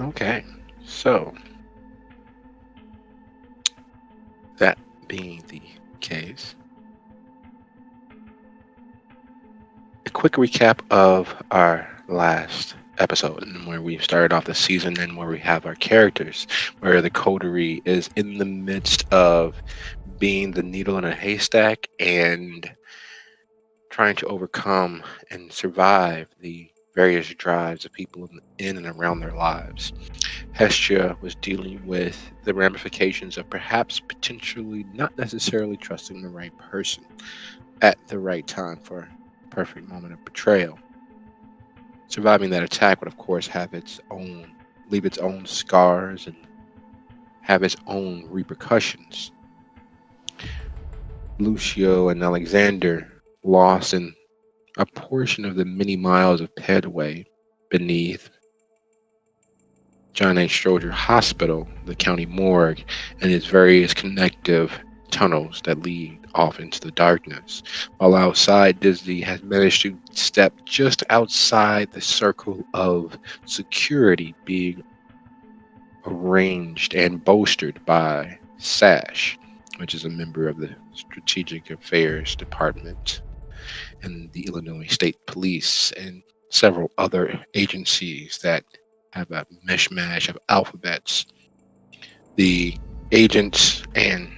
Okay. So, that being the case, a quick recap of our last episode and where we started off the season and where we have our characters, where the coterie is in the midst of being the needle in a haystack and trying to overcome and survive the various drives of people in and around their lives. Hestia was dealing with the ramifications of perhaps potentially not necessarily trusting the right person at the right time for a perfect moment of betrayal. Surviving that attack would, of course, leave its own scars and have its own repercussions. Lucio and Alexander lost in a portion of the many miles of pedway beneath John H. Stroger Hospital, the county morgue, and its various connective tunnels that lead off into the darkness. While outside, Disney has managed to step just outside the circle of security being arranged and bolstered by SASH, which is a member of the Strategic Affairs Department and the Illinois State Police and several other agencies that have a mishmash of alphabets. The agents and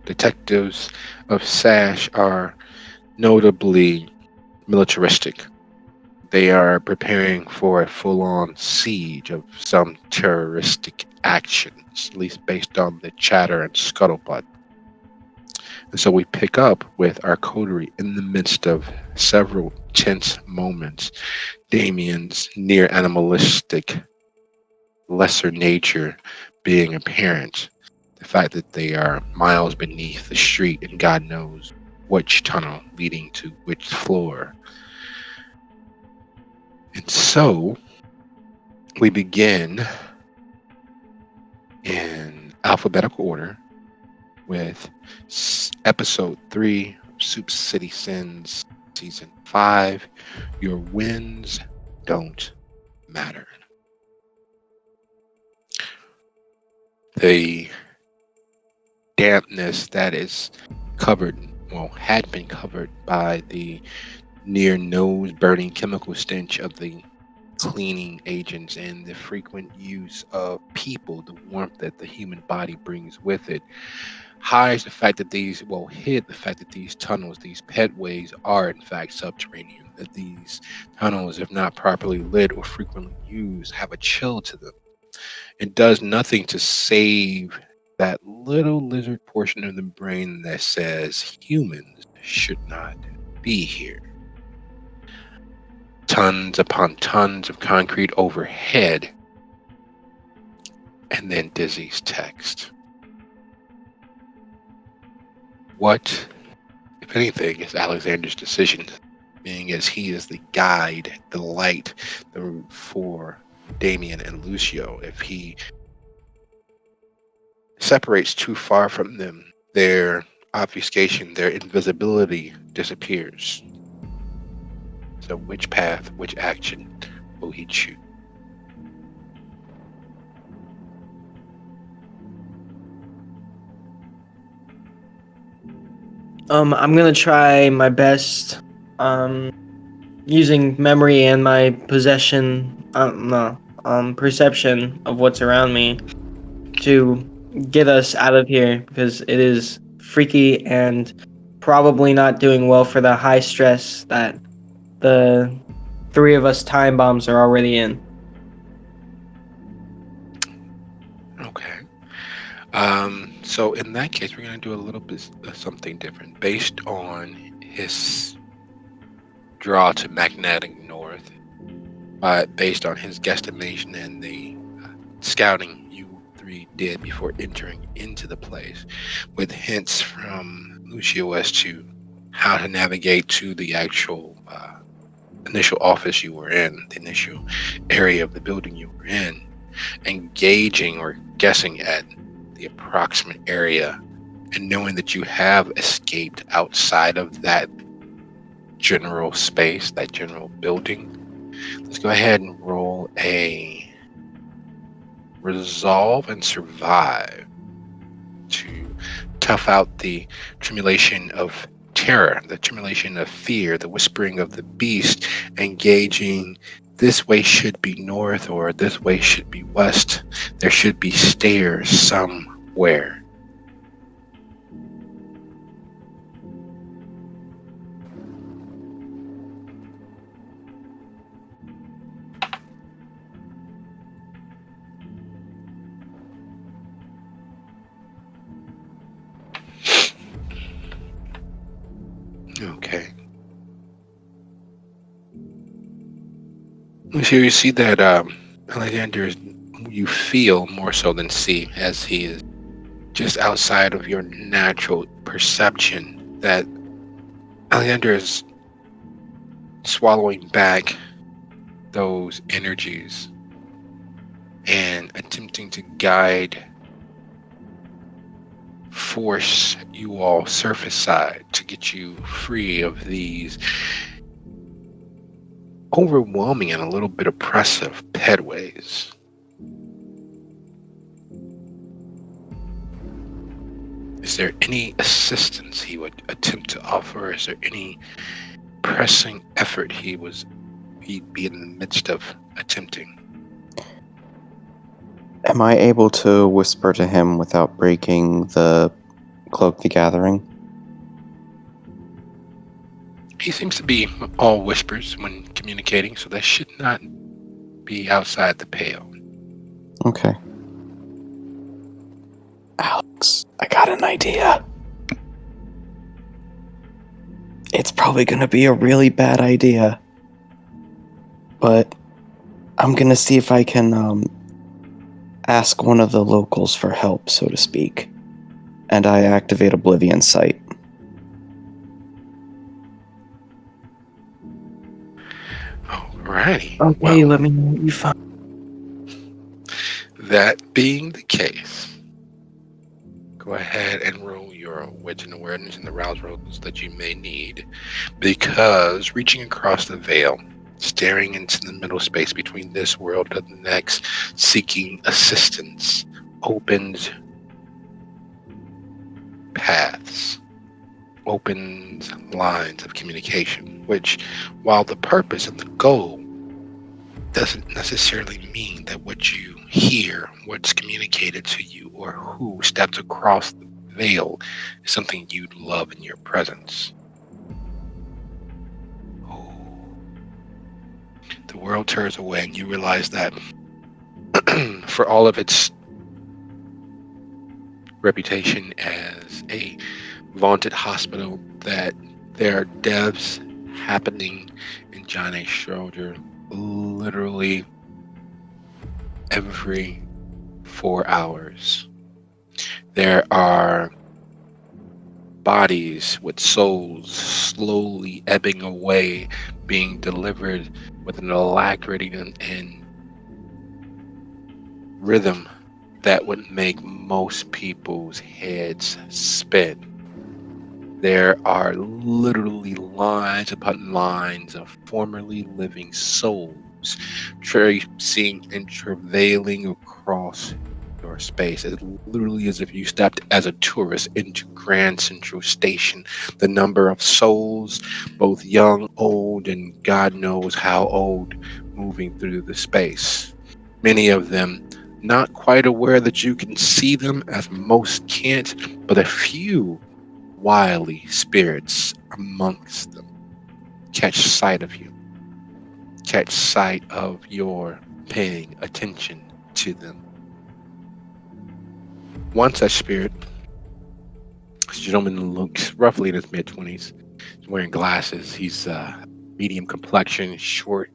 detectives of SASH are notably militaristic. They are preparing for a full on siege of some terroristic actions, at least based on the chatter and scuttlebutt. And so we pick up with our coterie in the midst of several tense moments. Damien's near animalistic, lesser nature being apparent. The fact that they are miles beneath the street and God knows which tunnel leading to which floor. And so we begin in alphabetical order with episode 3 of Soup City Sins, season 5. Your wins don't matter. The dampness that is covered, well, had been covered by the near nose burning chemical stench of the cleaning agents and the frequent use of people, the warmth that the human body brings with it, hides the fact that hid the fact that these tunnels, these pedways, are in fact subterranean. That these tunnels, if not properly lit or frequently used, have a chill to them. It does nothing to save that little lizard portion of the brain that says humans should not be here. Tons upon tons of concrete overhead, and then Dizzy's text. What, if anything, is Alexander's decision, being as he is the guide, the light for Damien and Lucio? If he separates too far from them, their obfuscation, their invisibility disappears. So, which path, which action will he choose? I'm gonna try my best, um, using memory and my perception of what's around me to get us out of here because it is freaky and probably not doing well for the high stress that the three of us time bombs are already in. Okay. So in that case, we're going to do a little bit of something different based on his draw to magnetic north, based on his guesstimation and the scouting you three did before entering into the place, with hints from Lucio as to how to navigate to the actual initial office you were in, the initial area of the building you were in, engaging or guessing at the approximate area, and knowing that you have escaped outside of that general space, that general building. Let's go ahead and roll a resolve and survive, to tough out the tremulation of terror, the tremulation of fear, the whispering of the beast, engaging this way should be north or this way should be west. There should be stairs somewhere. Okay. So you see that Alexander is, you feel more so than see, as he is just outside of your natural perception, that Alexander is swallowing back those energies and attempting to guide, force you all surface side to get you free of these overwhelming and a little bit oppressive pedways. Is there any assistance he would attempt to offer? Is there any pressing effort he'd be in the midst of attempting? Am I able to whisper to him without breaking the cloak the gathering? He seems to be all whispers when communicating, so that should not be outside the pale. Okay. Alex, I got an idea. It's probably gonna be a really bad idea, but I'm gonna see if I can ask one of the locals for help, so to speak. And I activate Oblivion Sight. Alrighty. Okay, Well, let me know what you find. that being the case, go ahead and roll your wit and awareness and the rouse rolls that you may need, because reaching across the veil, staring into the middle space between this world and the next, seeking assistance, opens paths, opens lines of communication, which, while the purpose and the goal doesn't necessarily mean that what you hear, what's communicated to you, or who steps across the veil is something you'd love in your presence. Oh. The world turns away and you realize that for all of its reputation as a vaunted hospital, that there are deaths happening in John A. Schroeder literally every 4 hours. There are bodies with souls slowly ebbing away, being delivered with an alacrity and rhythm that would make most people's heads spin. There are literally lines upon lines of formerly living souls tracing and travailing across your space. It's literally as if you stepped as a tourist into Grand Central Station. The number of souls, both young, old, and God knows how old, moving through the space. Many of them not quite aware that you can see them, as most can't, but a few wily spirits amongst them catch sight of you, catch sight of your paying attention to them. One such spirit, this gentleman looks roughly in his mid-20s. He's wearing glasses. He's medium complexion, short,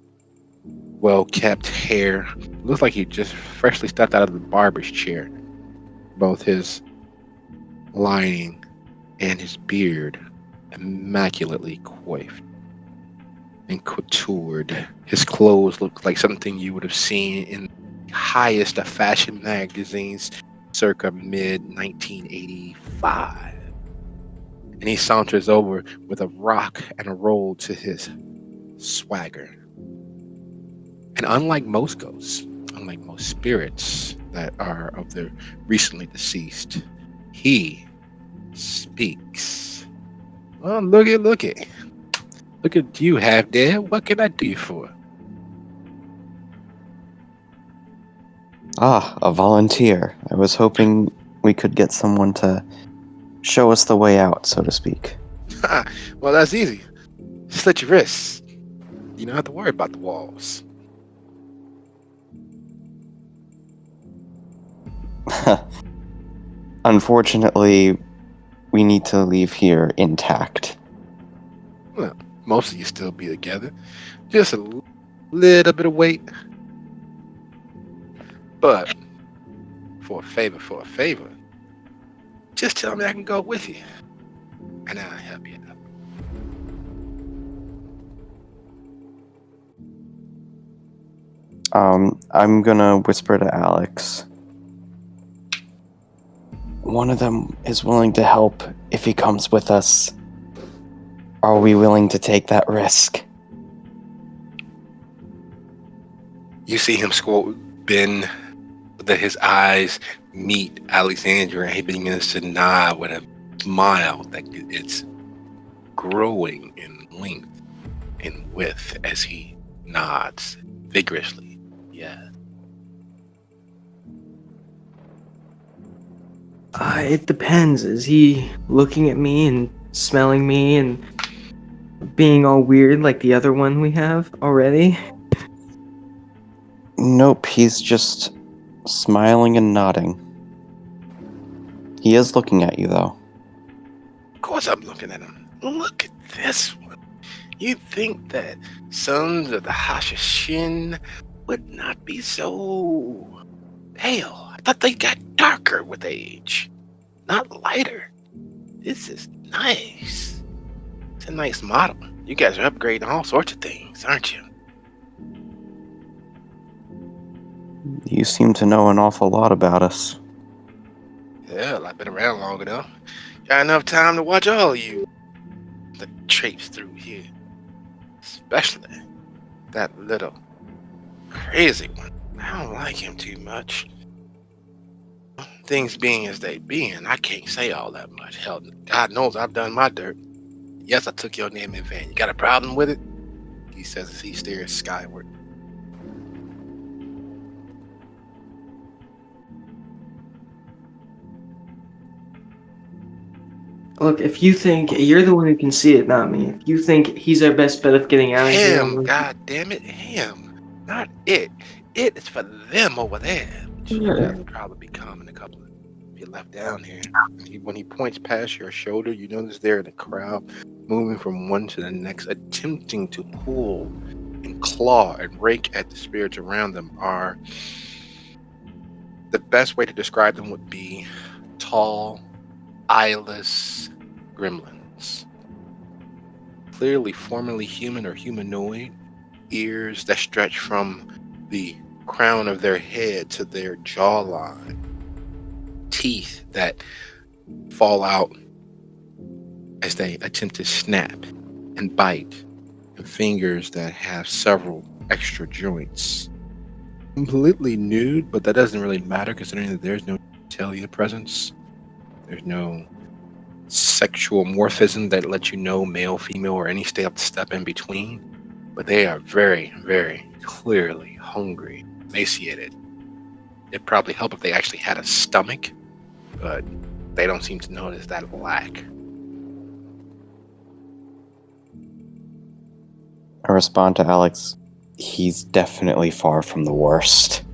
well-kept hair. Looks like he just freshly stepped out of the barber's chair. Both his lining and his beard immaculately coiffed and couturied. His clothes looked like something you would have seen in the highest of fashion magazines circa mid-1985. And he saunters over with a rock and a roll to his swagger. And unlike most ghosts, unlike most spirits, that are of the recently deceased. He speaks. Well, look at. Look at you, half dead. What can I do you for? Ah, a volunteer. I was hoping we could get someone to show us the way out, so to speak. Well, that's easy. Slit your wrists. You don't have to worry about the walls. Unfortunately, we need to leave here intact. Well, most of you still be together. Just a little bit of weight. But for a favor, just tell me I can go with you. And I'll help you out. I'm gonna whisper to Alex. One of them is willing to help if he comes with us. Are we willing to take that risk? You see him bend, that his eyes meet Alexandra, and he begins to nod with a smile that it's growing in length and width as he nods vigorously. Yeah. It depends. Is he looking at me and smelling me and being all weird like the other one we have already? Nope, he's just smiling and nodding. He is looking at you, though. Of course I'm looking at him. Look at this one. You'd think that sons of the Hashashin would not be so pale. I thought they got darker with age, not lighter. This is nice. It's a nice model. You guys are upgrading all sorts of things, aren't you? You seem to know an awful lot about us. Hell, I've been around long enough. Got enough time to watch all of you that traipse through here. Especially that little crazy one. I don't like him too much. Things being as they being, I can't say all that much. Hell, God knows I've done my dirt. Yes, I took your name in vain. You got a problem with it? He says as he stares skyward. Look, if you think you're the one who can see it, not me. If you think he's our best bet of getting out of here, Him, God damn it, him. Not it. It is for them over there. Which you guys will probably become in a couple of if you're left down here. When he points past your shoulder, you notice there in the crowd, moving from one to the next, attempting to pull and claw and rake at the spirits around them are the best way to describe them would be tall, eyeless gremlins. Clearly formerly human or humanoid, ears that stretch from the crown of their head to their jawline, teeth that fall out as they attempt to snap and bite, and fingers that have several extra joints. Completely nude, but that doesn't really matter considering that there's no genitalia presence. There's no sexual morphism that lets you know male, female, or any step in between. But they are very, very clearly hungry, emaciated. It'd probably help if they actually had a stomach, but they don't seem to notice that lack. I respond to Alex. He's definitely far from the worst.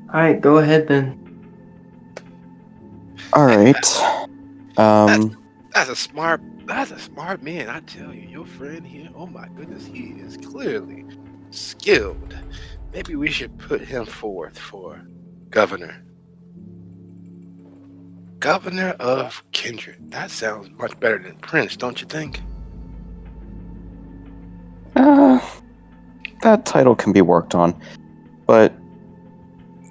Alright, go ahead then. Alright. That's a smart man, I tell you. Your friend here, oh my goodness, he is clearly skilled. Maybe we should put him forth for governor. Governor of Kindred. That sounds much better than Prince, don't you think? That title can be worked on. But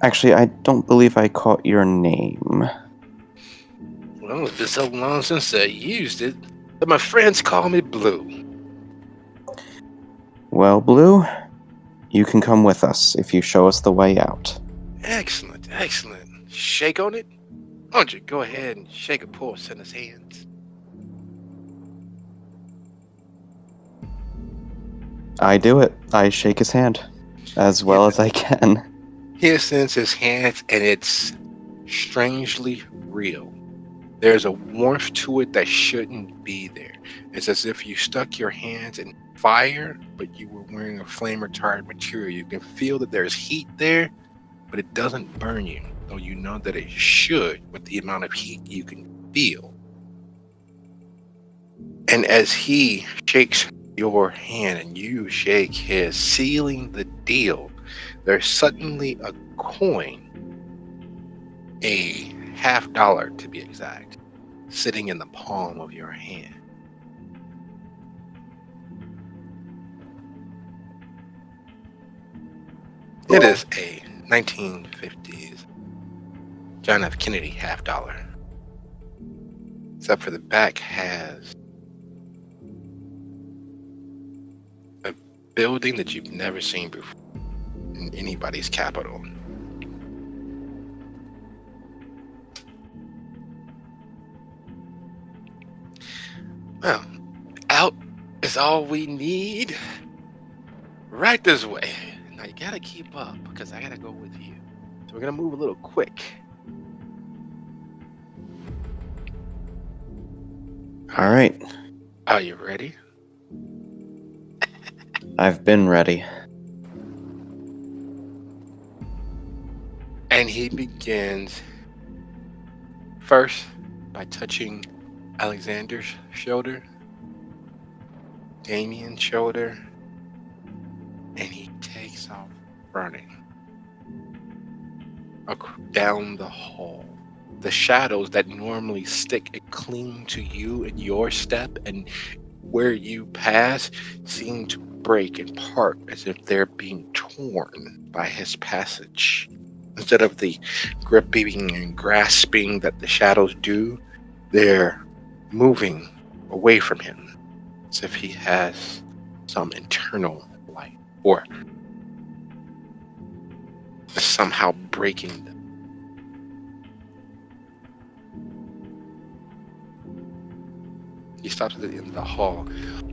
actually, I don't believe I caught your name. Well, it's been so long since I used it. but my friends call me Blue. Well, Blue, you can come with us if you show us the way out. Excellent, excellent. Shake on it? Why don't you go ahead and shake a poor sinner's hands? I do it. I shake his hand as well as I can. He extends his hands, and it's strangely real. There's a warmth to it that shouldn't be there. It's as if you stuck your hands in fire, but you were wearing a flame retardant material. You can feel that there's heat there, but it doesn't burn you, though you know that it should with the amount of heat you can feel. And as he shakes your hand and you shake his, sealing the deal, there's suddenly a coin, a $50 to be exact, sitting in the palm of your hand. It is a 1950s John F. Kennedy $50. Except for the back has a building that you've never seen before in anybody's capital. Well, out is all we need. Right this way. Now you gotta keep up because I gotta go with you. So we're gonna move a little quick. All right. Are you ready? I've been ready. And he begins first by touching Alexander's shoulder, Damien's shoulder, and he takes off running down the hall. The shadows that normally stick and cling to you in your step and where you pass seem to break and part as if they're being torn by his passage. Instead of the gripping and grasping that the shadows do, they're moving away from him as if he has some internal light or somehow breaking them. He stops at the end of the hall.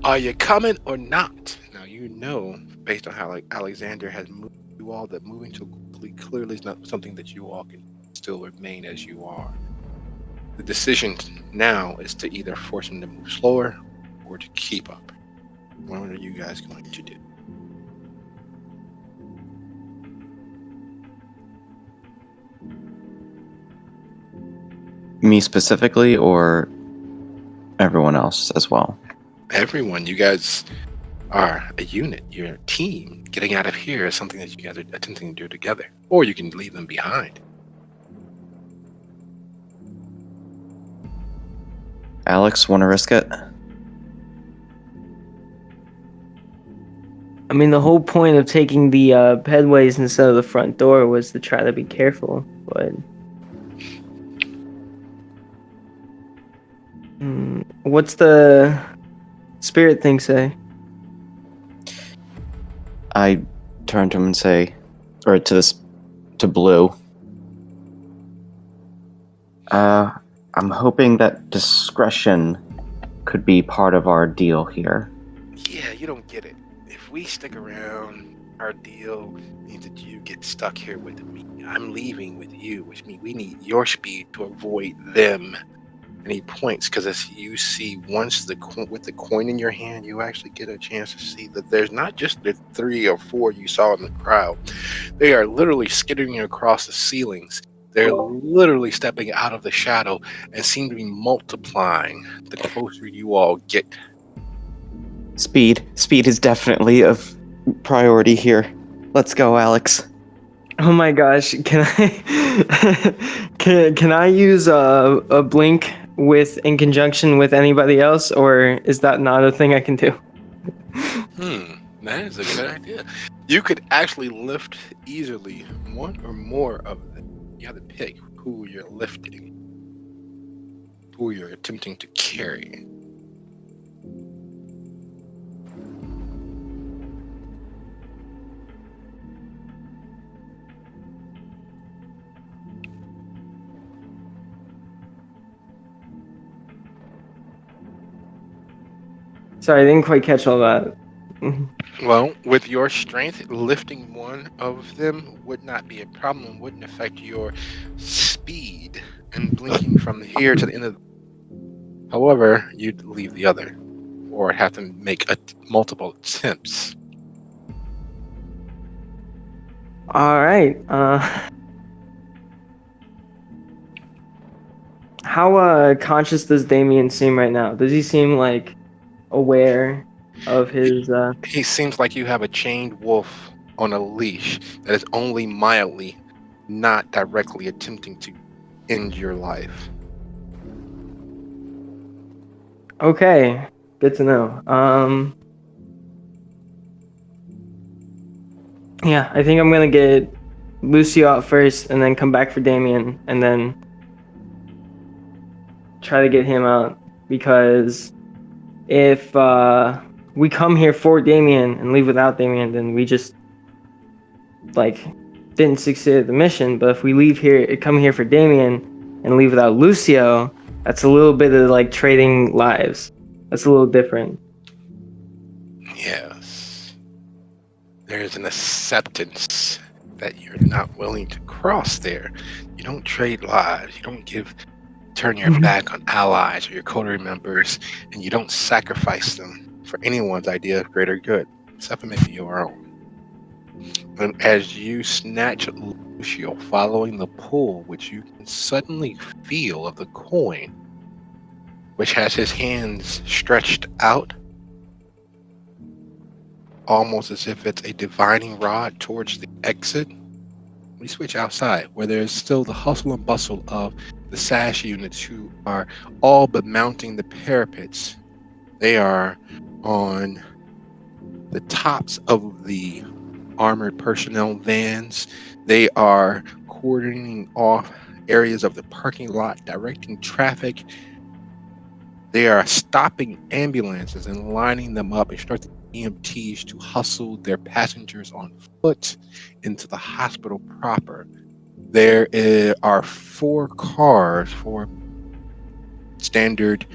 Are you coming or not? Now you know, based on how Alexander has moved you all, that moving so quickly clearly is not something that you all can still remain as you are. The decision now is to either force him to move slower or to keep up. What are you guys going to do? Me specifically, or everyone else as well? Everyone, you guys are a unit. You're a team. Getting out of here is something that you guys are attempting to do together. Or you can leave them behind. Alex, want to risk it? I mean, the whole point of taking the headways instead of the front door was to try to be careful, but... What's the spirit thing say? I turn to him and say, or to Blue. I'm hoping that discretion could be part of our deal here. Yeah, you don't get it. If we stick around, our deal means that you get stuck here with me. I'm leaving with you, which means we need your speed to avoid them. And he points because as you see, once with the coin in your hand, you actually get a chance to see that there's not just the 3 or 4 you saw in the crowd. They are literally skittering across the ceilings. They're literally stepping out of the shadow and seem to be multiplying the closer you all get. Speed is definitely of priority here. Let's go, Alex. Oh my gosh, can I can I use a blink in conjunction with anybody else, or is that not a thing I can do? That is a good idea. You could actually lift easily one or more of them. You have to pick who you're lifting, who you're attempting to carry. Sorry, I didn't quite catch all that. Well, with your strength, lifting one of them would not be a problem, wouldn't affect your speed and blinking from here to the end of. However, you'd leave the other, or have to make multiple attempts. All right. How conscious does Damien seem right now? Does he seem like aware of his? He seems like you have a chained wolf on a leash that is only mildly, not directly attempting to end your life. Okay, good to know. Yeah, I think I'm gonna get Lucio out first, and then come back for Damien, and then try to get him out because if we come here for Damien and leave without Damien, then we just like didn't succeed at the mission. But if we leave here, come here for Damien and leave without Lucio, that's a little bit of like trading lives. That's a little different. Yes. There's an acceptance that you're not willing to cross there. You don't trade lives. You don't turn your back on allies or your coterie members, and you don't sacrifice them for anyone's idea of greater good, except for maybe your own. And as you snatch Lucio, following the pull, which you can suddenly feel of the coin, which has his hands stretched out, almost as if it's a divining rod towards the exit, we switch outside, where there's still the hustle and bustle of the SASH units who are all but mounting the parapets. They are on the tops of the armored personnel vans. They are cordoning off areas of the parking lot, directing traffic. They are stopping ambulances and lining them up, instructing EMTs to hustle their passengers on foot into the hospital proper. There are 4 cars, 4 standard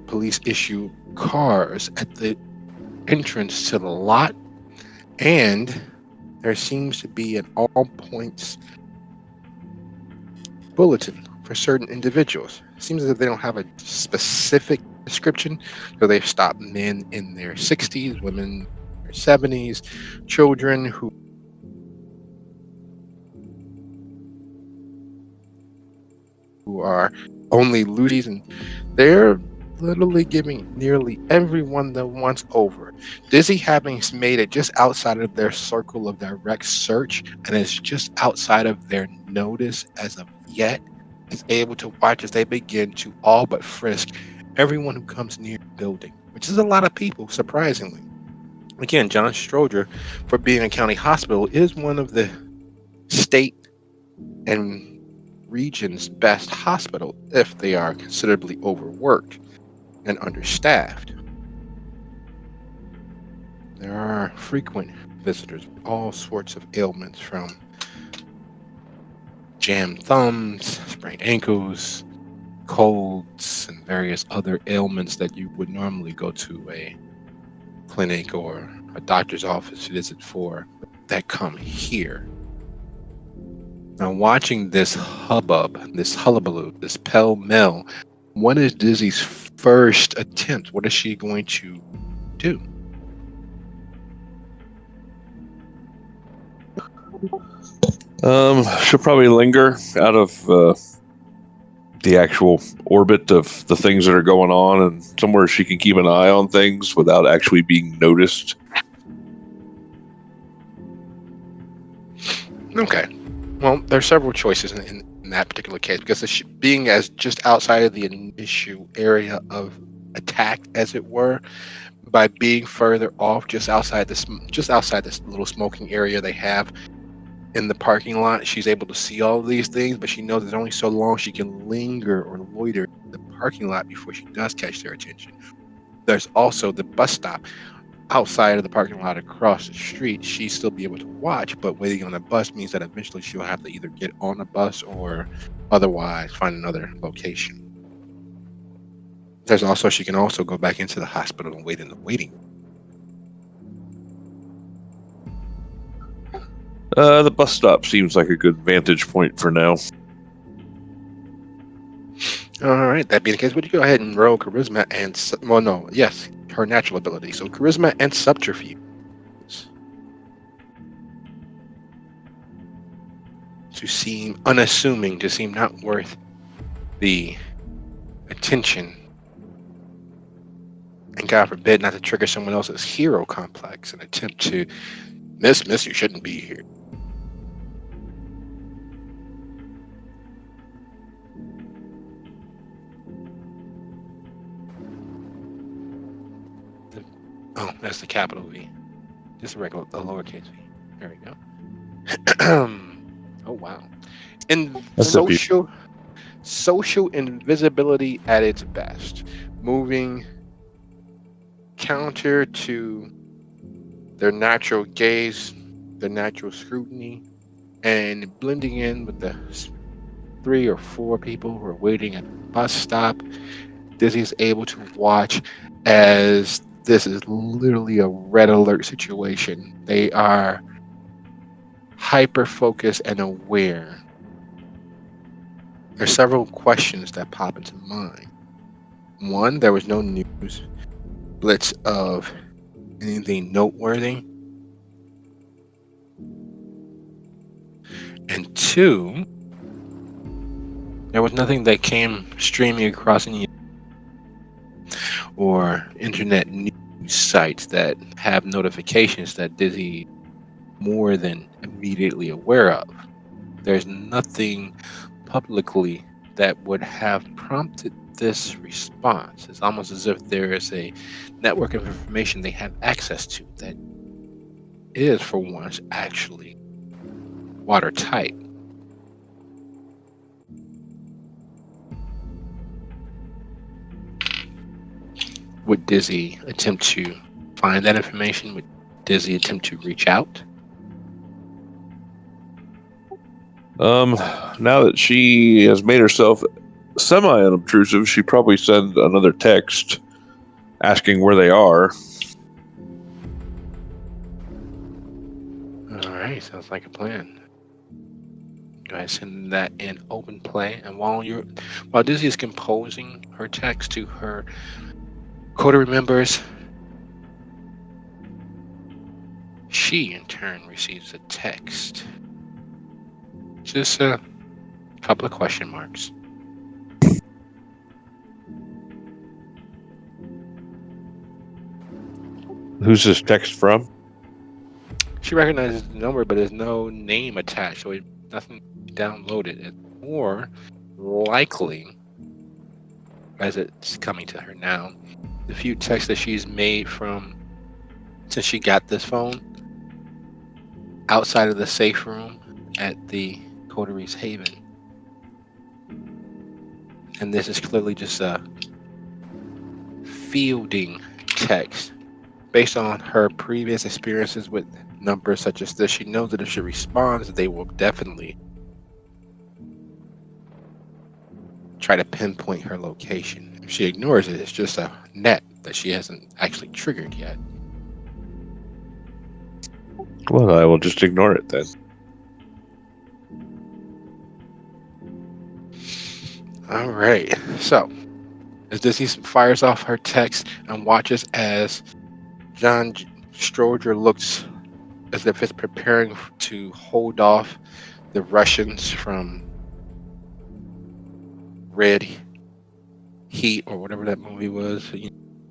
police issue cars at the entrance to the lot, and there seems to be an all points bulletin for certain individuals. It seems as if they don't have a specific description, so they've stopped men in their 60s, women in their 70s, children who are only looties, and they're literally giving nearly everyone the once over. Dizzy, having made it just outside of their circle of direct search and is just outside of their notice as of yet, is able to watch as they begin to all but frisk everyone who comes near the building, which is a lot of people, surprisingly. Again, John Stroger, for being a county hospital, is one of the state and region's best hospital if they are considerably overworked and understaffed. There are frequent visitors with all sorts of ailments, from jammed thumbs, sprained ankles, colds, and various other ailments that you would normally go to a clinic or a doctor's office visit for, that come here. Now, watching this hubbub, this hullabaloo, this pell-mell, what is Dizzy's first attempt? What is she going to do? She'll probably linger out of the actual orbit of the things that are going on, and somewhere she can keep an eye on things without actually being noticed. Okay. Well, there are several choices in that particular case, because being as just outside of the initial area of attack, as it were, by being further off, just outside this little smoking area they have in the parking lot, she's able to see all of these things, but she knows there's only so long she can linger or loiter in the parking lot before she does catch their attention. There's also the bus stop outside of the parking lot across the street. She'll still be able to watch, but waiting on a bus means that eventually she'll have to either get on a bus or otherwise find another location. She can also go back into the hospital and wait in the waiting room. The bus stop seems like a good vantage point for now. All right, that being the case, would you go ahead and roll charisma and her natural ability. So charisma and subterfuge to seem unassuming, to seem not worth the attention, and God forbid not to trigger someone else's hero complex and attempt to miss, you shouldn't be here. Oh, that's the capital V. Just a lowercase v. There we go. Oh wow. And That's a beaut- social invisibility at its best, moving counter to their natural gaze, their natural scrutiny, and blending in with the 3 or 4 people who are waiting at the bus stop. Dizzy is able to watch as this is literally a red alert situation. They are hyper focused and aware. There's several questions that pop into mind. One, there was no news blitz of anything noteworthy. And 2, there was nothing that came streaming across any or internet news sites that have notifications that Dizzy more than immediately aware of. There's nothing publicly that would have prompted this response. It's almost as if there is a network of information they have access to that is, for once, actually watertight. Would Dizzy attempt to find that information? Would Dizzy attempt to reach out? Now that she has made herself semi-unobtrusive, she probably send another text asking where they are. All right, sounds like a plan. Go ahead, send that in open play, and while Dizzy is composing her text to her coterie members, she in turn receives a text. Just a couple of question marks. Who's this text from? She recognizes the number, but there's no name attached, so nothing downloaded. It's more likely, as it's coming to her now, the few texts that she's made since she got this phone outside of the safe room at the Coterie's Haven. And this is clearly just a fielding text. Based on her previous experiences with numbers such as this, she knows that if she responds, they will definitely try to pinpoint her location. If she ignores it, it's just a net that she hasn't actually triggered yet. Well, I will just ignore it then. All right. So, as Dizzy fires off her text and watches as John Stroger looks as if it's preparing to hold off the Russians from Red Heat or whatever that movie was,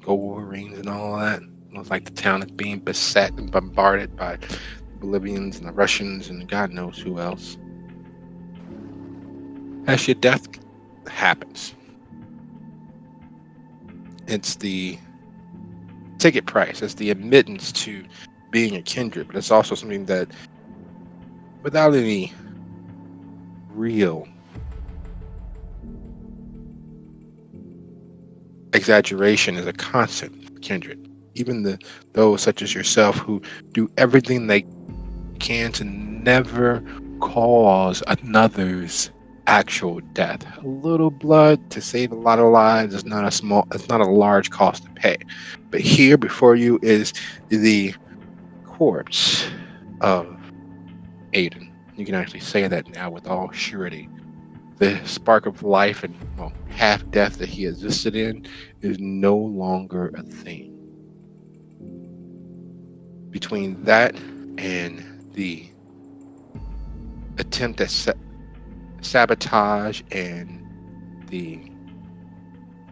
Gold Rings and all that. It looks like the town is being beset and bombarded by the Bolivians and the Russians and God knows who else. As your death happens, it's the ticket price, it's the admittance to being a kindred, but it's also something that, without any real exaggeration, is a constant for kindred. Even those such as yourself who do everything they can to never cause another's actual death. A little blood to save a lot of lives is it's not a large cost to pay. But here before you is the corpse of Aiden. You can actually say that now with all surety. The spark of life and half death that he existed in is no longer a thing. Between that and the attempt at sabotage and the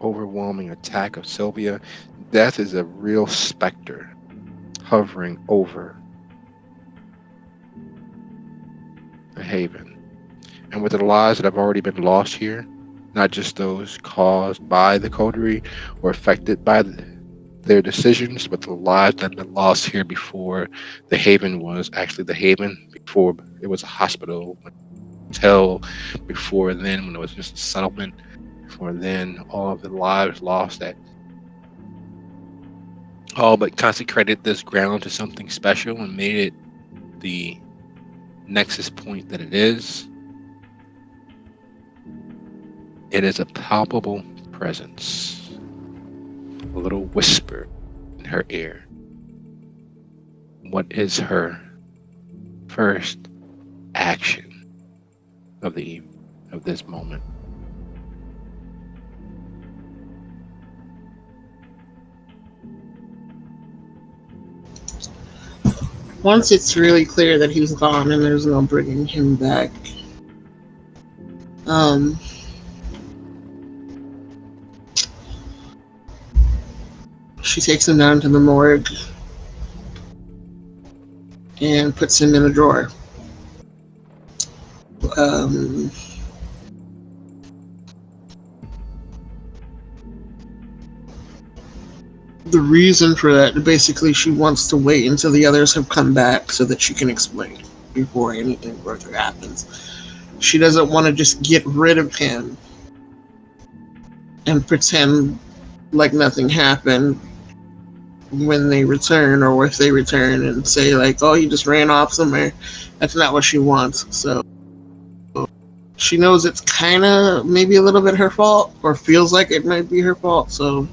overwhelming attack of Sylvia, death is a real specter hovering over the haven. And with the lives that have already been lost here, not just those caused by the coterie or affected by their decisions, but the lives that have been lost here before the haven was actually the haven, before it was a hospital, hotel, before then when it was just a settlement, before then all of the lives lost that all but consecrated this ground to something special and made it the nexus point that it is. It is a palpable presence, a little whisper in her ear. What is her first action of this moment? Once it's really clear that he's gone and there's no bringing him back, she takes him down to the morgue and puts him in a drawer. The reason for that, basically, she wants to wait until the others have come back so that she can explain before anything further happens. She doesn't want to just get rid of him and pretend like nothing happened when they return, or if they return and say like, oh, he just ran off somewhere. That's not what she wants. So she knows it's kind of maybe a little bit her fault, or feels like it might be her fault. So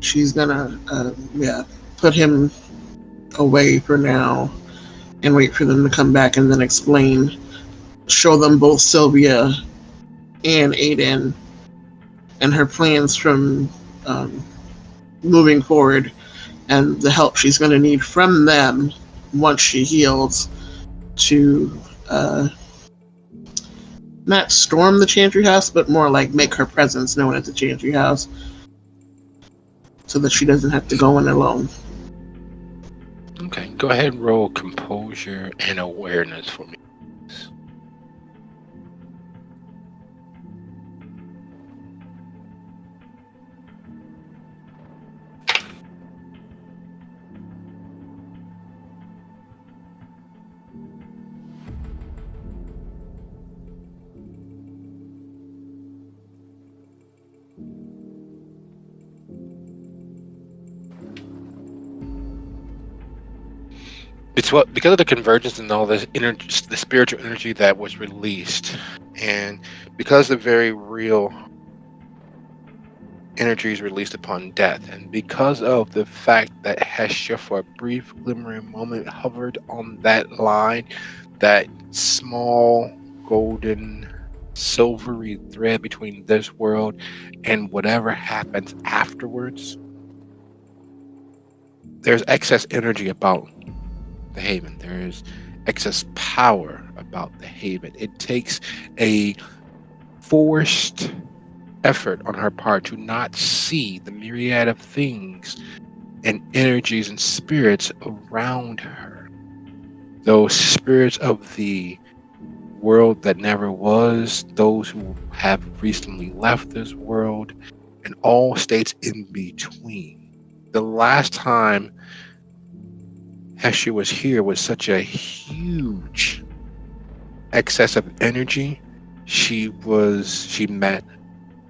she's gonna put him away for now and wait for them to come back and then explain, show them both Sylvia and Aiden and her plans from moving forward and the help she's going to need from them once she heals to not storm the Chantry House, but more like make her presence known at the Chantry House so that she doesn't have to go in alone. Okay, go ahead and roll composure and awareness for me. Because of the convergence and all this energy, the spiritual energy that was released, and because the very real energy is released upon death, and because of the fact that Hestia for a brief glimmering moment hovered on that line, that small golden silvery thread between this world and whatever happens afterwards, there's excess energy about the haven. There is excess power about the haven. It takes a forced effort on her part to not see the myriad of things and energies and spirits around her. Those spirits of the world that never was, those who have recently left this world, and all states in between. The last time Hestia was here was such a huge excess of energy. She met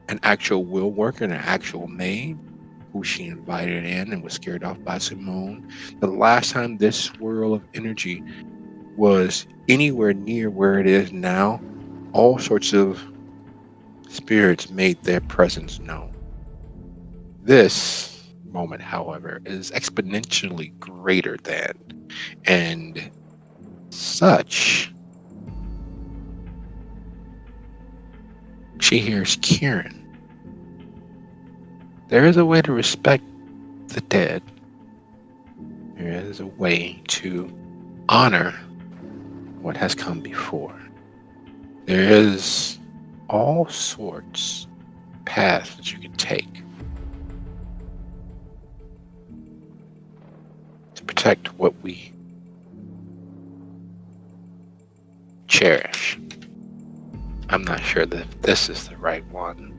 an actual will worker and an actual maid who she invited in and was scared off by Simone. The last time this swirl of energy was anywhere near where it is now, all sorts of spirits made their presence known. This moment, however, is exponentially greater than, and such. She hears Kieran. There is a way to respect the dead. There is a way to honor what has come before. There is all sorts of paths that you can take to protect what we cherish. I'm not sure that this is the right one.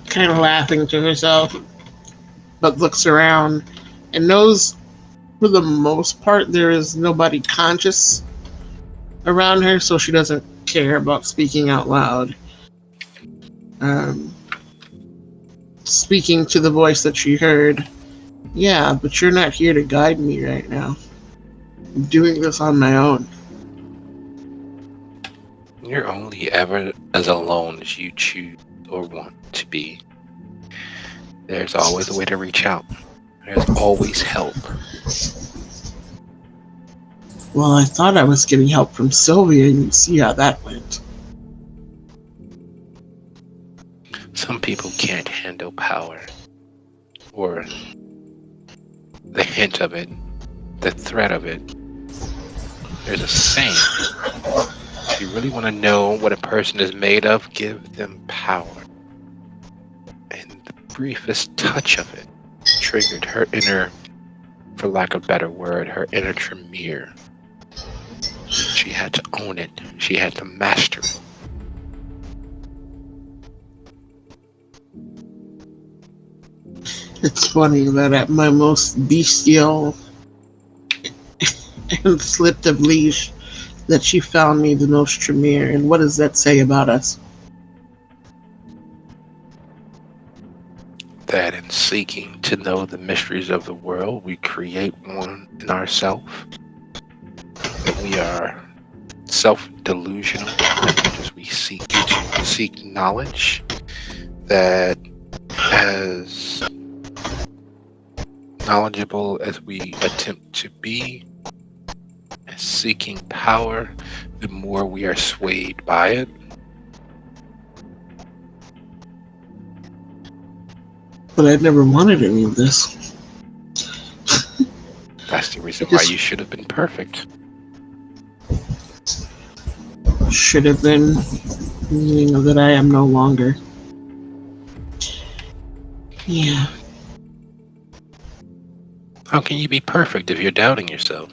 Kind of laughing to herself, but looks around and knows for the most part there is nobody conscious around her, so she doesn't care about speaking out loud. Speaking to the voice that she heard, yeah, but you're not here to guide me right now. I'm doing this on my own. You're only ever as alone as you choose or want to be. There's always a way to reach out. There's always help. Well, I thought I was getting help from Sylvia, and you see how that went. Some people can't handle power, or the hint of it, the threat of it. There's a saying: if you really want to know what a person is made of, give them power. And the briefest touch of it triggered her inner, for lack of a better word, her inner Tremere. She had to own it. She had to master it. It's funny that at my most bestial and slipped of leash that she found me the most Tremere. And what does that say about us? That in seeking to know the mysteries of the world, we create one in ourselves. That we are self-delusional as much as we seek knowledge. That as knowledgeable as we attempt to be, as seeking power, the more we are swayed by it. But I never wanted any of this. That's the reason why you should have been perfect. Should have been, meaning that I am no longer. Yeah. How can you be perfect if you're doubting yourself?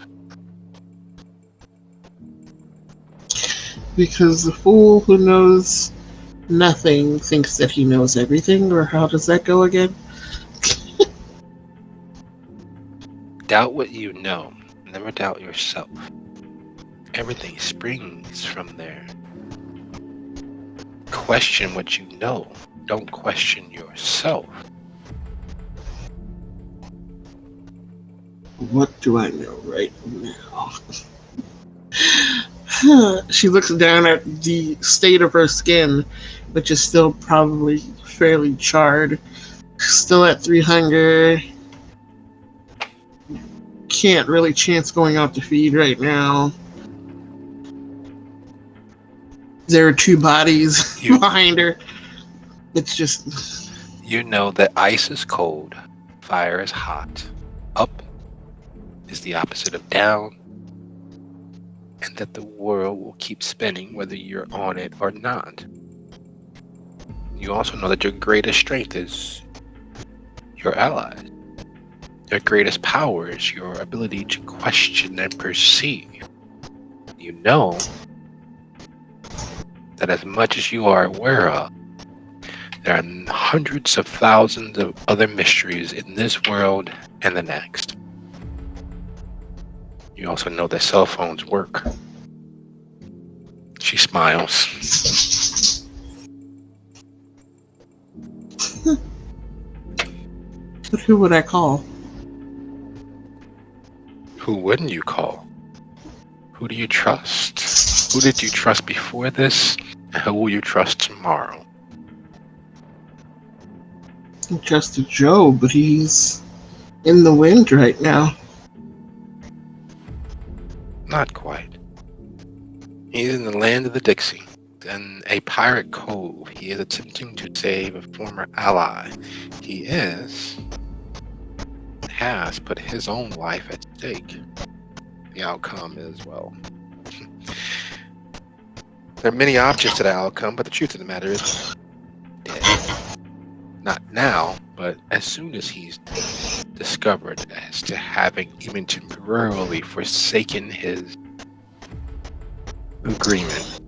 Because the fool who knows nothing thinks that he knows everything, or how does that go again? Doubt what you know. Never doubt yourself. Everything springs from there. Question what you know. Don't question yourself. What do I know right now? She looks down at the state of her skin, which is still probably fairly charred. Still at 3 hunger. Can't really chance going out to feed right now. There are 2 bodies behind her. It's just... You know that ice is cold, fire is hot, up is the opposite of down, and that the world will keep spinning whether you're on it or not. You also know that your greatest strength is your allies. Your greatest power is your ability to question and perceive. You know that as much as you are aware of, there are hundreds of thousands of other mysteries in this world and the next. You also know that cell phones work. She smiles. But who would I call? Who wouldn't you call? Who do you trust? Who did you trust before this? And who will you trust tomorrow? I trusted Joe, but he's in the wind right now. Not quite. He's in the land of the Dixie, in a pirate cove. He is attempting to save a former ally. He has put his own life at stake. The outcome is, well, there are many options to the outcome, but the truth of the matter is dead. Not now, but as soon as he's discovered as to having even temporarily forsaken his agreement.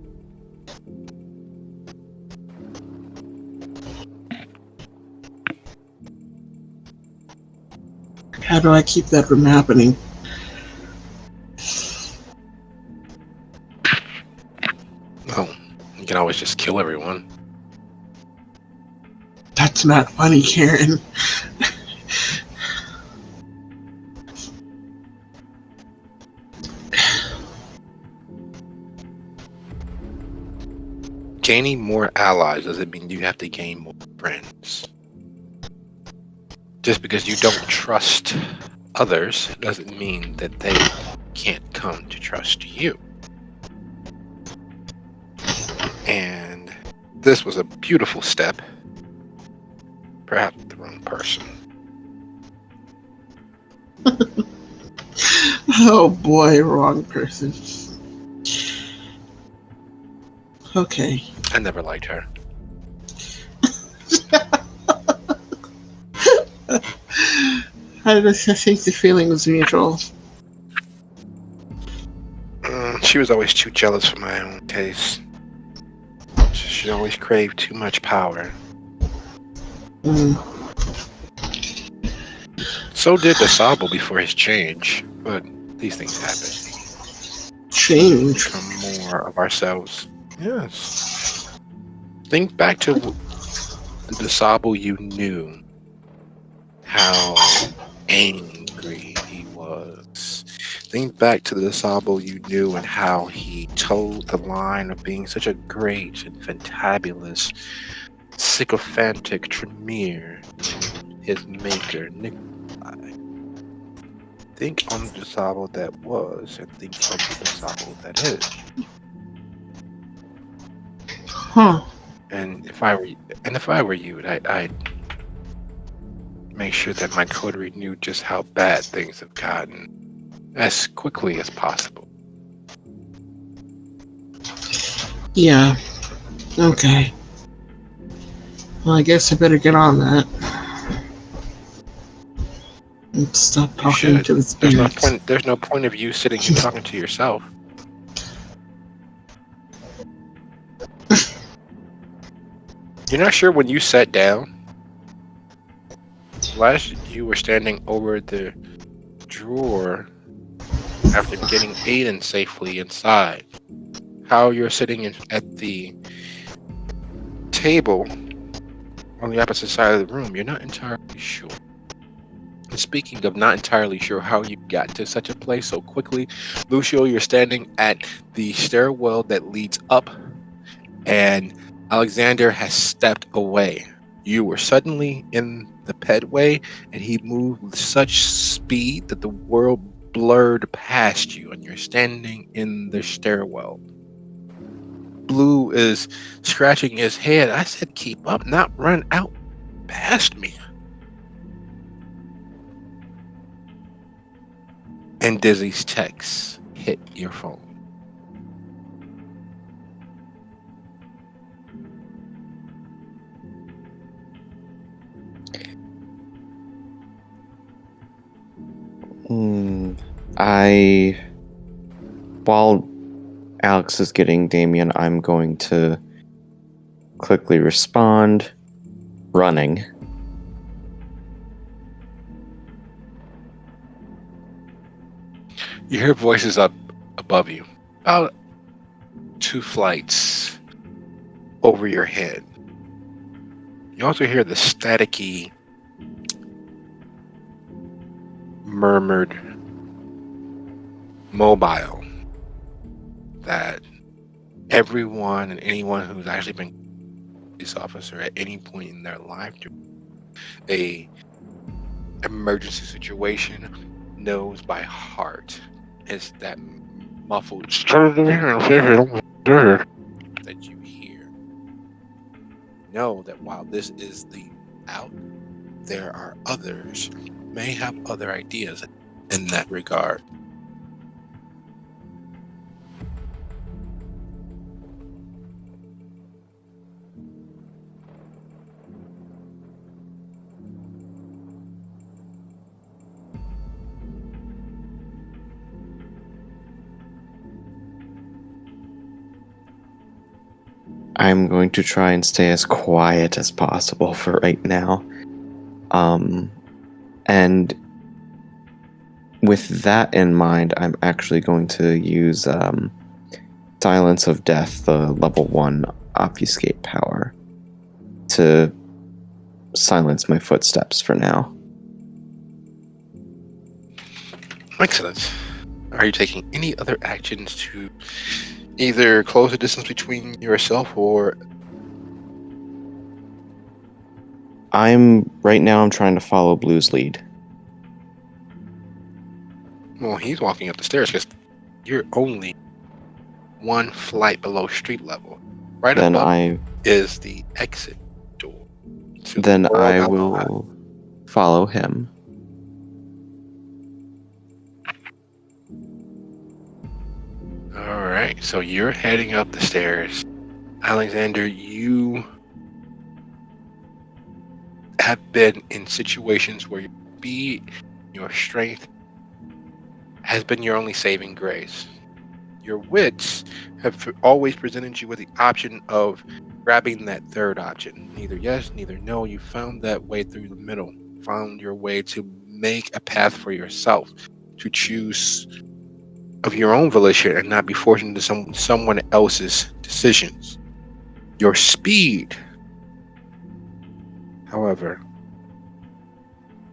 How do I keep that from happening? Well, you can always just kill everyone. That's not funny, Karen. Gaining more allies doesn't mean you have to gain more friends. Just because you don't trust others doesn't mean that they can't come to trust you. And this was a beautiful step. Perhaps the wrong person. Oh boy, wrong person. Okay. I never liked her. I think the feeling was mutual. She was always too jealous for my own taste. She always craved too much power. So did the Sabo before his change, but these things happen. Change. Become more of ourselves. Yes. Think back to the Sabo you knew. How angry he was. Think back to the Sabo you knew and how he told the line of being such a great and fantabulous, sycophantic Tremere to his maker, Nikolai. Think on the Sabo that was, and think on the Sabo that is. Huh. And if I were you, I'd make sure that my coterie knew just how bad things have gotten as quickly as possible. Yeah. Okay. Well, I guess I better get on that. And stop You talking should. to the spirits. There's no point of you sitting here talking to yourself. You're not sure when you sat down? Last you were standing over the drawer after getting Aiden safely inside. How you're sitting at the table on the opposite side of the room, you're not entirely sure. And speaking of not entirely sure how you got to such a place so quickly, Lucio, you're standing at the stairwell that leads up, and Alexander has stepped away. You were suddenly in the pedway, and he moved with such speed that the world blurred past you, and you're standing in the stairwell. Blue is scratching his head. I said keep up, not run out past me. And Dizzy's text hit your phone. While Alex is getting Damien, I'm going to quickly respond, running. You hear voices up above you, about 2 flights over your head. You also hear the staticky, murmured mobile that everyone and anyone who's actually been a police officer at any point in their life a emergency situation knows by heart is that muffled that you hear. Know that while this is the out, there are others who may have other ideas in that regard. I'm going to try and stay as quiet as possible for right now. And with that in mind, I'm actually going to use Silence of Death, the level 1 obfuscate power, to silence my footsteps for now. Excellent. Are you taking any other actions to either close the distance between yourself or... Right now I'm trying to follow Blue's lead. Well, he's walking up the stairs because you're only one flight below street level. Right Then above is the exit door. Then I will follow him. All right, so you're heading up the stairs. Alexander, you have been in situations where your speed, your strength has been your only saving grace. Your wits have always presented you with the option of grabbing that third option. Neither yes, neither no. You found that way through the middle. Found your way to make a path for yourself, to choose of your own volition and not be forced into someone else's decisions. Your speed, however,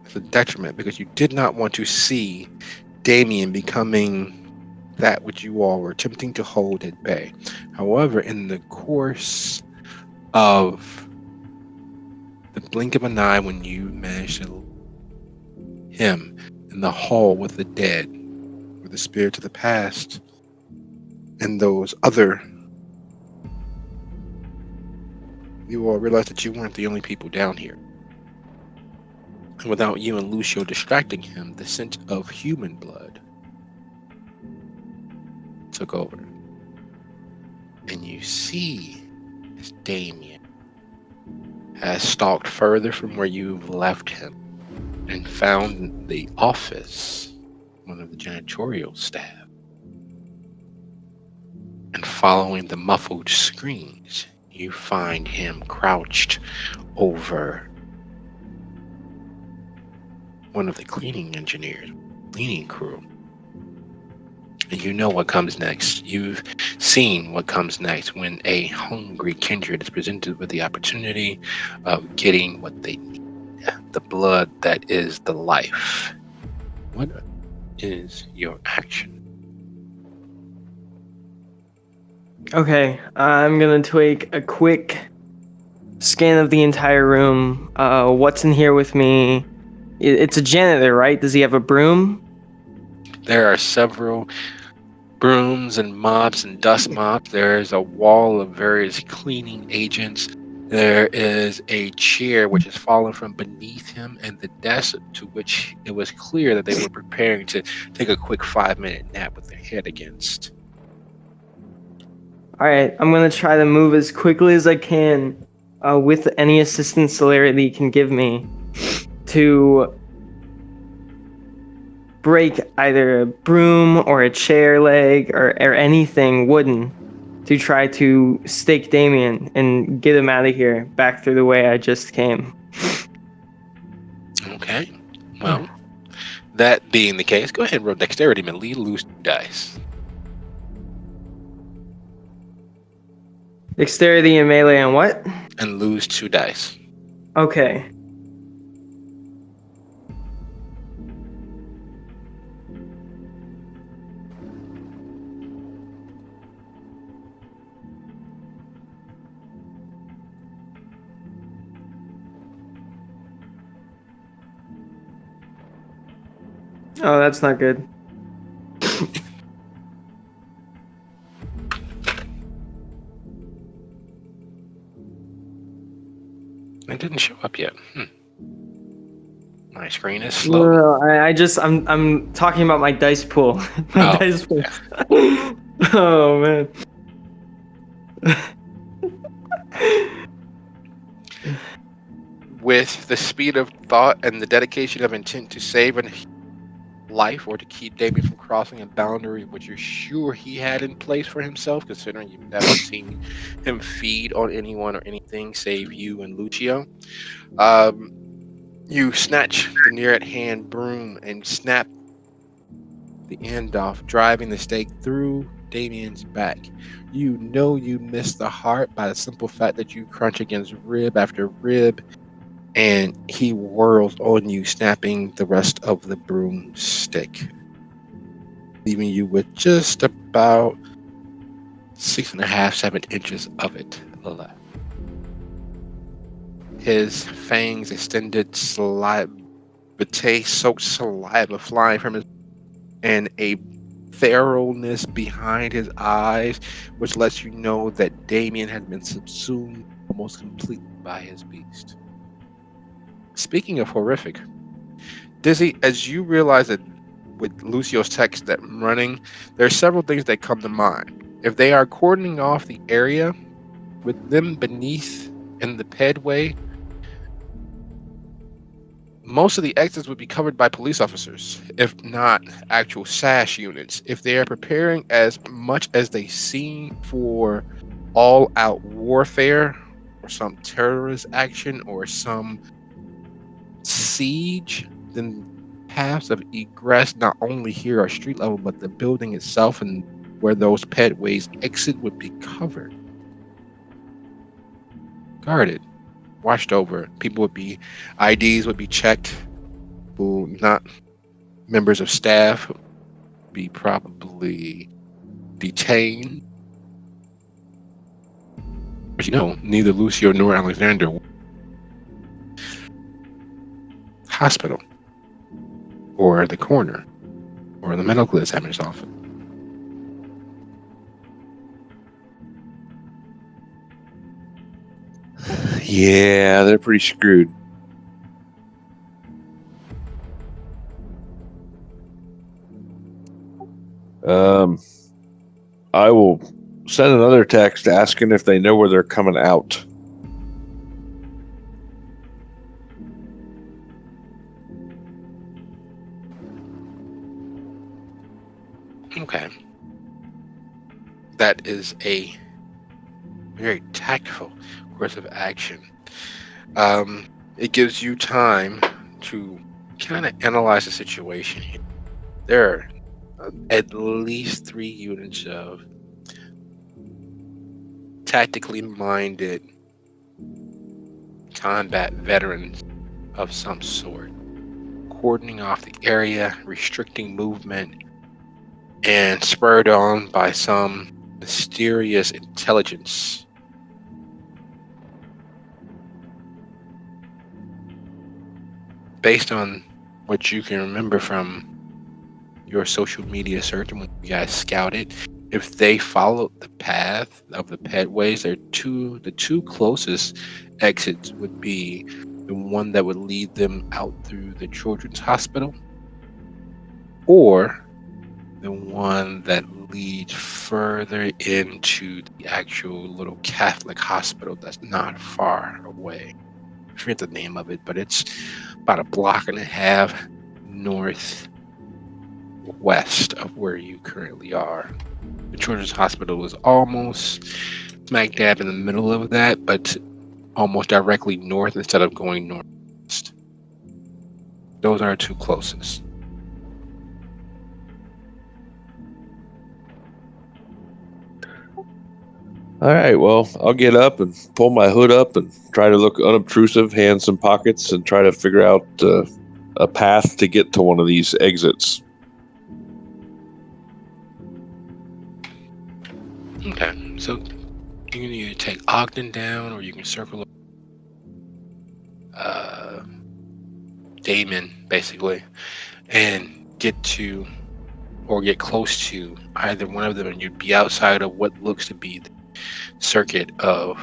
is a detriment because you did not want to see Damien becoming that which you all were attempting to hold at bay. However, in the course of the blink of an eye, when you managed to him in the hall with the dead, with the spirits of the past, and those other, you all realized that you weren't the only people down here. And without you and Lucio distracting him, the scent of human blood took over. And you see as Damien has stalked further from where you've left him and found the office, one of the janitorial staff. And following the muffled screams, you find him crouched over one of the cleaning engineers, cleaning crew. And you know what comes next. You've seen what comes next when a hungry kindred is presented with the opportunity of getting what they need. The blood that is the life. What is your action? Okay, I'm gonna take a quick scan of the entire room. What's in here with me? It's a janitor, right? Does he have a broom? There are several brooms and mops and dust mops. There is a wall of various cleaning agents. There is a chair which has fallen from beneath him, and the desk to which it was clear that they were preparing to take a quick 5-minute nap with their head against. All right, I'm gonna try to move as quickly as I can, with any assistance Celerity can give me, to break either a broom or a chair leg or anything wooden to try to stake Damien and get him out of here back through the way I just came. Okay. Well, that being the case, go ahead and roll dexterity, Melee, lose 2 dice. Dexterity and melee and what? And lose 2 dice. Okay. Oh, that's not good. It didn't show up yet. My screen is No, slow. no, I'm talking about my dice pool. My Oh, dice pool. yeah. Oh man. With the speed of thought and the dedication of intent to save a life or to keep Damien from crossing a boundary which you're sure he had in place for himself, considering you've never seen him feed on anyone or anything save you and Lucio, you snatch the near at hand broom and snap the end off, driving the stake through Damien's back. You know you missed the heart by the simple fact that you crunch against rib after rib, and he whirls on you, snapping the rest of the broomstick, leaving you with just about 6.5, 7 inches of it left. His fangs extended, saliva, soaked saliva flying from his, and a thoroughness behind his eyes, which lets you know that Damien has been subsumed almost completely by his beast. Speaking of horrific, Dizzy, as you realize that with Lucio's text that running, there are several things that come to mind. If they are cordoning off the area with them beneath in the pedway, most of the exits would be covered by police officers, if not actual SASH units. If they are preparing as much as they seem for all out warfare or some terrorist action or some siege, then paths of egress not only here are street level, but the building itself and where those pedways exit would be covered, guarded, watched over. People would be, IDs would be checked, who not members of staff would be probably detained. But you know, neither Lucio nor Alexander hospital or the coroner or the medical examiner's office. Yeah, they're pretty screwed. I will send another text asking if they know where they're coming out. Okay. That is a very tactful course of action. It gives you time to kind of analyze the situation here. There are at least 3 units of tactically minded combat veterans of some sort, cordoning off the area, restricting movement, and spurred on by some mysterious intelligence. Based on what you can remember from your social media search and when you guys scouted, if they followed the path of the pedways, the two closest exits would be the one that would lead them out through the children's hospital, or the one that leads further into the actual little Catholic hospital that's not far away. I forget the name of it, but it's about a block and a half northwest of where you currently are. The children's hospital is almost smack dab in the middle of that, but almost directly north instead of going northwest. Those are 2 closest. All right, well, I'll get up and pull my hood up and try to look unobtrusive, hands in pockets, and try to figure out a path to get to one of these exits. Okay, so you can either take Ogden down or you can circle Damon, basically, and get to or get close to either one of them, and you'd be outside of what looks to be the circuit of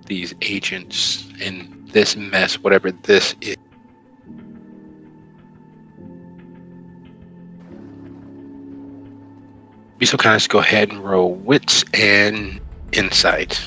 these agents in this mess, whatever this is. Be so kind of just go ahead and roll wits and insight.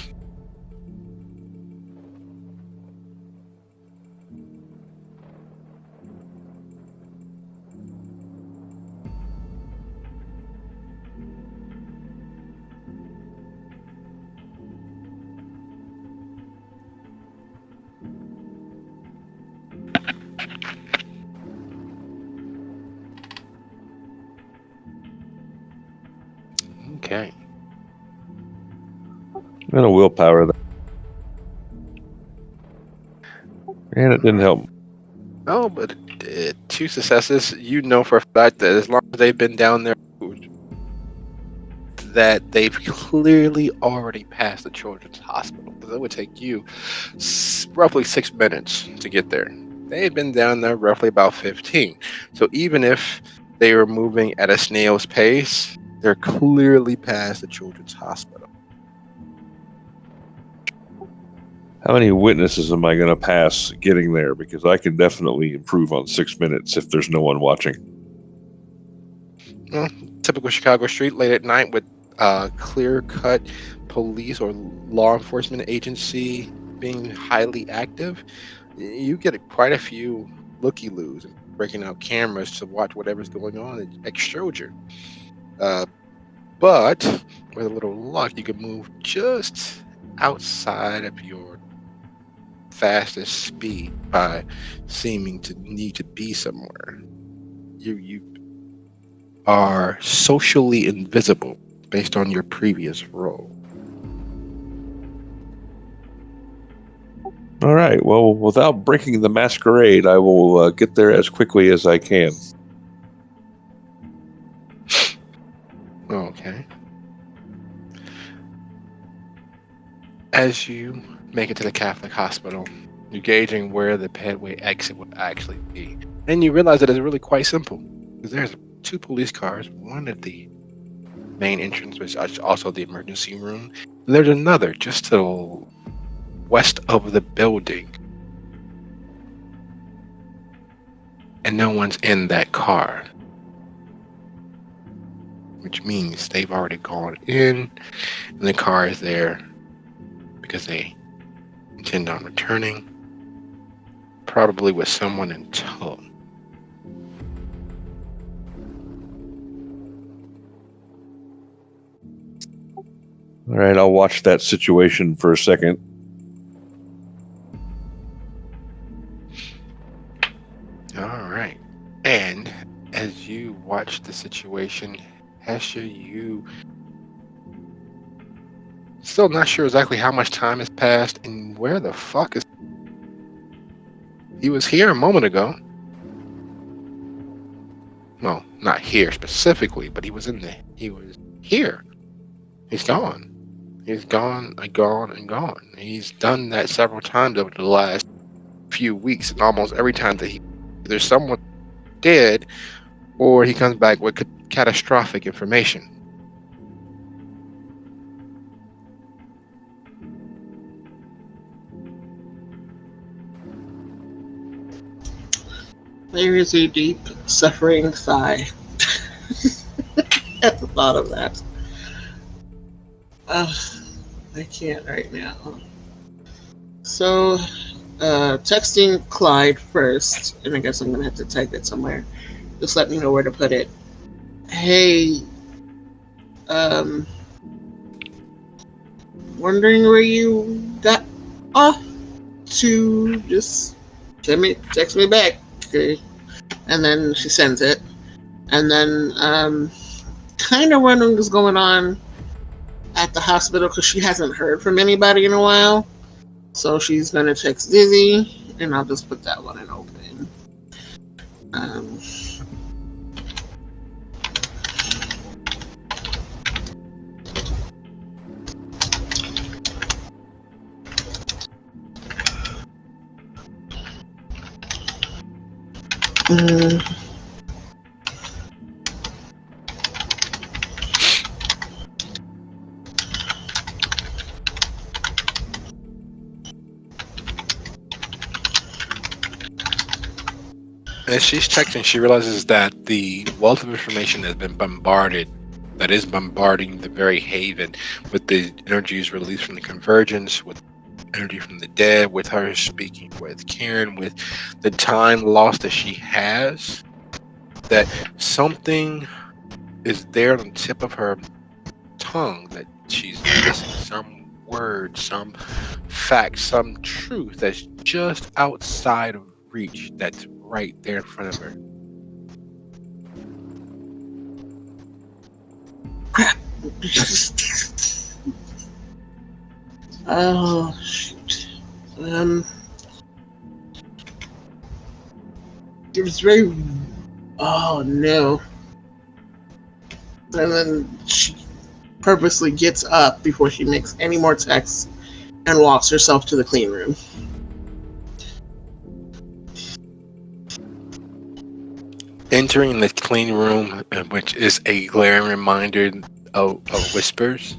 Okay. And a willpower. And it didn't help. Oh, but 2 successes. You know for a fact that as long as they've been down there, that they've clearly already passed the children's hospital. So it would take you roughly 6 minutes to get there. They've been down there roughly about 15. So even if they were moving at a snail's pace, they're clearly past the children's hospital. How many witnesses am I going to pass getting there? Because I can definitely improve on 6 minutes if there's no one watching. Well, typical Chicago street late at night with clear-cut police or law enforcement agency being highly active. You get quite a few looky-loos and breaking out cameras to watch whatever's going on at exposure. But with a little luck, you can move just outside of your fastest speed by seeming to need to be somewhere. You are socially invisible based on your previous role. All right. Well, without breaking the masquerade, I will get there as quickly as I can. Okay. As you make it to the Catholic hospital, you're gauging where the headway exit would actually be. And you realize that it's really quite simple. Because there's 2 police cars, one at the main entrance, which is also the emergency room. And there's another just to the west of the building. And no one's in that car. Which means they've already gone in, and the car is there because they intend on returning, probably with someone in tow. All right. I'll watch that situation for a second. All right. And as you watch the situation, Hesha, you still not sure exactly how much time has passed and where the fuck is. He was here a moment ago. Well, not here specifically, but he was here. He's gone. He's gone and gone and gone. He's done that several times over the last few weeks, and almost every time that there's someone dead, or he comes back with catastrophic information. There is a deep, suffering sigh at the thought of that. I can't right now. So, texting Clyde first, and I guess I'm going to have to type it somewhere. Just let me know where to put it. Hey, wondering where you got off to. Just text me back. Okay. And then she sends it. And then, kind of wondering what's going on at the hospital because she hasn't heard from anybody in a while. So she's going to text Dizzy, and I'll just put that one in open. As she's texting, she realizes that the wealth of information has been bombarded, that is bombarding the very haven with the energies released from the convergence, with energy from the dead, with her speaking with Karen, with the time lost that she has, that something is there on the tip of her tongue that she's missing, some word, some fact, some truth that's just outside of reach, that's right there in front of her. Oh, shoot. It was very. Oh, no. And then she purposely gets up before she makes any more texts and walks herself to the clean room. Entering the clean room, which is a glaring reminder of whispers,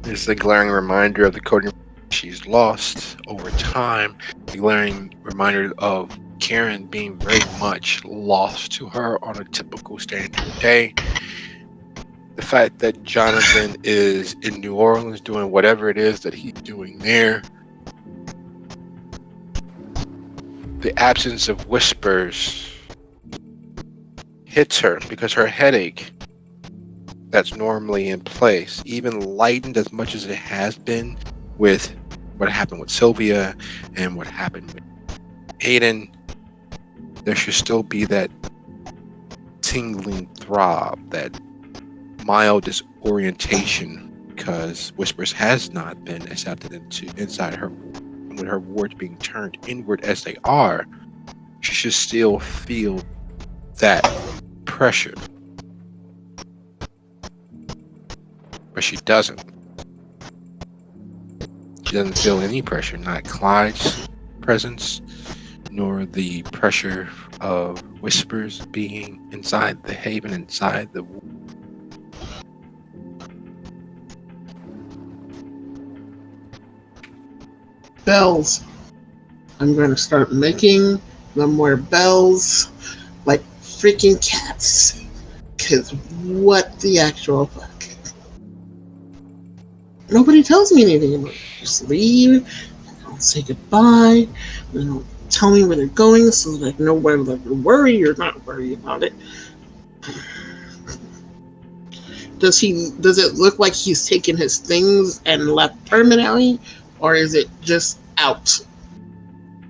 is a glaring reminder of the coterie she's lost over time, a glaring reminder of Karen being very much lost to her on a typical standard day. The fact that Jonathan is in New Orleans doing whatever it is that he's doing there. The absence of whispers hits her because her headache that's normally in place, even lightened as much as it has been with what happened with Sylvia and what happened with Aiden, there should still be that tingling throb, that mild disorientation, because whispers has not been accepted inside her. With her words being turned inward as they are, she should still feel that pressure. But she doesn't. She doesn't feel any pressure, not Clyde's presence, nor the pressure of whispers being inside the haven, inside the Bells. I'm going to start making them wear bells like freaking cats. Because what the actual fuck? Nobody tells me anything about it. Just leave, they don't say goodbye, they don't tell me where they're going so that I know whether to worry or not worry about it. Does it look like he's taken his things and left permanently, or is it just out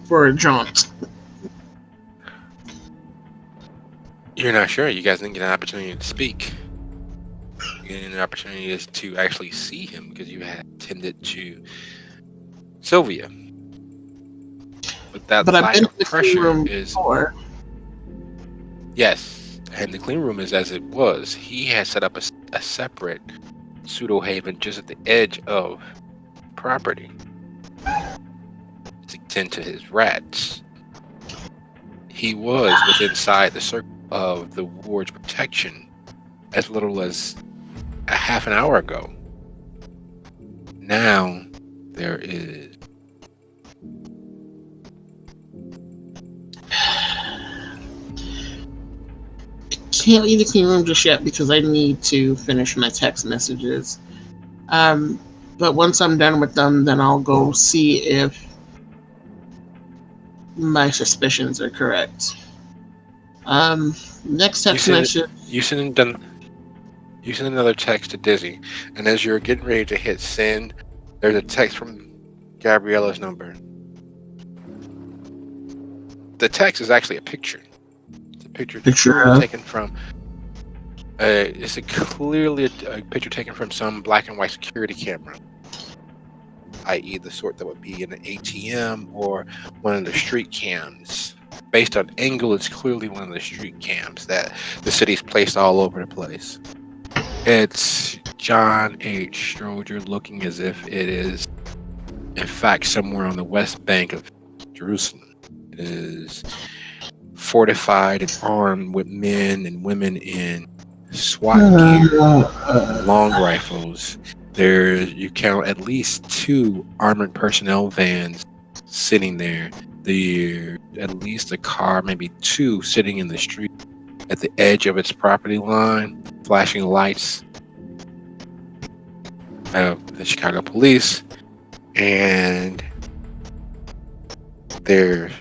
for a jaunt? You're not sure. You guys didn't get an opportunity to speak. You get an opportunity to actually see him because you had tended to Sylvia. But that But I've lack been of to the clean pressure room is before. yes, and the clean room is as it was. He had set up a separate pseudo haven just at the edge of property to tend to his rats. He was within inside the circle of the ward's protection as little as a half an hour ago. Now there is Can't leave the clean room just yet because I need to finish my text messages. But once I'm done with them, then I'll go see if my suspicions are correct. Next text message. you send another text to Dizzy, and as you're getting ready to hit send, there's a text from Gabriella's number. The text is actually a picture. It's a picture taken from. It's clearly a picture taken from some black and white security camera, i.e., the sort that would be in an ATM or one of the street cams. Based on angle, it's clearly one of the street cams that the city's placed all over the place. It's John H. Stroger looking as if it is, in fact, somewhere on the west bank of Jerusalem. It is fortified and armed with men and women in SWAT gear, long rifles. You count at least 2 armored personnel vans sitting there There at least a car, maybe two, sitting in the street at the edge of its property line, flashing lights of the Chicago police, and there are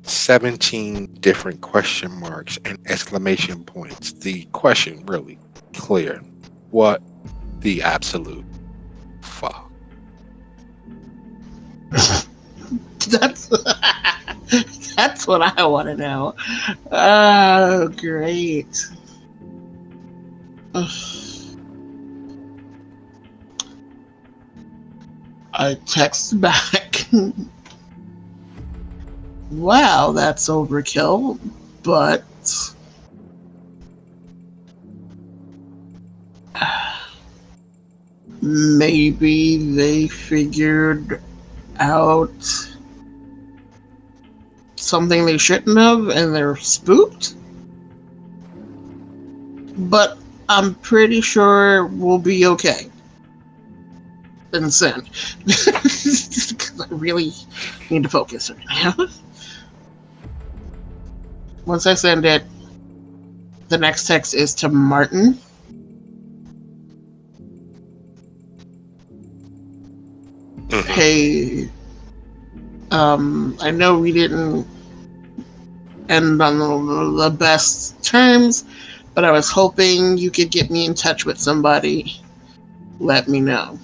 17 different question marks and exclamation points. The question really clear. What the absolute fuck? That's that's what I want to know. Oh, great. Ugh. I text back. Wow, that's overkill, but maybe they figured out something they shouldn't have and they're spooked. But I'm pretty sure we'll be okay. And send. Because I really need to focus right now. Once I send it, the next text is to Martin. Hey, I know we didn't end on the best terms, but I was hoping you could get me in touch with somebody. Let me know.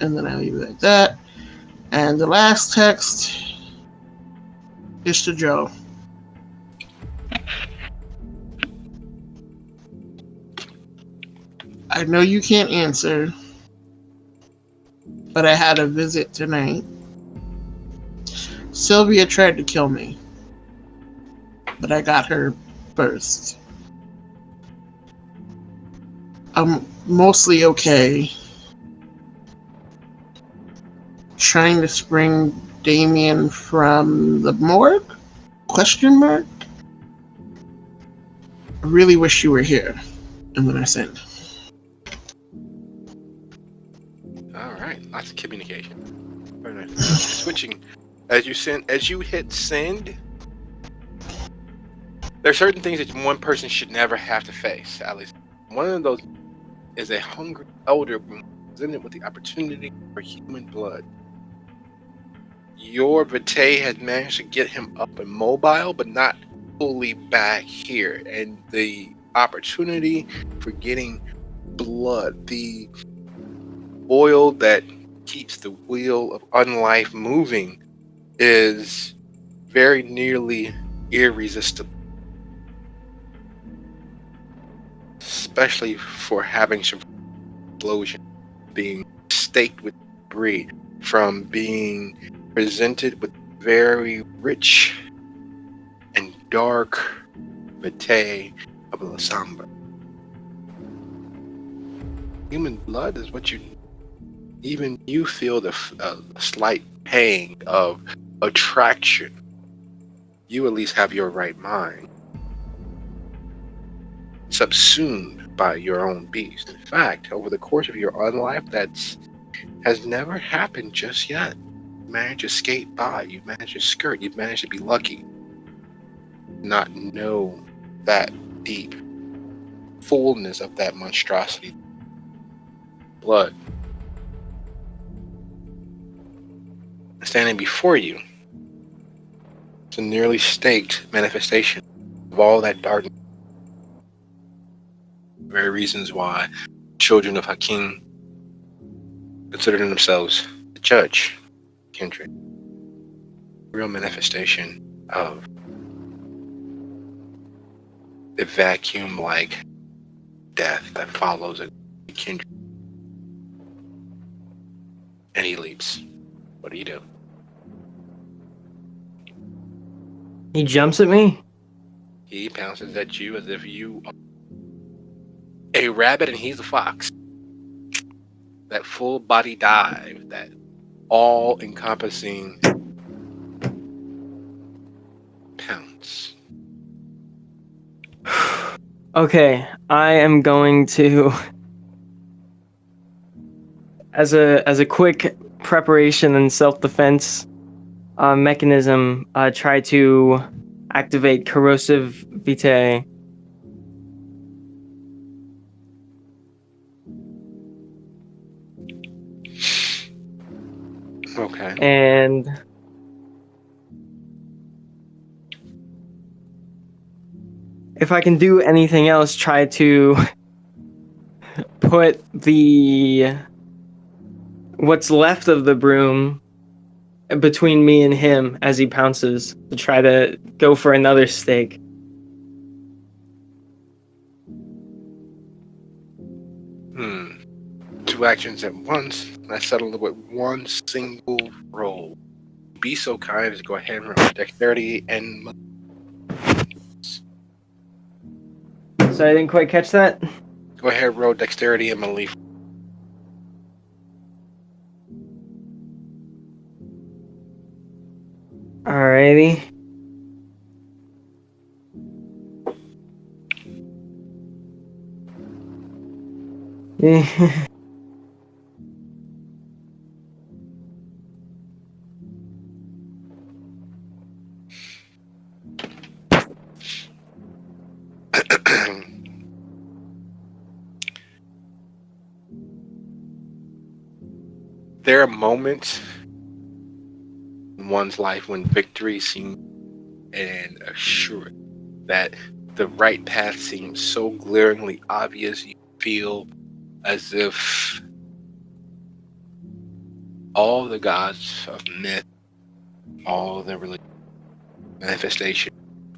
And then I leave it like that. And the last text is to Joe. I know you can't answer, but I had a visit tonight. Sylvia tried to kill me, but I got her first. I'm mostly okay. Trying to spring Damien from the morgue? Question mark? I really wish you were here. And then I send. Alright, lots of communication. Very nice. Switching. As you hit send, there are certain things that one person should never have to face, at least. One of those is a hungry elder presented with the opportunity for human blood. Your Vitae has managed to get him up and mobile, but not fully back here. And the opportunity for getting blood, the oil that keeps the wheel of unlife moving, is very nearly irresistible. Especially for having survived explosion, being staked with debris, from being presented with very rich and dark vitae of La Sombra. Human blood is what even you feel the slight pang of attraction. You at least have your right mind subsumed by your own beast. In fact, over the course of your unlife, has never happened just yet. You managed to skate by, you managed to skirt, you managed to be lucky. Not know that deep fullness of that monstrosity. Blood. Standing before you, it's a nearly staked manifestation of all that darkness. Very reasons why children of Hakim consider themselves the judge, kindred. Real manifestation of the vacuum-like death that follows a kindred. And he leaps. What do you do? He jumps at me? He pounces at you as if you are a rabbit and he's a fox. That full body dive, that all-encompassing pounce. Okay, I am going to, as a quick preparation and self-defense, mechanism try to activate corrosive vitae. Okay. And if I can do anything else, try to put what's left of the broom between me and him as he pounces to try to go for another stake. Two actions at once. Let's settle it with one single roll. Be so kind as to go ahead and roll dexterity and. So I didn't quite catch that. Go ahead, roll dexterity and melee. Alrighty. There are moments in one's life when victory seems and assured that the right path seems so glaringly obvious you feel as if all the gods of myth, all the religious manifestation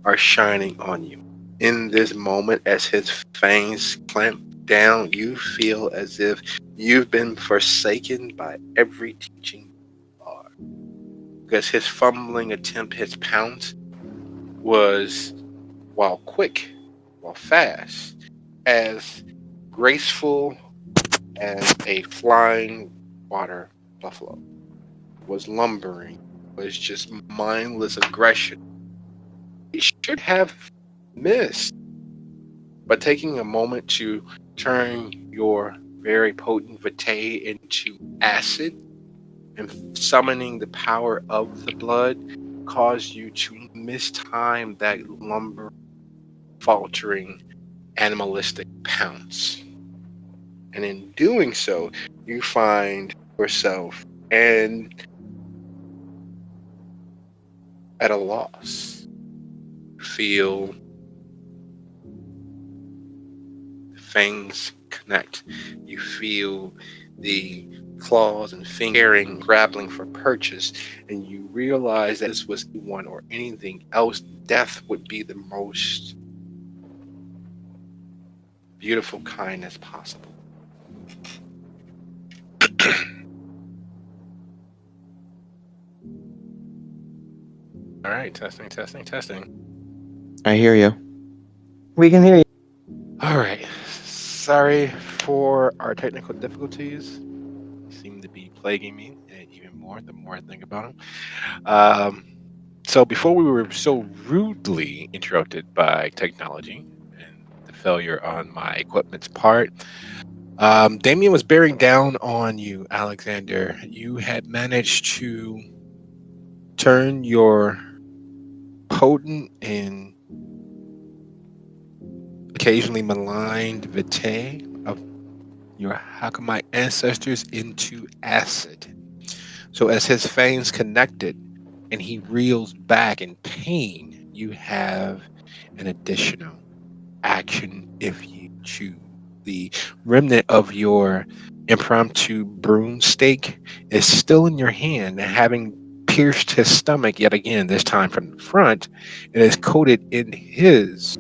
are shining on you. In this moment, as his fangs clamp down, you feel as if you've been forsaken by every teaching you are. Because his fumbling attempt, his pounce, was, while quick, while fast, as graceful as a flying water buffalo, was lumbering, was just mindless aggression. He should have missed, but taking a moment to turn your very potent vitae into acid and summoning the power of the blood caused you to mistime that lumber, faltering, animalistic pounce. And in doing so, you find yourself and at a loss. You feel fangs connect. You feel the claws and fingers grappling for purchase, and you realize that this was one or anything else, death would be the most beautiful kindness possible. All right, testing. I hear you. We can hear you. All right, sorry for our technical difficulties. They seem to be plaguing me even more the more I think about them. So before we were so rudely interrupted by technology and the failure on my equipment's part, Damien was bearing down on you, Alexander. You had managed to turn your potent and occasionally maligned vitae of your Hakamite ancestors into acid. So as his fangs connected and he reels back in pain, you have an additional action if you choose. The remnant of your impromptu broomstick is still in your hand, having pierced his stomach yet again, this time from the front, and is coated in his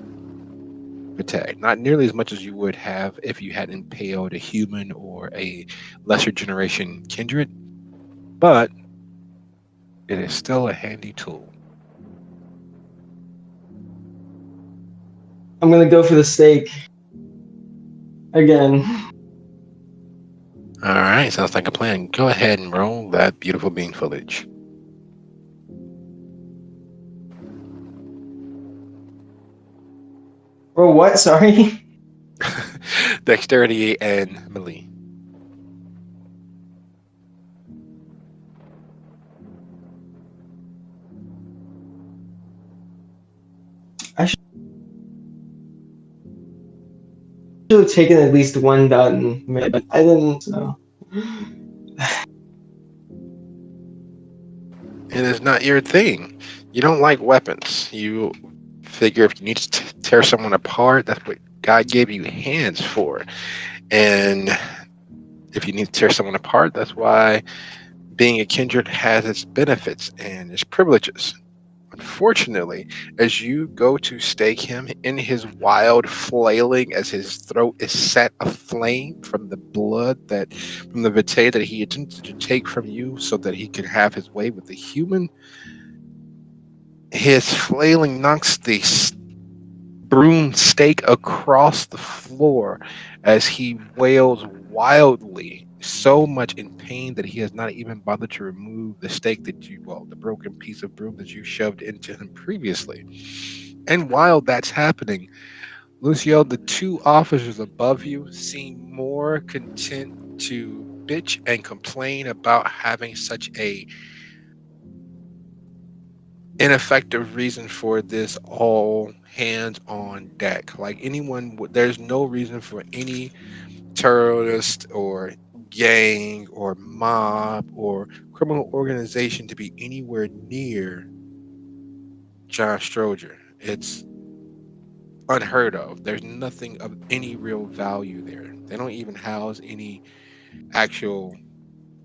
attack. Not nearly as much as you would have if you had impaled a human or a lesser generation kindred, but it is still a handy tool. I'm gonna go for the steak again. All right, sounds like a plan. Go ahead and roll that beautiful bean foliage. Or what? Sorry. Dexterity and melee. should have taken at least one done, but I didn't. So. It is not your thing. You don't like weapons. You figure if you need to tear someone apart, that's what God gave you hands for. And if you need to tear someone apart, that's why being a kindred has its benefits and its privileges. Unfortunately, as you go to stake him in his wild flailing as his throat is set aflame from the blood that from the vitae that he attempted to take from you so that he could have his way with the human, his flailing knocks the broomstick across the floor as he wails wildly, so much in pain that he has not even bothered to remove the stake that the broken piece of broom that you shoved into him previously. And while that's happening, Lucio, the two officers above you seem more content to bitch and complain about having such a ineffective reason for this all hands on deck. Like there's no reason for any terrorist or gang or mob or criminal organization to be anywhere near John Stroger. It's unheard of. There's nothing of any real value there. They don't even house any actual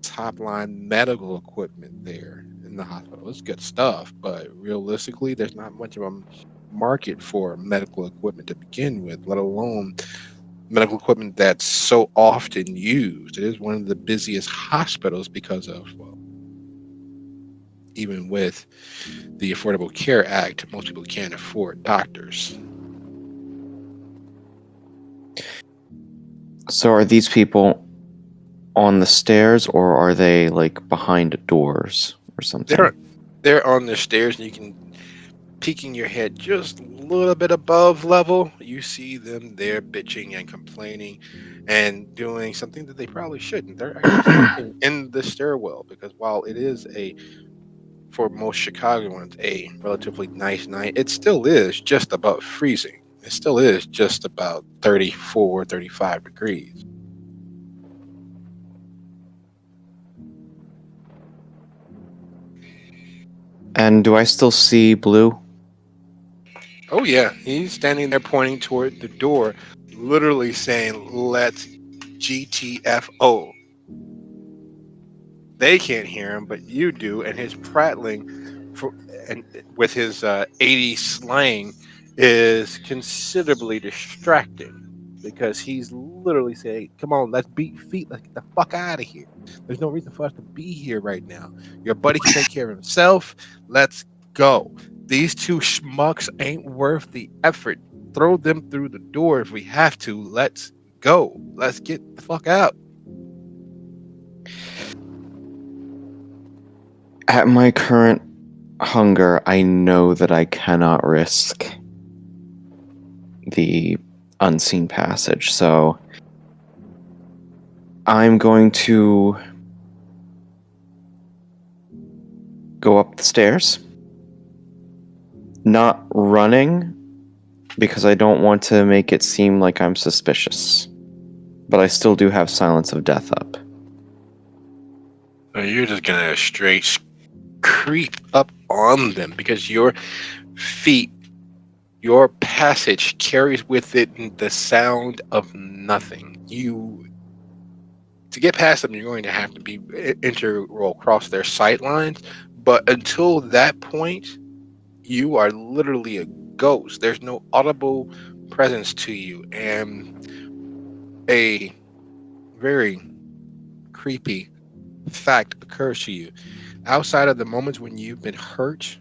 top line medical equipment there in the hospital. It's good stuff, but realistically, there's not much of a market for medical equipment to begin with, let alone medical equipment that's so often used. It is one of the busiest hospitals because of, well, even with the Affordable Care Act, most people can't afford doctors. So are these people on the stairs, or are they like behind doors or something? They're on the stairs, and you can peeking your head just a little bit above level, you see them there bitching and complaining and doing something that they probably shouldn't. They're actually sleeping in the stairwell because while it is for most Chicagoans, a relatively nice night, it still is just about freezing. It still is just about 34, 35 degrees. And do I still see Blue? Oh, yeah. He's standing there pointing toward the door, literally saying, "Let's GTFO." They can't hear him, but you do, and his prattling and with his 80s slang is considerably distracting because he's literally saying, "Come on, let's beat feet. Let's get the fuck out of here. There's no reason for us to be here right now. Your buddy can take care of himself. Let's go. These two schmucks ain't worth the effort. Throw them through the door if we have to. Let's go. Let's get the fuck out." At my current hunger, I know that I cannot risk the unseen passage, so I'm going to go up the stairs. Not running, because I don't want to make it seem like I'm suspicious. But I still do have Silence of Death up. So you're just gonna straight creep up on them because your feet, your passage carries with it the sound of nothing. To get past them, you're going to have to be integral across their sight lines. But until that point, you are literally a ghost. There's no audible presence to you, and a very creepy fact occurs to you. Outside of the moments when you've been hurt,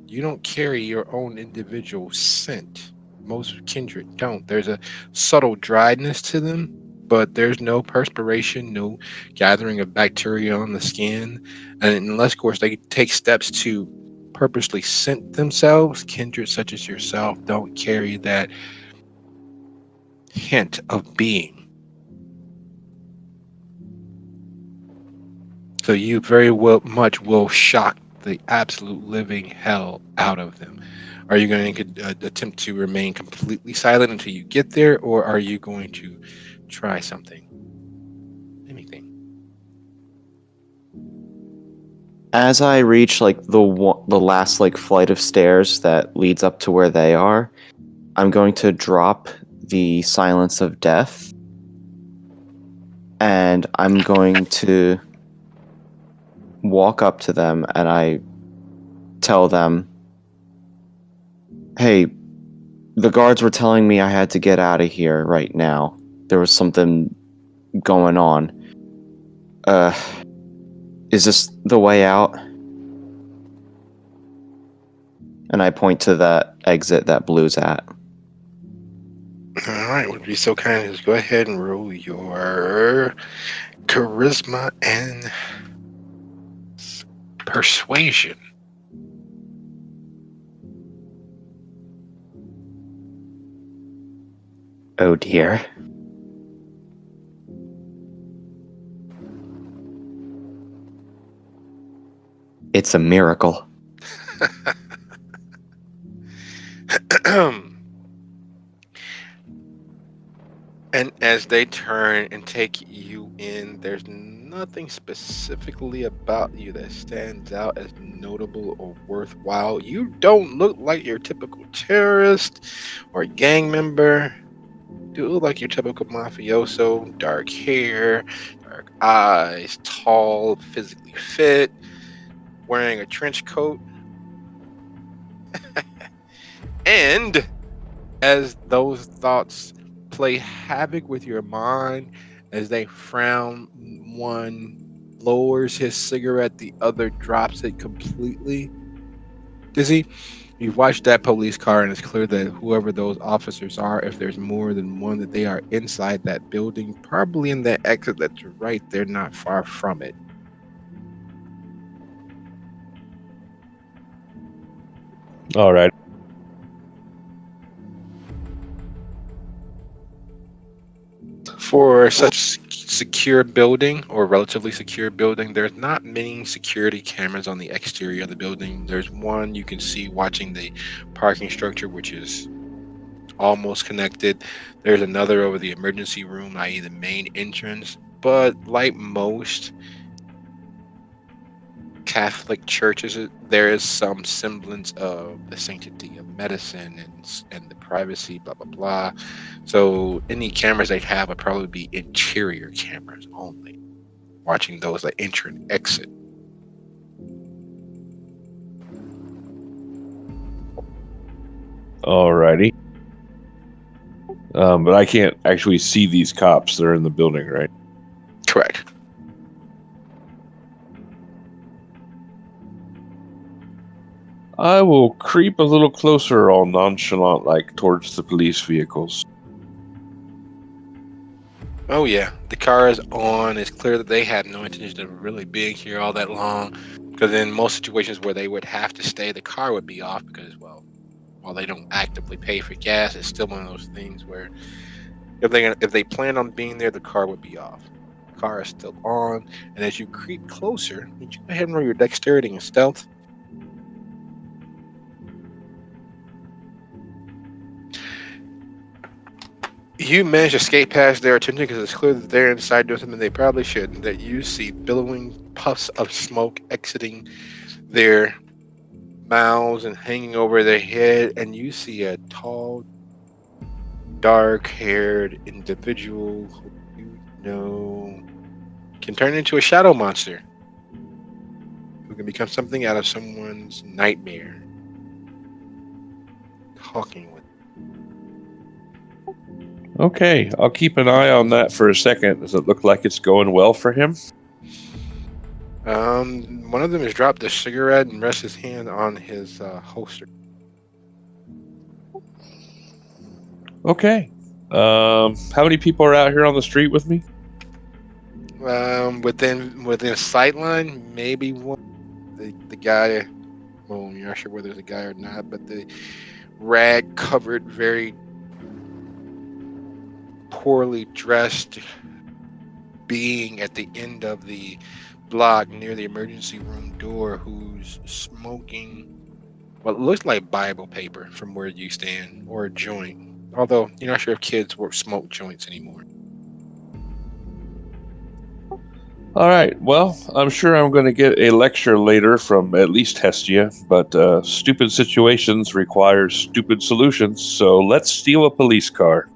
you don't carry your own individual scent. Most kindred don't. There's a subtle dryness to them, but there's no perspiration, no gathering of bacteria on the skin. And unless, of course, they take steps to purposely scent themselves, kindred such as yourself don't carry that hint of being. So you very much will shock the absolute living hell out of them. Are you going to attempt to remain completely silent until you get there, or are you going to try something? Anything. As I reach like the last like flight of stairs that leads up to where they are, I'm going to drop the silence of death, and I'm going to walk up to them and I tell them, "Hey, the guards were telling me I had to get out of here right now. There was something going on. Uh, is this the way out?" And I point to that exit that Blue's at. All right, would be so kind as go ahead and roll your charisma and persuasion. Oh dear. It's a miracle. And as they turn and take you in, there's nothing specifically about you that stands out as notable or worthwhile. You don't look like your typical terrorist or gang member. You look like your typical mafioso, dark hair, dark eyes, tall, physically fit, wearing a trench coat. And as those thoughts play havoc with your mind, as they frown, one lowers his cigarette, the other drops it completely. Dizzy, you've watched that police car, and it's clear that whoever those officers are, if there's more than one, that they are inside that building, probably in that exit that's right there, not far from it. All right. For such secure building or relatively secure building, there's not many security cameras on the exterior of the building. There's one you can see watching the parking structure, which is almost connected. There's another over the emergency room, i.e., the main entrance. But like most Catholic churches, there is some semblance of the sanctity of medicine and the privacy, blah blah blah. So any cameras they have would probably be interior cameras only, watching those that enter and exit. Alrighty. But I can't actually see these cops. They're in the building, right? Correct. I will creep a little closer, all nonchalant like, towards the police vehicles. Oh yeah, the car is on. It's clear that they had no intention of really being here all that long, because in most situations where they would have to stay, the car would be off because, well, while they don't actively pay for gas, it's still one of those things where if they plan on being there, the car would be off. The car is still on, and as you creep closer, would you go ahead and roll your dexterity and stealth? You manage to skate past their attention because it's clear that they're inside doing something they probably shouldn't. That you see billowing puffs of smoke exiting their mouths and hanging over their head, and you see a tall, dark-haired individual who you know can turn into a shadow monster, who can become something out of someone's nightmare. Talking with. Okay, I'll keep an eye on that for a second. Does it look like it's going well for him? One of them has dropped a cigarette and rests his hand on his holster. Okay. How many people are out here on the street with me? Within sight line, maybe one. The guy. Well, you're not sure whether it's a guy or not, but the rag covered, very poorly dressed being at the end of the block near the emergency room door, who's smoking what looks like Bible paper from where you stand, or a joint. Although you're not sure if kids smoke joints anymore. All right. Well, I'm sure I'm going to get a lecture later from at least Hestia, but stupid situations require stupid solutions. So let's steal a police car.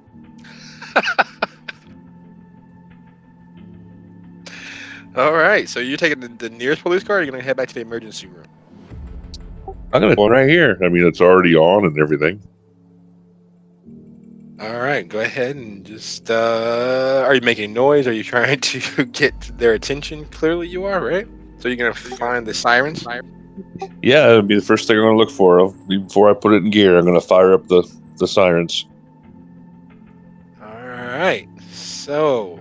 All right, so you're taking the nearest police car, or you're going to head back to the emergency room? I'm going to go one right here. I mean, it's already on and everything. All right, go ahead and just. Are you making noise? Are you trying to get their attention? Clearly, you are, right? So you're gonna find the sirens. Yeah, it'll be the first thing I'm going to look for. Before I put it in gear, I'm going to fire up the sirens. All right, so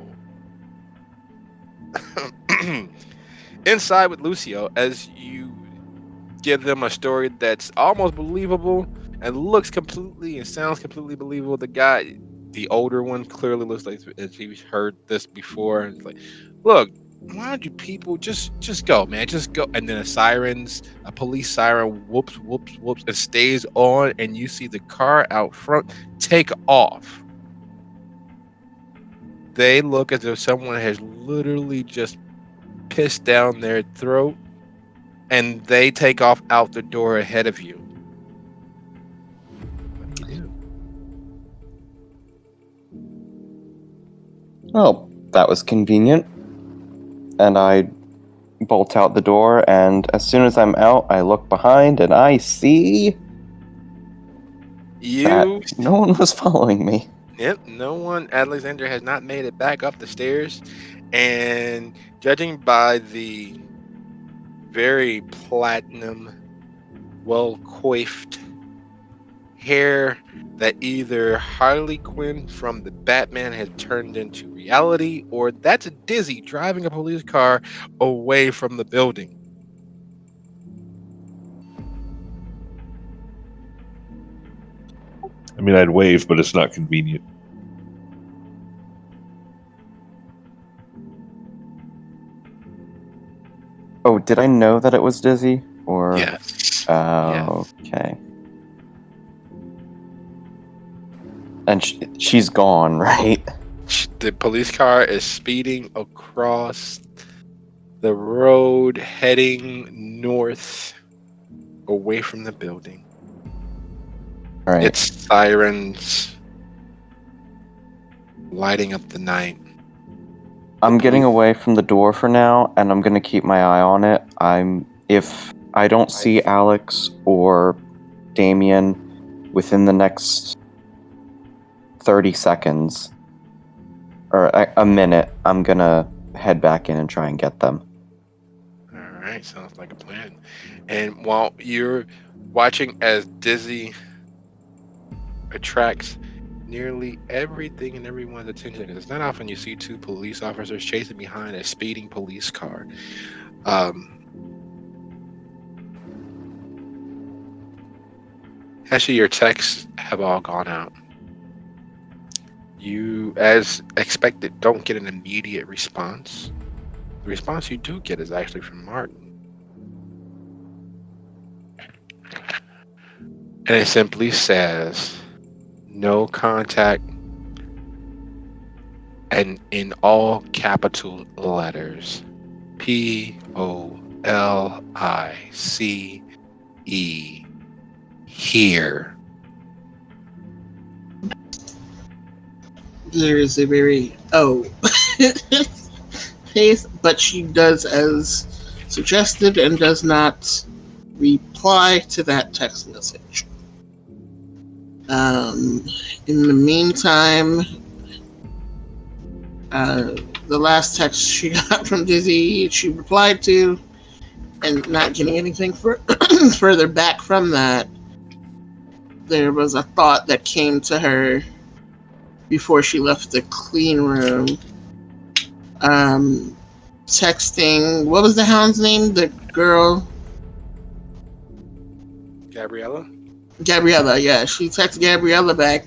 inside with Lucio, as you give them a story that's almost believable and looks completely and sounds completely believable. The guy, the older one, clearly looks like as he's heard this before. And it's like, look, why don't you people just go, man, just go. And then a police siren whoops, whoops, whoops, and stays on, and you see the car out front take off. They look as if someone has literally just pissed down their throat, and they take off out the door ahead of you. What do you do? Oh, that was convenient. And I bolt out the door, and as soon as I'm out, I look behind and I see that no one was following me. Yep, no one. Alexander has not made it back up the stairs, and judging by the very platinum, well coiffed hair that either Harley Quinn from the Batman has turned into reality, or that's Dizzy driving a police car away from the building. I mean, I'd wave, but it's not convenient. Oh, did I know that it was Dizzy? Or Yes. Okay. And she's gone, right? The police car is speeding across the road, heading north, away from the building. All right. It's sirens lighting up the night. I'm getting away from the door for now, and I'm gonna keep my eye on it. If I don't see Alex or Damien within the next 30 seconds or a minute, I'm gonna head back in and try and get them. All right, sounds like a plan. And while you're watching as Dizzy attracts nearly everything and everyone's attention, because it's not often you see two police officers chasing behind a speeding police car. Actually, your texts have all gone out. You, as expected, don't get an immediate response. The response you do get is actually from Martin. And it simply says, no contact, and in all capital letters, POLICE, here. There is a very face, but she does as suggested and does not reply to that text message. In the meantime, the last text she got from Dizzy, she replied to, and not getting anything further back from that, there was a thought that came to her before she left the clean room. Texting, what was the hound's name? The girl? Gabriella? Gabriella, yeah. She texted Gabriella back,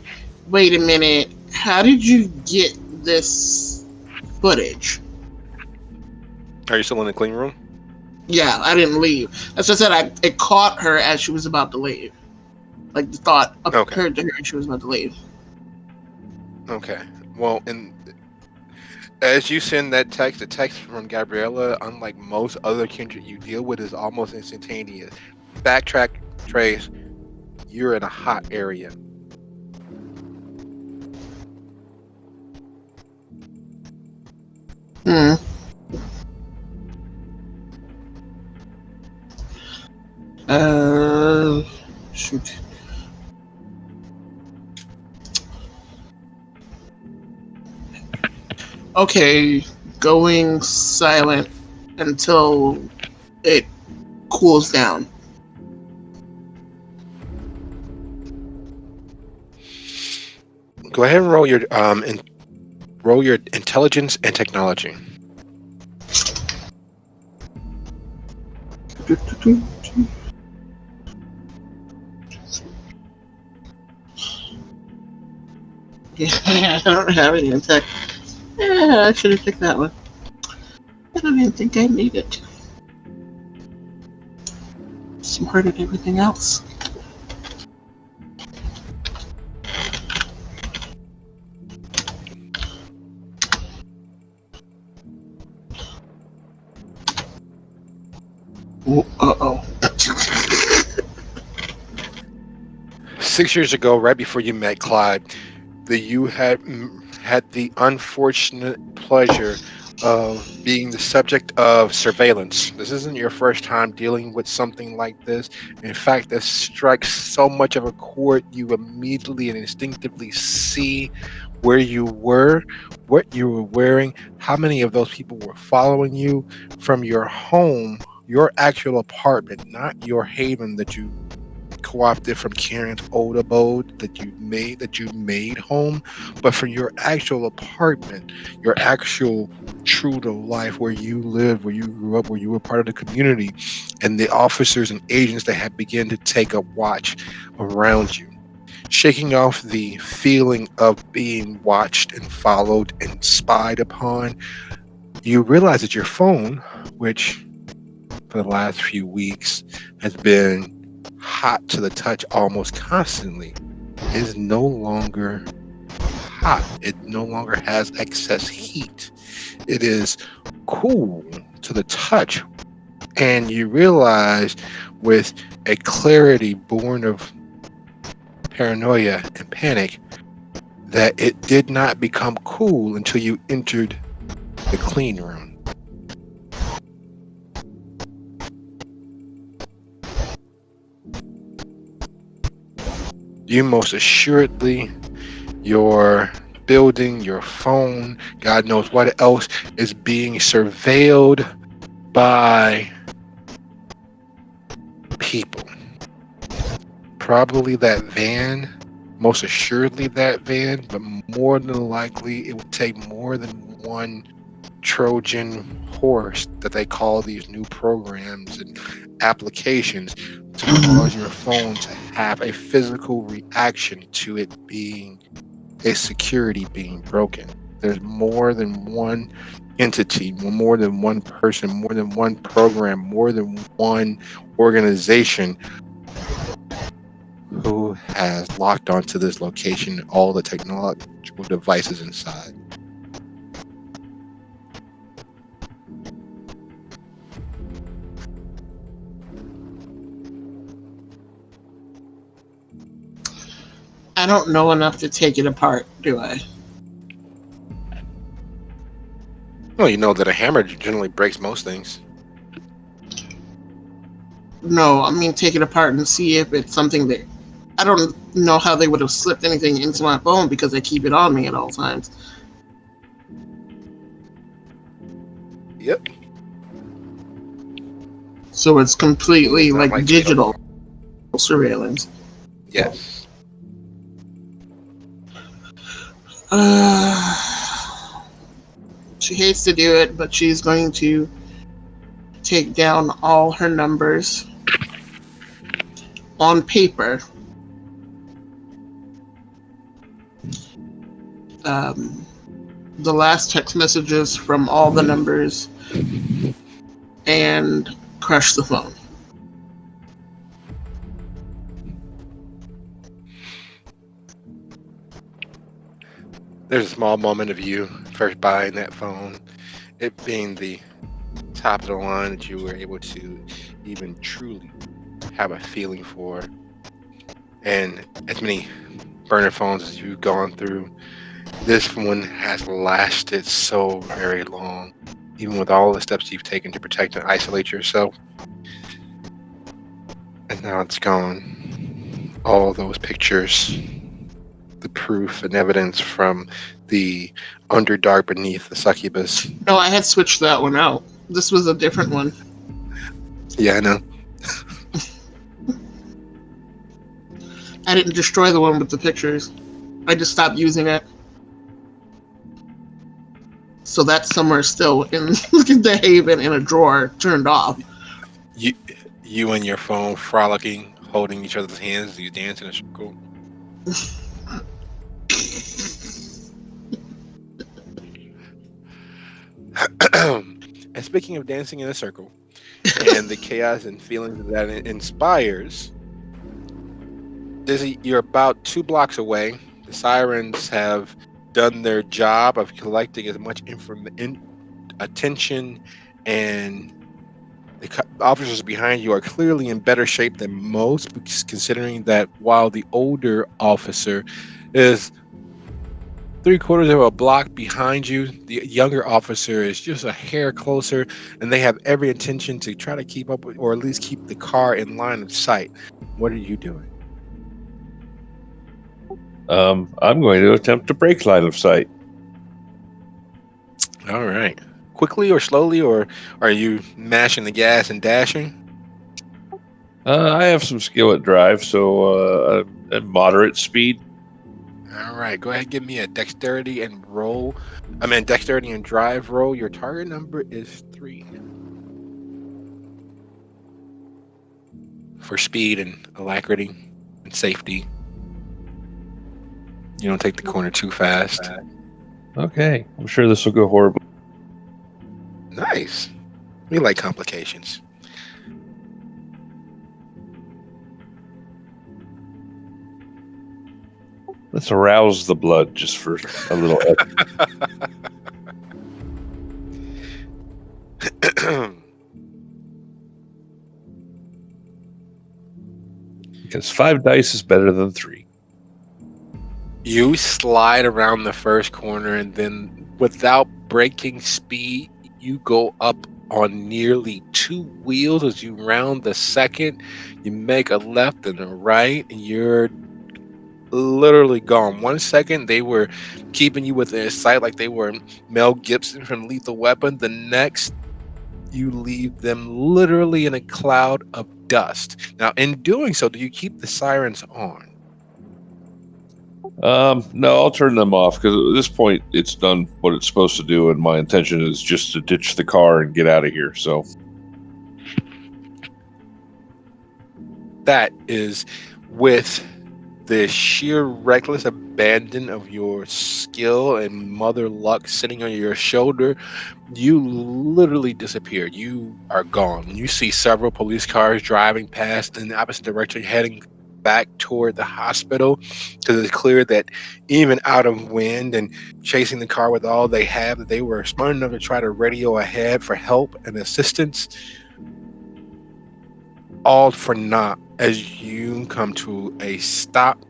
wait a minute, how did you get this footage? Are you still in the clean room? Yeah, I didn't leave. As I said, it caught her as she was about to leave. Like the thought Okay. occurred to her as she was about to leave. Okay. Well, and as you send that text, the text from Gabriella, unlike most other kindred you deal with, is almost instantaneous. Backtrack, Trace. You're in a hot area. Hmm. Shoot. Okay, going silent until it cools down. Go ahead and roll your intelligence and technology. Yeah, I don't have any in tech. Yeah, I should have picked that one. I don't even think I need it. Smart at everything else. Uh-oh. 6 years ago, right before you met Clyde, you had the unfortunate pleasure of being the subject of surveillance. This isn't your first time dealing with something like this. In fact, this strikes so much of a chord, you immediately and instinctively see where you were, what you were wearing, how many of those people were following you from your home, your actual apartment, not your haven that you co-opted from Karen's old abode that you made home, but from your actual apartment, your actual true to life where you lived, where you grew up, where you were part of the community, and the officers and agents that had begun to take a watch around you. Shaking off the feeling of being watched and followed and spied upon, you realize that your phone, which for the last few weeks has been hot to the touch almost constantly, is no longer hot. It no longer has excess heat. It is cool to the touch. And you realize with a clarity born of paranoia and panic that it did not become cool until you entered the clean room. You most assuredly, your building, your phone, God knows what else is being surveilled by people. Probably that van, most assuredly that van, but more than likely it would take more than one Trojan horse that they call these new programs and applications to cause your phone to have a physical reaction to it being a security being broken. There's more than one entity, more than one person, more than one program, more than one organization who has locked onto this location all the technological devices inside. I don't know enough to take it apart, do I? Well, you know that a hammer generally breaks most things. No, I mean take it apart and see if it's something that I don't know how they would have slipped anything into my phone because I keep it on me at all times. Yep. So it's completely Not like digital surveillance. Yes. She hates to do it, but she's going to take down all her numbers on paper. The last text messages from all the numbers and crush the phone. There's a small moment of you first buying that phone, it being the top of the line that you were able to even truly have a feeling for. And as many burner phones as you've gone through, this one has lasted so very long, even with all the steps you've taken to protect and isolate yourself. And now it's gone. All those pictures, the proof and evidence from the underdark beneath the succubus. No, I had switched that one out. This was a different one. Yeah, I know. I didn't destroy the one with the pictures. I just stopped using it. So that's somewhere still in the haven in a drawer, turned off. You and your phone frolicking, holding each other's hands as you dance in a circle. And speaking of dancing in a circle, and the chaos and feelings that it inspires, Dizzy, you're about 2 blocks away. The sirens have done their job of collecting as much attention, and the officers behind you are clearly in better shape than most, considering that while the older officer is 3/4 of a block behind you, the younger officer is just a hair closer, and they have every intention to try to keep up with, or at least keep the car in line of sight. What are you doing? I'm going to attempt to break line of sight. All right. Quickly or slowly, or are you mashing the gas and dashing? I have some skill at drive, so at moderate speed. All right. Go ahead and give me a dexterity and roll. Dexterity and drive roll. Your target number is 3. For speed and alacrity and safety. You don't take the corner too fast. Okay, I'm sure this will go horribly. Nice. We like complications. Let's arouse the blood just for a little. Because 5 dice is better than 3. You slide around the first corner, and then without breaking speed, you go up on nearly 2 wheels as you round the second. You make a left and a right, and you're literally gone. 1 second, they were keeping you within their sight like they were Mel Gibson from Lethal Weapon. The next, you leave them literally in a cloud of dust. Now, in doing so, do you keep the sirens on? No, I'll turn them off because at this point it's done what it's supposed to do, and my intention is just to ditch the car and get out of here. So that is with the sheer reckless abandon of your skill and mother luck sitting on your shoulder, you literally disappear. You are gone. You see several police cars driving past in the opposite direction, heading back toward the hospital, because it's clear that even out of wind and chasing the car with all they have, that they were smart enough to try to radio ahead for help and assistance. All for naught as you come to a stop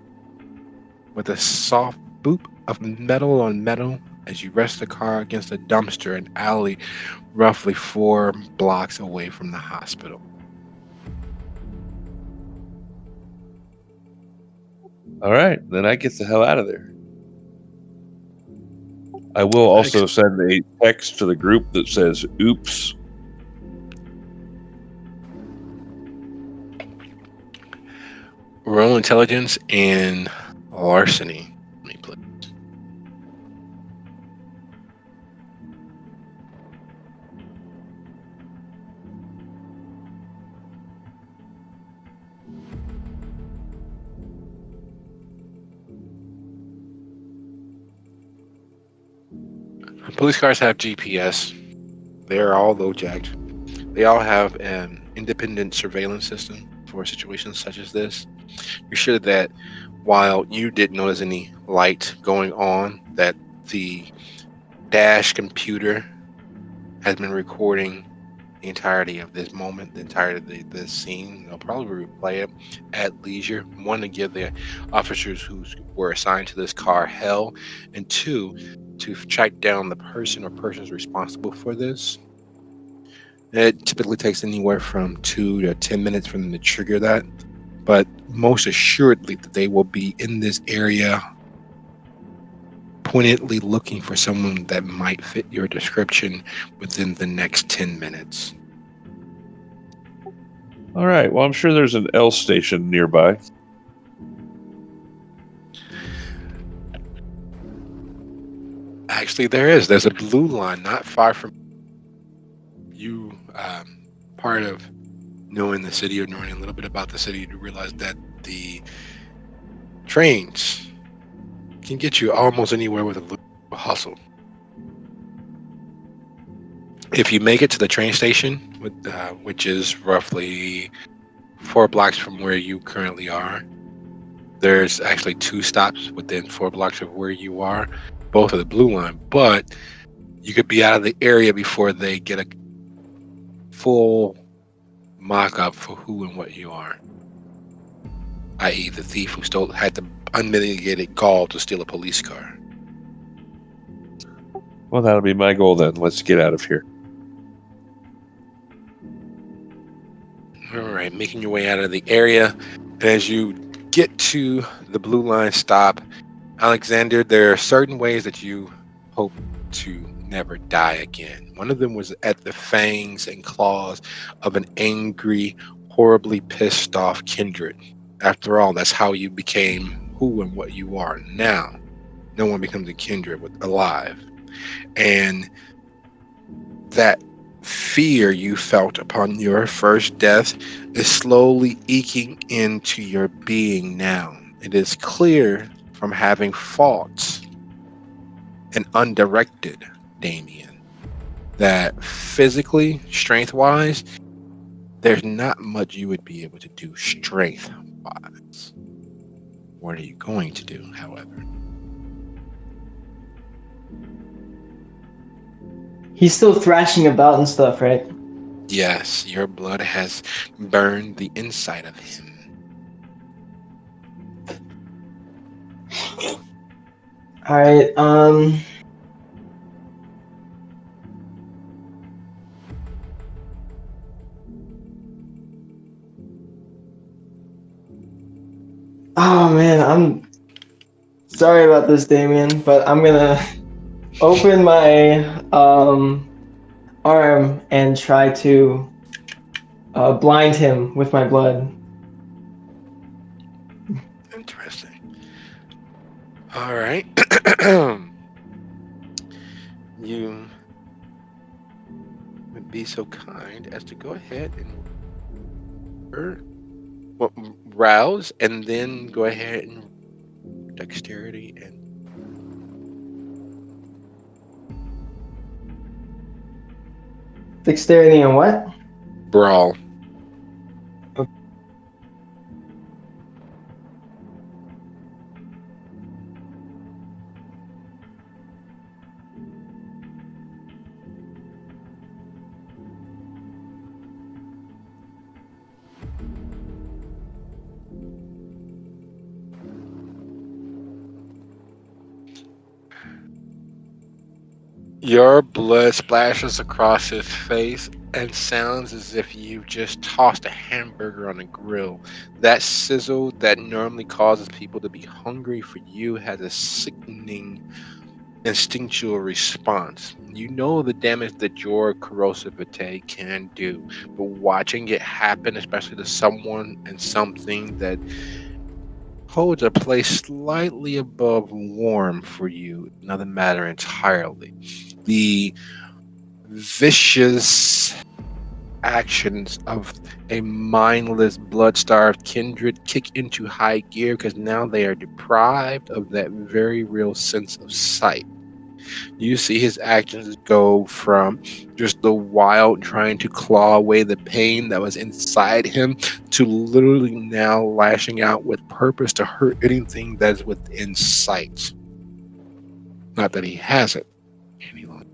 with a soft boop of metal on metal as you rest the car against a dumpster in an alley roughly 4 blocks away from the hospital. all right, then I get the hell out of there. I will also send a text to the group that says "Oops." Roll intelligence and larceny. Let me put. Police cars have GPS. They're all low jacked. They all have an independent surveillance system for situations such as this. You're sure that while you didn't notice any light going on, that the dash computer has been recording the entirety of this moment, the entirety of this scene. They'll probably replay it at leisure. One, to give the officers who were assigned to this car hell, and two, to track down the person or persons responsible for this. It typically takes anywhere from 2 to 10 minutes for them to trigger that, but most assuredly that they will be in this area pointedly looking for someone that might fit your description within the next 10 minutes. All right. Well, I'm sure there's an L station nearby. Actually, there is. There's a blue line not far from you. Part of knowing the city or knowing a little bit about the city, you realize that the trains can get you almost anywhere with a little hustle. If you make it to the train station, which is roughly 4 blocks from where you currently are, there's actually 2 stops within 4 blocks of where you are. Both of the blue line, but you could be out of the area before they get a full mock-up for who and what you are, i.e. the thief who had the unmitigated gall to steal a police car. Well, that'll be my goal then. Let's get out of here. All right, making your way out of the area. As you get to the blue line stop, Alexander, there are certain ways that you hope to never die again. One of them was at the fangs and claws of an angry, horribly pissed off kindred. After all, that's how you became who and what you are now. No one becomes a kindred alive. And that fear you felt upon your first death is slowly eking into your being now. It is clear from having fought an undirected Damien that physically, strength-wise, there's not much you would be able to do strength-wise. What are you going to do, however? He's still thrashing about and stuff, right? Yes, your blood has burned the inside of him. Alright, oh man, I'm sorry about this, Damien, but I'm gonna open my arm and try to blind him with my blood. Interesting. All right. You would be so kind as to go ahead and rouse, and then go ahead and dexterity and Dexterity and what? brawl. Your blood splashes across his face and sounds as if you've just tossed a hamburger on a grill. That sizzle that normally causes people to be hungry for you has a sickening instinctual response. You know the damage that your corrosive vitae can do, but watching it happen, especially to someone and something that holds a place slightly above warm for you, another matter entirely. The vicious actions of a mindless, blood-starved kindred kick into high gear because now they are deprived of that very real sense of sight. You see his actions go from just the wild trying to claw away the pain that was inside him to literally now lashing out with purpose to hurt anything that's within sight. Not that he has it any longer.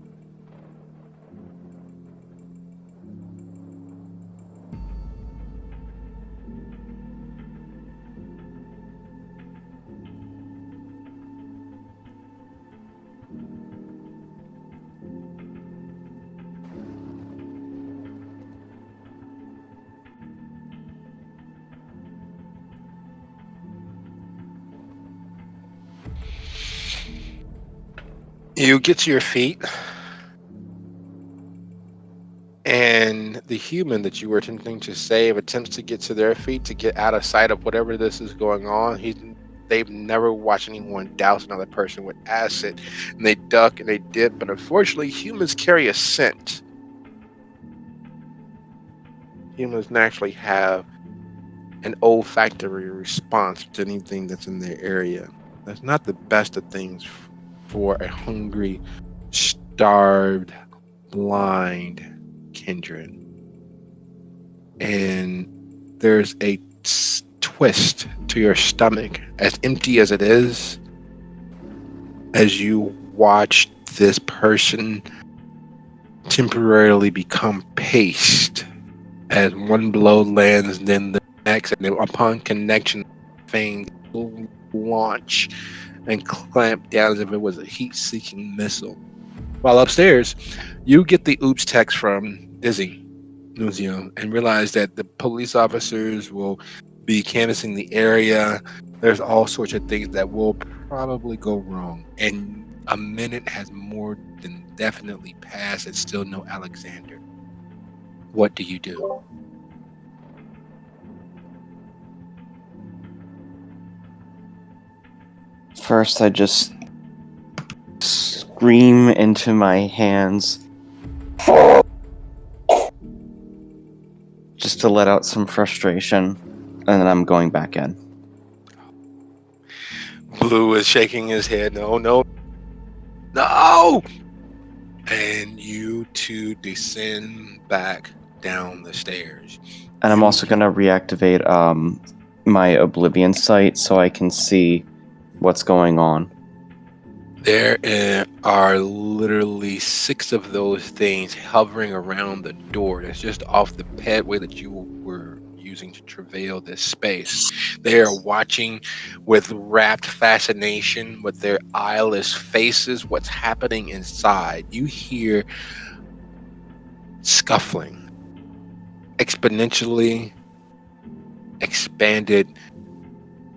You get to your feet, and the human that you were attempting to save attempts to get to their feet to get out of sight of whatever this is going on. They've never watched anyone douse another person with acid, and they duck and they dip, but unfortunately, humans carry a scent. Humans naturally have an olfactory response to anything that's in their area. That's not the best of things for a hungry, starved, blind kindred. And there's a twist to your stomach, as empty as it is, as you watch this person temporarily become paste as one blow lands, then the next, and then upon connection, things will launch and clamp down as if it was a heat-seeking missile. While upstairs, you get the oops text from Dizzy Nuzio and realize that the police officers will be canvassing the area. There's all sorts of things that will probably go wrong. And a minute has more than definitely passed and still no Alexander. What do you do? First, I just scream into my hands just to let out some frustration, and then I'm going back in. Blue is shaking his head. No, no, no! And you two descend back down the stairs. And I'm also going to reactivate my Oblivion sight so I can see what's going on. There are literally 6 of those things hovering around the door that's just off the pathway that you were using to travail this space. They are watching with rapt fascination with their eyeless faces what's happening inside. You hear scuffling, exponentially expanded.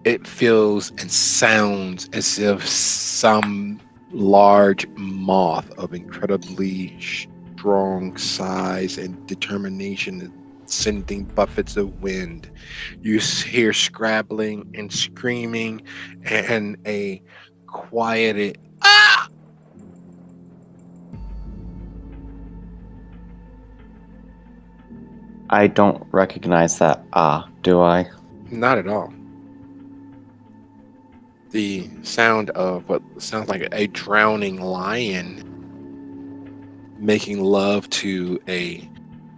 It feels and sounds as if some large moth of incredibly strong size and determination is sending buffets of wind. You hear scrabbling and screaming and a quieted ah! I don't recognize that do I? Not at all. The sound of what sounds like a drowning lion making love to a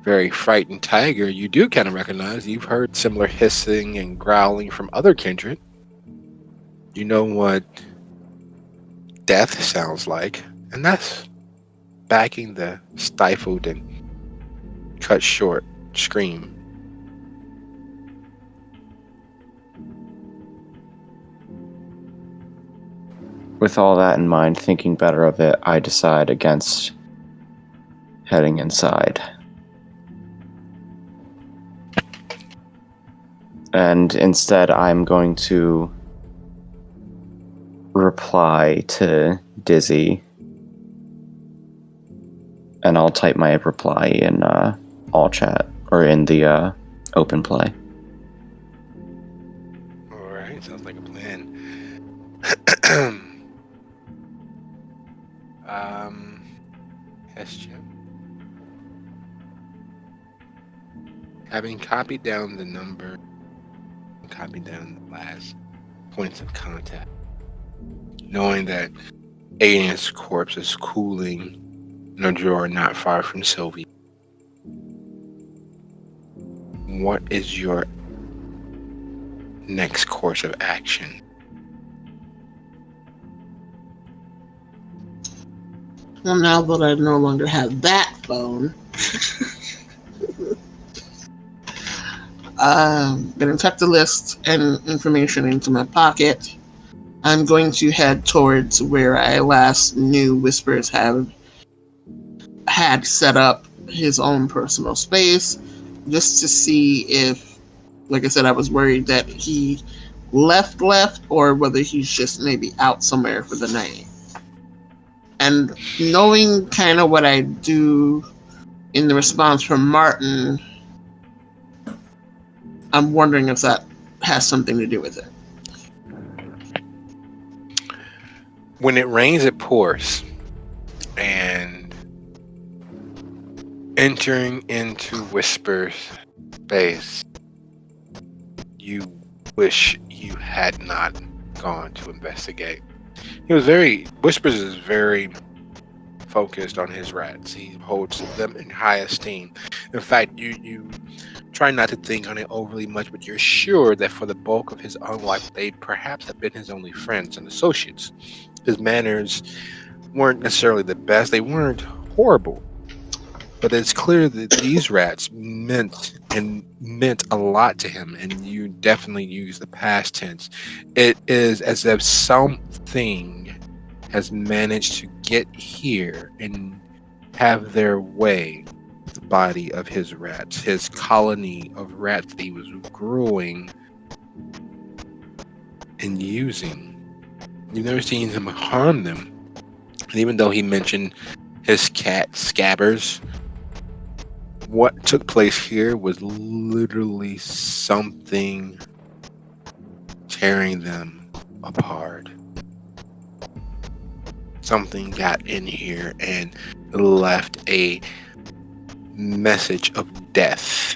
very frightened tiger, you do kind of recognize. You've heard similar hissing and growling from other kindred. You know what death sounds like, and that's backing the stifled and cut short scream. With all that in mind, thinking better of it, I decide against heading inside. And instead, I'm going to reply to Dizzy. And I'll type my reply in all chat, or in the open play. Alright, sounds like a plan. Hestia. Having copied down the number, copied down the last points of contact, knowing that alien's corpse is cooling in a drawer not far from Sylvie. What is your next course of action? Well, now that I no longer have that phone, I'm going to tuck the list and information into my pocket. I'm going to head towards where I last knew Whispers had set up his own personal space, just to see if, like I said, I was worried that he left, or whether he's just maybe out somewhere for the night. And knowing kind of what I do in the response from Martin, I'm wondering if that has something to do with it. When it rains, it pours. And entering into Whisper's space, you wish you had not gone to investigate. Whispers is very focused on his rats. He holds them in high esteem. In fact, you try not to think on it overly much, but you're sure that for the bulk of his own life, they perhaps have been his only friends and associates. His manners weren't necessarily the best. They weren't horrible. But it's clear that these rats meant a lot to him, and you definitely use the past tense. It is as if something has managed to get here and have their way with the body of his rats, his colony of rats that he was growing and using. You've never seen him harm them. And even though he mentioned his cat Scabbers, what took place here was literally something tearing them apart. Something got in here and left a message of death.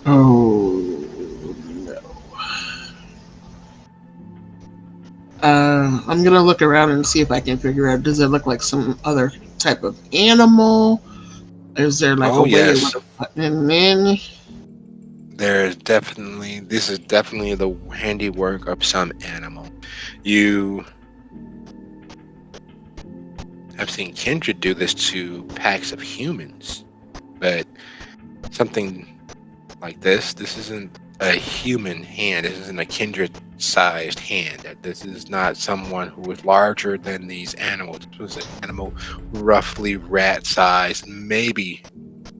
Oh, no. I'm going to look around and see if I can figure out, does it look like some other type of animal? Is there like a way Yes. of putting it in? This is definitely the handiwork of some animal. You have seen Kindred do this to packs of humans, but something like this isn't a human hand. This isn't a kindred-sized hand. This is not someone who is larger than these animals. This was an animal roughly rat-sized, maybe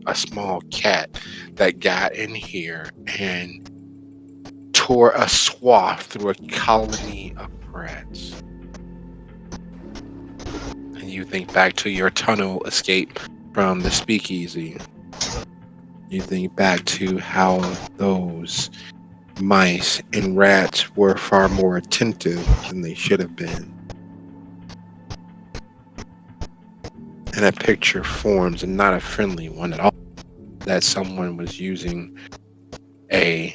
a small cat that got in here and tore a swath through a colony of rats. And you think back to your tunnel escape from the speakeasy. You think back to how those mice and rats were far more attentive than they should have been. And a picture forms, and not a friendly one at all, that someone was using a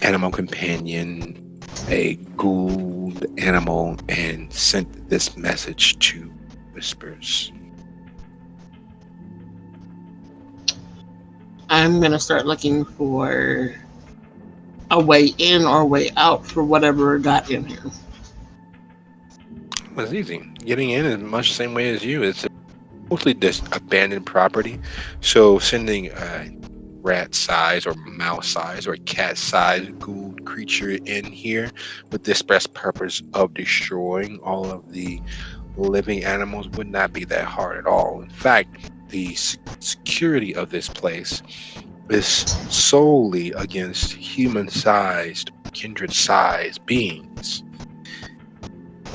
animal companion, a ghouled animal, and sent this message to Whispers. I'm going to start looking for a way in or way out for whatever got in here. It's easy. Getting in is much the same way as you. It's mostly this abandoned property. So sending a rat size or mouse size or cat size ghoul creature in here with the express purpose of destroying all of the living animals would not be that hard at all. In fact, the security of this place is solely against human-sized, kindred-sized beings.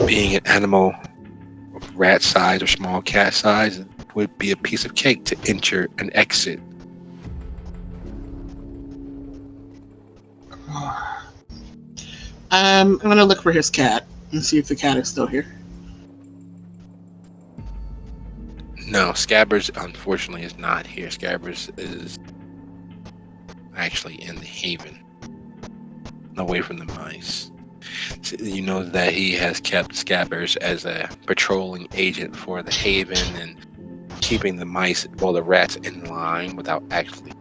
Being an animal of rat size or small cat size would be a piece of cake to enter and exit. I'm going to look for his cat and see if the cat is still here. No, Scabbers unfortunately is not here. Scabbers is actually in the Haven. away from the mice. So you know that he has kept Scabbers as a patrolling agent for the Haven and keeping the mice, well, the rats in line without actually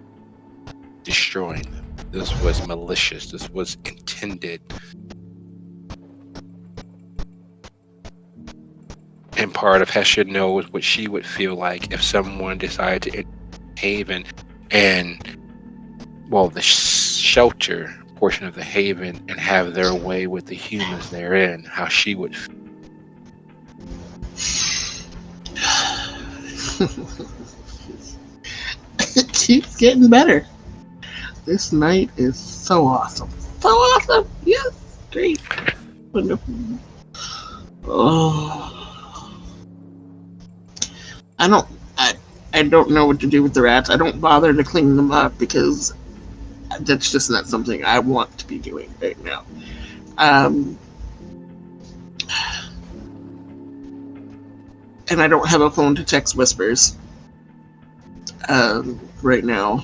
destroying them. This was malicious. This was intended. And part of Hesha knows what she would feel like if someone decided to enter Haven and, well, the shelter portion of the Haven and have their way with the humans therein, how she would feel. It keeps getting better. This night is so awesome. So awesome. Yes. Great. Wonderful. Oh. I don't know what to do with the rats. I don't bother to clean them up because that's just not something I want to be doing right now. And I don't have a phone to text Whispers right now.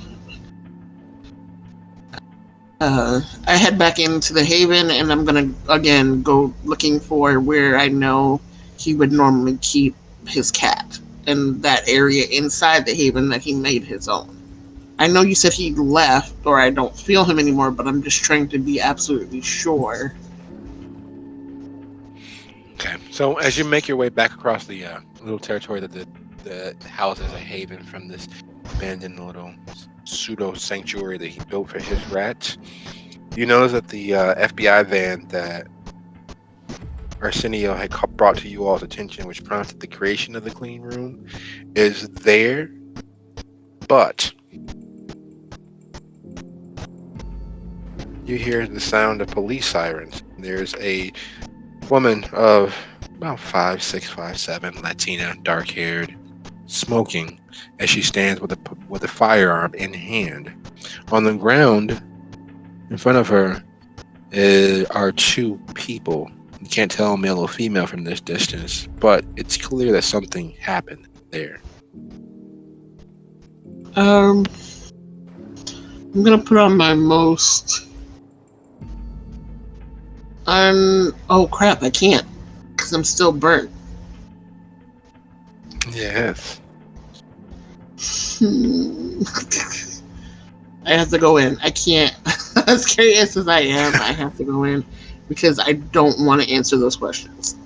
I head back into the Haven, and I'm gonna again go looking for where I know he would normally keep his cat, and that area inside the Haven that he made his own. I know you said he left, or I don't feel him anymore, but I'm just trying to be absolutely sure. Okay, so as you make your way back across the little territory that the house is a haven from this abandoned little pseudo sanctuary that he built for his rats, you notice that the FBI van that Arsenio had brought to you all's attention, which prompted the creation of the clean room, is there, but you hear the sound of police sirens. There's a woman of about 5'6", 5'7", Latina, dark-haired, smoking as she stands with a firearm in hand. On the ground in front of her are two people. You can't tell male or female from this distance, but it's clear that something happened there. I'm gonna put on my most. Oh crap! I can't because I'm still burnt. Yes. I have to go in. I can't. As curious as I am, I have to go in because I don't want to answer those questions.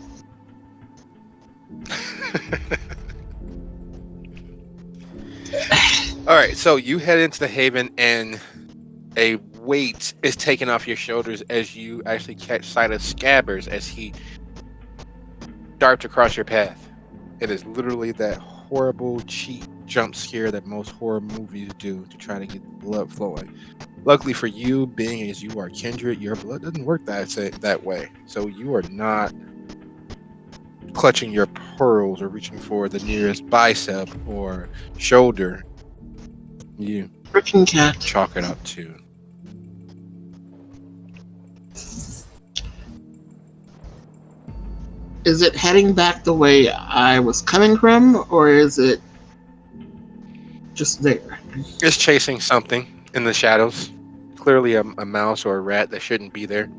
All right, so you head into the Haven, and a weight is taken off your shoulders as you actually catch sight of Scabbers as he darts across your path. It is literally that horrible, cheap jump scare that most horror movies do to try to get the blood flowing. Luckily for you, being as you are kindred, your blood doesn't work that way. So you are not clutching your pearls or reaching for the nearest bicep or shoulder. You Freaking cat. chalk it up to. Is it heading back the way I was coming from, or is it just there? It's chasing something in the shadows. Clearly a mouse or a rat that shouldn't be there.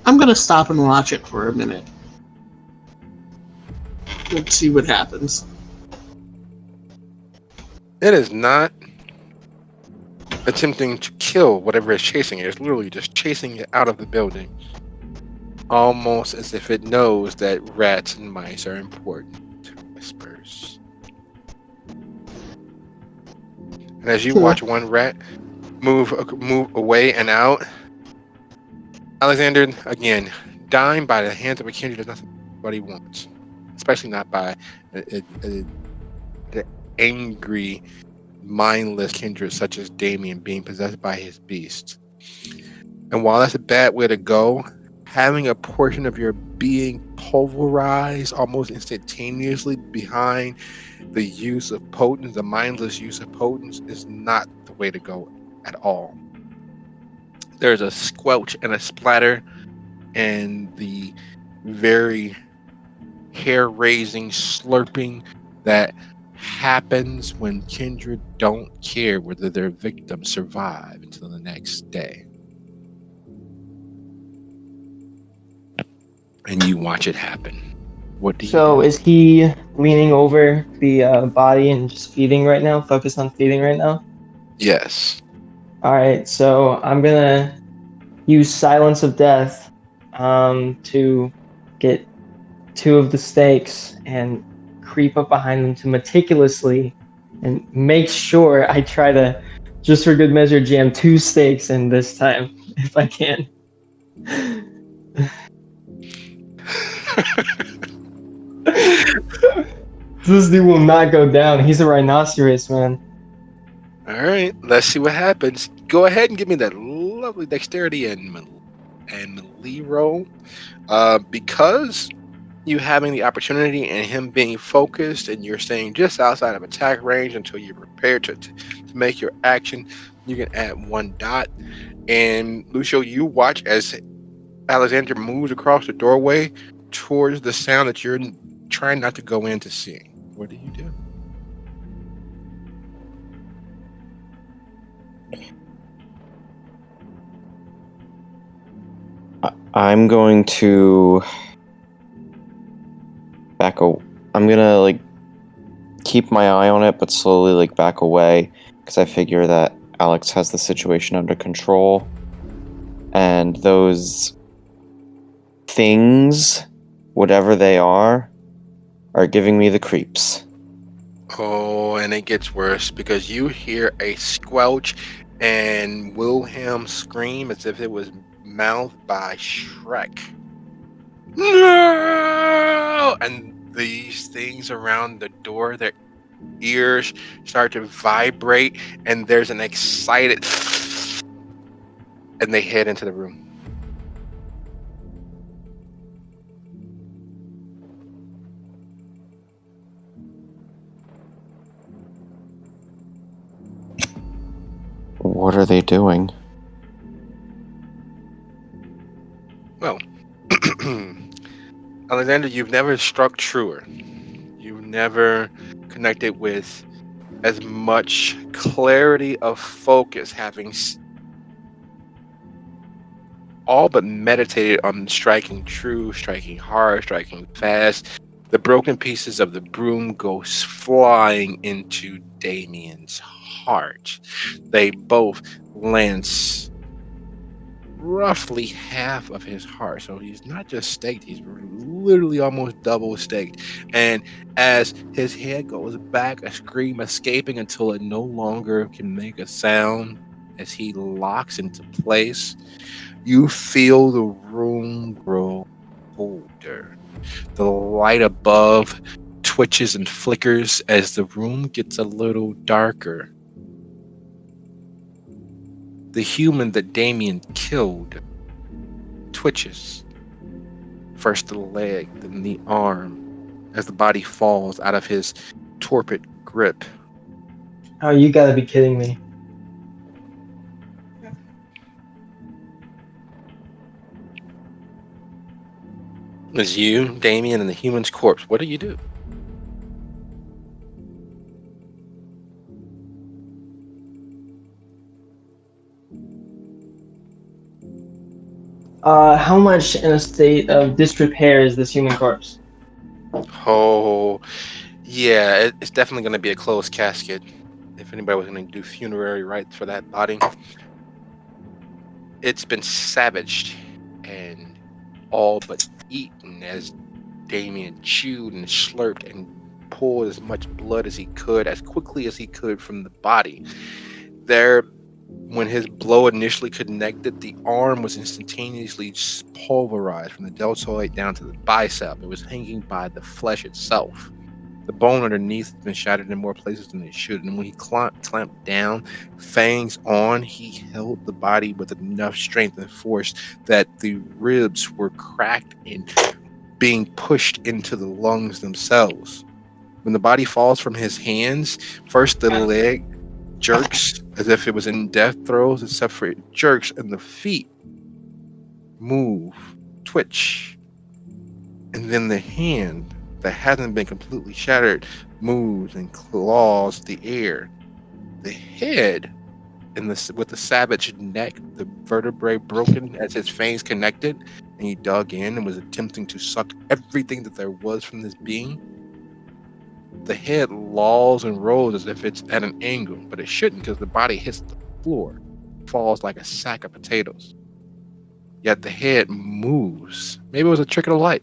I'm gonna stop and watch it for a minute. Let's see what happens. It is not attempting to kill whatever is chasing it. It's literally just chasing it out of the building. Almost as if it knows that rats and mice are important to Whispers. And as you watch one rat move away and out, Alexander, again, dying by the hands of a kindred is nothing anybody wants. Especially not by the angry, mindless kindred such as Damien being possessed by his beast. And while that's a bad way to go, having a portion of your being pulverized almost instantaneously behind the use of potence, the mindless use of potence, is not the way to go at all. There's a squelch and a splatter, and the very hair-raising slurping that happens when kindred don't care whether their victims survive until the next day. And you watch it happen. What do you So do? is he leaning over the body and just feeding right now? Focused on feeding right now? Yes. All right. So I'm gonna use Silence of Death to get two of the stakes and creep up behind them to meticulously and make sure I try to, just for good measure, jam two stakes in this time if I can. This dude will not go down. He's a rhinoceros, man. All right, let's see what happens. Go ahead and give me that lovely dexterity and melee roll. Because you having the opportunity and him being focused, and you're staying just outside of attack range until you're prepared to make your action, you can add 1 dot. And Lucio, you watch as Alexander moves across the doorway towards the sound that you're trying not to go in to see. What do you do? I'm going to I'm gonna like keep my eye on it, but slowly like back away because I figure that Alex has the situation under control, and those things, whatever they are giving me the creeps. Oh, and it gets worse because you hear a squelch and Wilhelm scream as if it was mouthed by Shrek. No! And these things around the door, their ears start to vibrate, and there's an excited and they head into the room. What are they doing? Well, Alexander, you've never struck truer. You've never connected with as much clarity of focus, having all but meditated on striking true, striking hard, striking fast. The broken pieces of the broom go flying into Damien's heart. They both lance roughly half of his heart. So he's not just staked, he's literally almost double staked. And as his head goes back, a scream escaping until it no longer can make a sound as he locks into place, you feel the room grow colder. The light above twitches and flickers as the room gets a little darker. The human that Damien killed twitches. First the leg, then the arm, as the body falls out of his torpid grip. Oh, you gotta be kidding me. It's you, Damien, and the human's corpse. What do you do? How much in a state of disrepair is this human corpse? Oh, yeah, it's definitely going to be a closed casket. If anybody was going to do funerary rites for that body, it's been savaged and all but eaten as Damien chewed and slurped and pulled as much blood as he could, as quickly as he could from the body. There, when his blow initially connected, the arm was instantaneously pulverized from the deltoid down to the bicep. It was hanging by the flesh itself. The bone underneath had been shattered in more places than it should, and when he clamped down, fangs on, he held the body with enough strength and force that the ribs were cracked and being pushed into the lungs themselves. When the body falls from his hands, first the leg jerks as if it was in death throes, except for it jerks, and the feet move, twitch, and then the hand that hasn't been completely shattered moves and claws the air. The head with the savage neck, the vertebrae broken as his fangs connected, and he dug in and was attempting to suck everything that there was from this being. The head lolls and rolls as if it's at an angle, but it shouldn't because the body hits the floor, falls like a sack of potatoes. Yet the head moves. Maybe it was a trick of the light.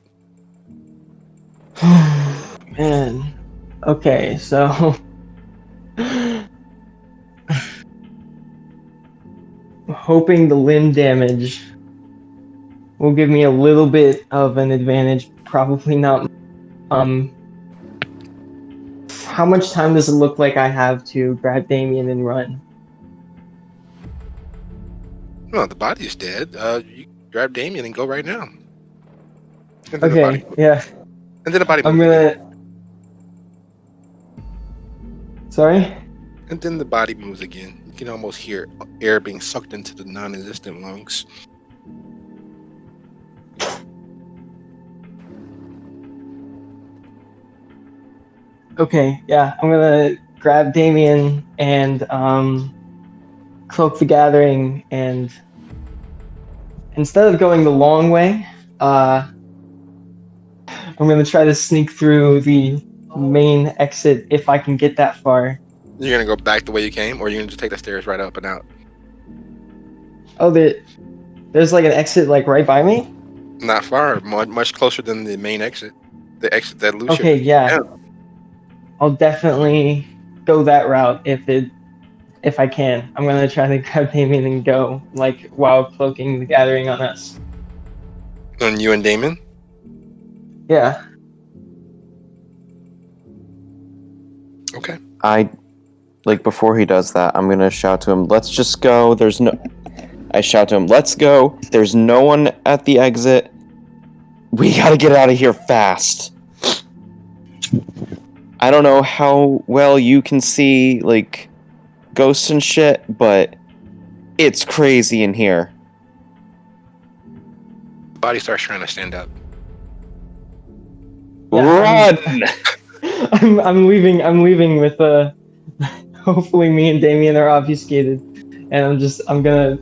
Man. Okay, so hoping the limb damage will give me a little bit of an advantage. Probably not. How much time does it look like I have to grab Damien and run? Well, the body's dead. You grab Damien and go right now. And then Okay, yeah. And then the body I'm moves again. gonna. Sorry? And then the body moves again. You can almost hear air being sucked into the non-existent lungs. Okay, yeah. I'm gonna grab Damien and cloak the gathering, and instead of going the long way, I'm gonna try to sneak through the main exit if I can get that far. You're gonna go back the way you came, or you're gonna just take the stairs right up and out. Oh, there's like an exit like right by me? Not far, much closer than the main exit. The exit that Lucio Okay, just yeah. went down. I'll definitely go that route if I can. I'm gonna try to grab Damien and go, like, while cloaking the gathering on us. And you and Damon? Yeah. Okay. Before he does that, I'm gonna shout to him, let's just go. I shout to him, let's go. There's no one at the exit. We gotta get out of here fast. I don't know how well you can see, like, ghosts and shit, but it's crazy in here. The body starts trying to stand up. Yeah, Run! I'm leaving. I'm leaving with hopefully me and Damien are obfuscated, and I'm gonna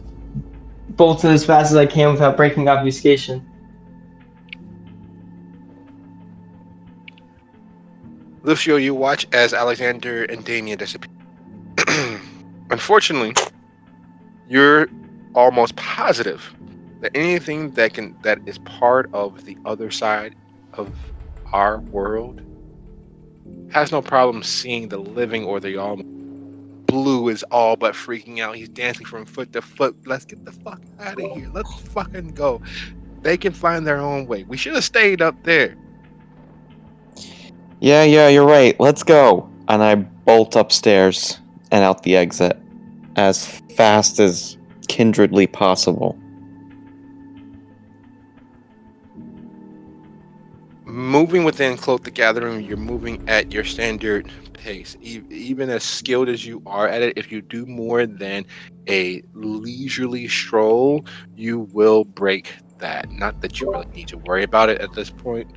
bolt it as fast as I can without breaking obfuscation. Lucio, you watch as Alexander and Damien disappear. Unfortunately, you're almost positive that anything that is part of the other side of our world has no problem seeing the living or the all. Blue is all but freaking out. He's dancing from foot to foot. Let's get the fuck out of here. Let's fucking go. They can find their own way. We should have stayed up there. Yeah, you're right. Let's go. And I bolt upstairs and out the exit as fast as kindredly possible. Moving within Cloak the Gathering, you're moving at your standard pace. Even as skilled as you are at it, if you do more than a leisurely stroll, you will break that. Not that you really need to worry about it at this point,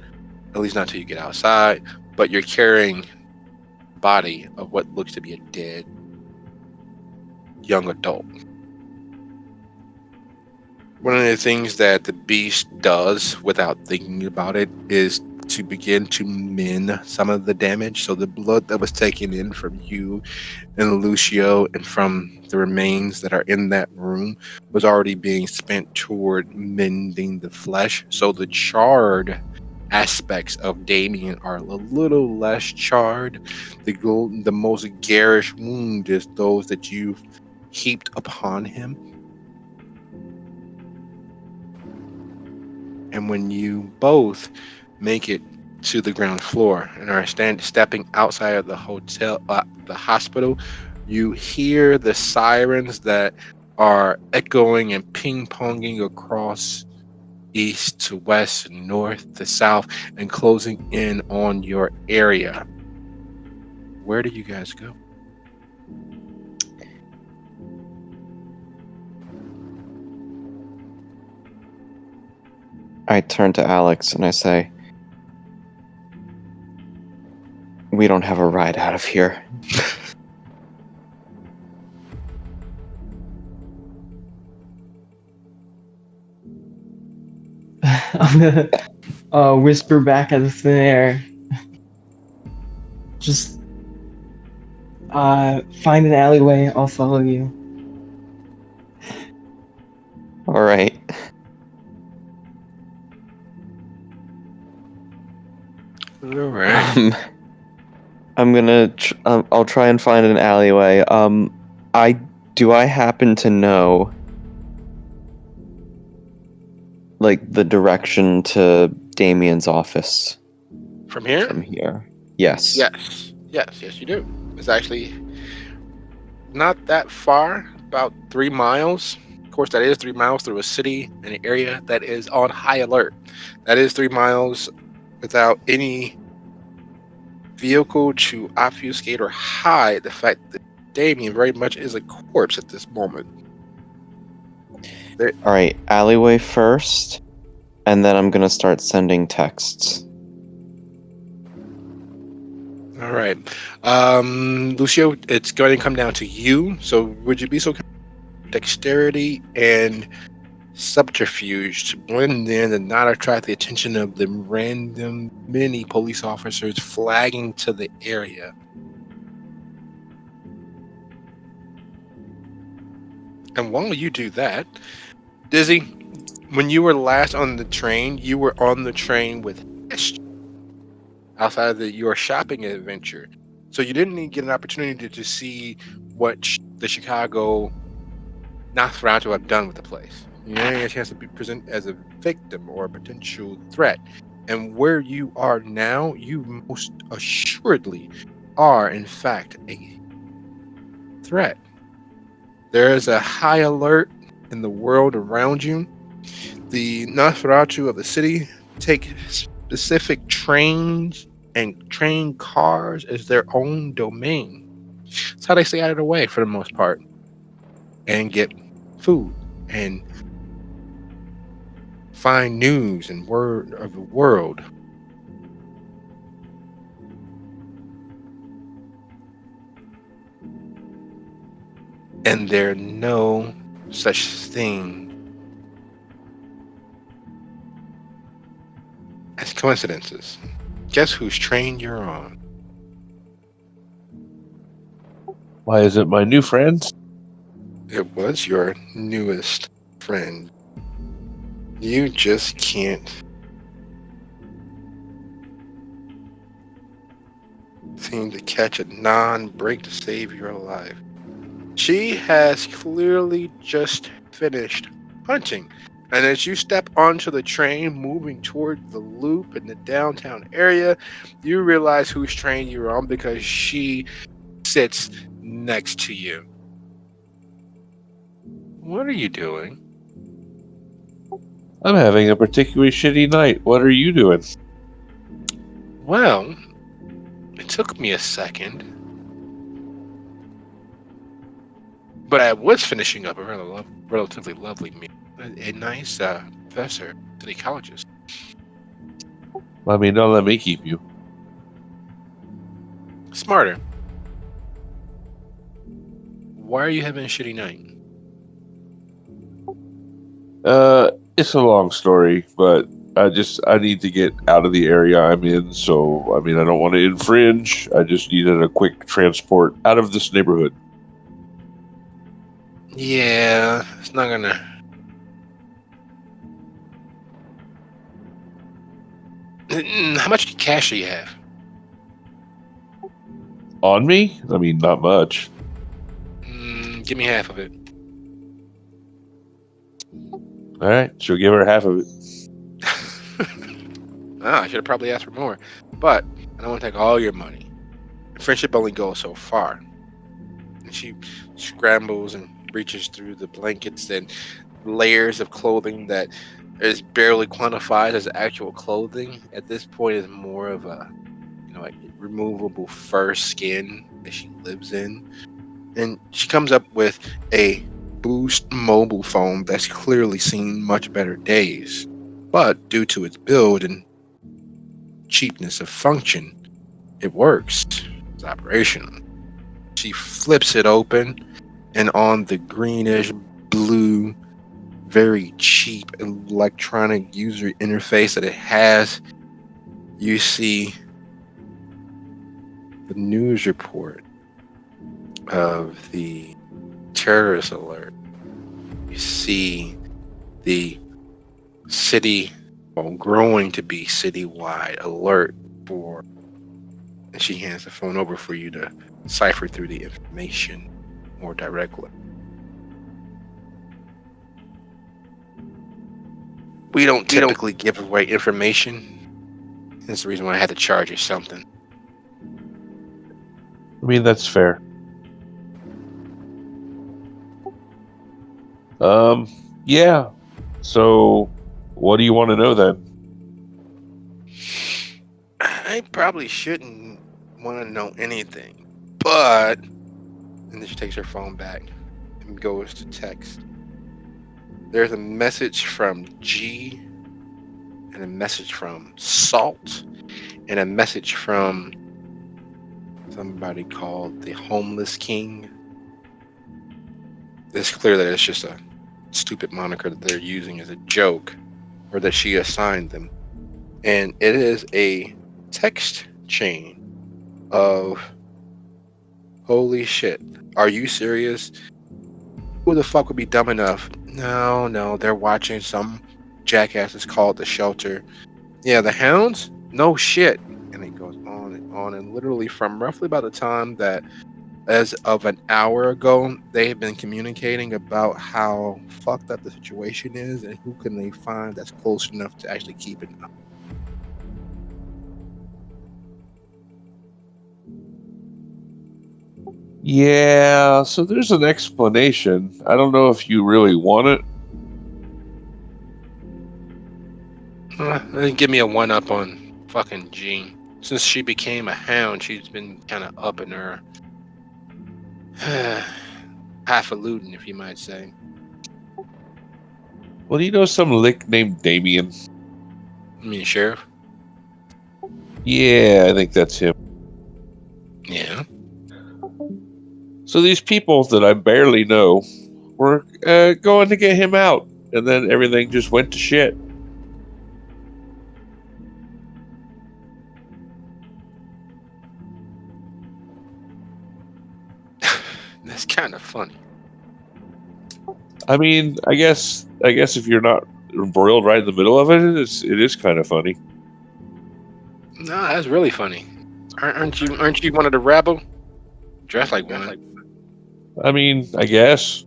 at least not until you get outside, but you're carrying the body of what looks to be a dead young adult. One of the things that the beast does without thinking about it is to begin to mend some of the damage. So the blood that was taken in from you and Lucio and from the remains that are in that room was already being spent toward mending the flesh. So the charred aspects of Damien are a little less charred. The most garish wound is those that you've heaped upon him. And when you both make it to the ground floor and are stepping outside of the hospital, you hear the sirens that are echoing and ping-ponging across east to west, north to south, and closing in on your area. Where do you guys go? I turn to Alex and I say, we don't have a ride out of here. I'm gonna whisper back out of thin air. Just find an alleyway. I'll follow you. All right. All right. I'm gonna. I'll try and find an alleyway. I happen to know, like, the direction to Damien's office From here? from here? Yes. Yes, you do. It's actually not that far, about 3 miles. Of course, that is 3 miles through a city and an area that is on high alert. That is 3 miles without any vehicle to obfuscate or hide the fact that Damien very much is a corpse at this moment. All right. Alleyway first, and then I'm gonna start sending texts. All right. Lucio, it's going to come down to you. So would you be so kind of dexterity and subterfuge to blend in and not attract the attention of the random many police officers flagging to the area? And while you do that, Dizzy, when you were last on the train, you were on the train with Hestia outside of your shopping adventure. So you didn't even get an opportunity to see what the Chicago Nosferatu have done with the place. You didn't get a chance to be present as a victim or a potential threat. And where you are now, you most assuredly are, in fact, a threat. There is a high alert in the world around you. The Nosferatu of the city take specific trains and train cars as their own domain. That's how they stay out of the way for the most part and get food and find news and word of the world. And there are no such thing as coincidences. Guess whose train you're on? Why is it my new friend? It was your newest friend. You just can't seem to catch a non-break to save your life. She has clearly just finished hunting. And as you step onto the train moving toward the loop in the downtown area, you realize whose train you're on because she sits next to you. What are you doing? I'm having a particularly shitty night. What are you doing? Well, it took me a second. But I was finishing up a relatively lovely meal. A nice professor to the ecologist. I mean, don't let me keep you. Smarter. Why are you having a shitty night? It's a long story, but I need to get out of the area I'm in. So, I mean, I don't want to infringe. I just needed a quick transport out of this neighborhood. Yeah, it's not gonna. How much cash do you have? On me? I mean, not much. Give me half of it. All right, she'll give her half of it. I should have probably asked for more. But I don't want to take all your money. Friendship only goes so far. And she scrambles and reaches through the blankets and layers of clothing that is barely quantified as actual clothing. At this point, is more of a, like removable fur skin that she lives in. And she comes up with a Boost mobile phone that's clearly seen much better days, but due to its build and cheapness of function, It works. It's operational. She flips it open, and on the greenish blue, very cheap electronic user interface that it has, you see the news report of the terrorist alert. You see the city, well, growing to be citywide alert for, and she hands the phone over for you to cipher through the information more directly. We don't typically give away information. That's the reason why I had to charge you something. I mean, that's fair. Yeah. So, what do you want to know then? I probably shouldn't want to know anything, but, and then she takes her phone back and goes to text. There's a message from G, and a message from Salt, and a message from somebody called the Homeless King. It's clear that it's just a stupid moniker that they're using as a joke, or that she assigned them. And it is a text chain of, holy shit, are you serious? Who the fuck would be dumb enough? No, they're watching some jackasses called the shelter. Yeah, the hounds? No shit. And it goes on and on. And literally from roughly about the time that, as of an hour ago, they have been communicating about how fucked up the situation is and who can they find that's close enough to actually keep it up. Yeah, so there's an explanation. I don't know if you really want it. Give me a one up on fucking Jean. Since she became a hound, she's been kind of up in her highfalutin, if you might say. Well, you know some lick named Damien? I mean, Sheriff? Yeah, I think that's him. Yeah. So these people that I barely know were going to get him out, and then everything just went to shit. That's kind of funny. I mean, I guess if you're not embroiled right in the middle of it, it is kind of funny. No, that's really funny. Aren't you one of the rabble? Dressed like one. I mean, I guess.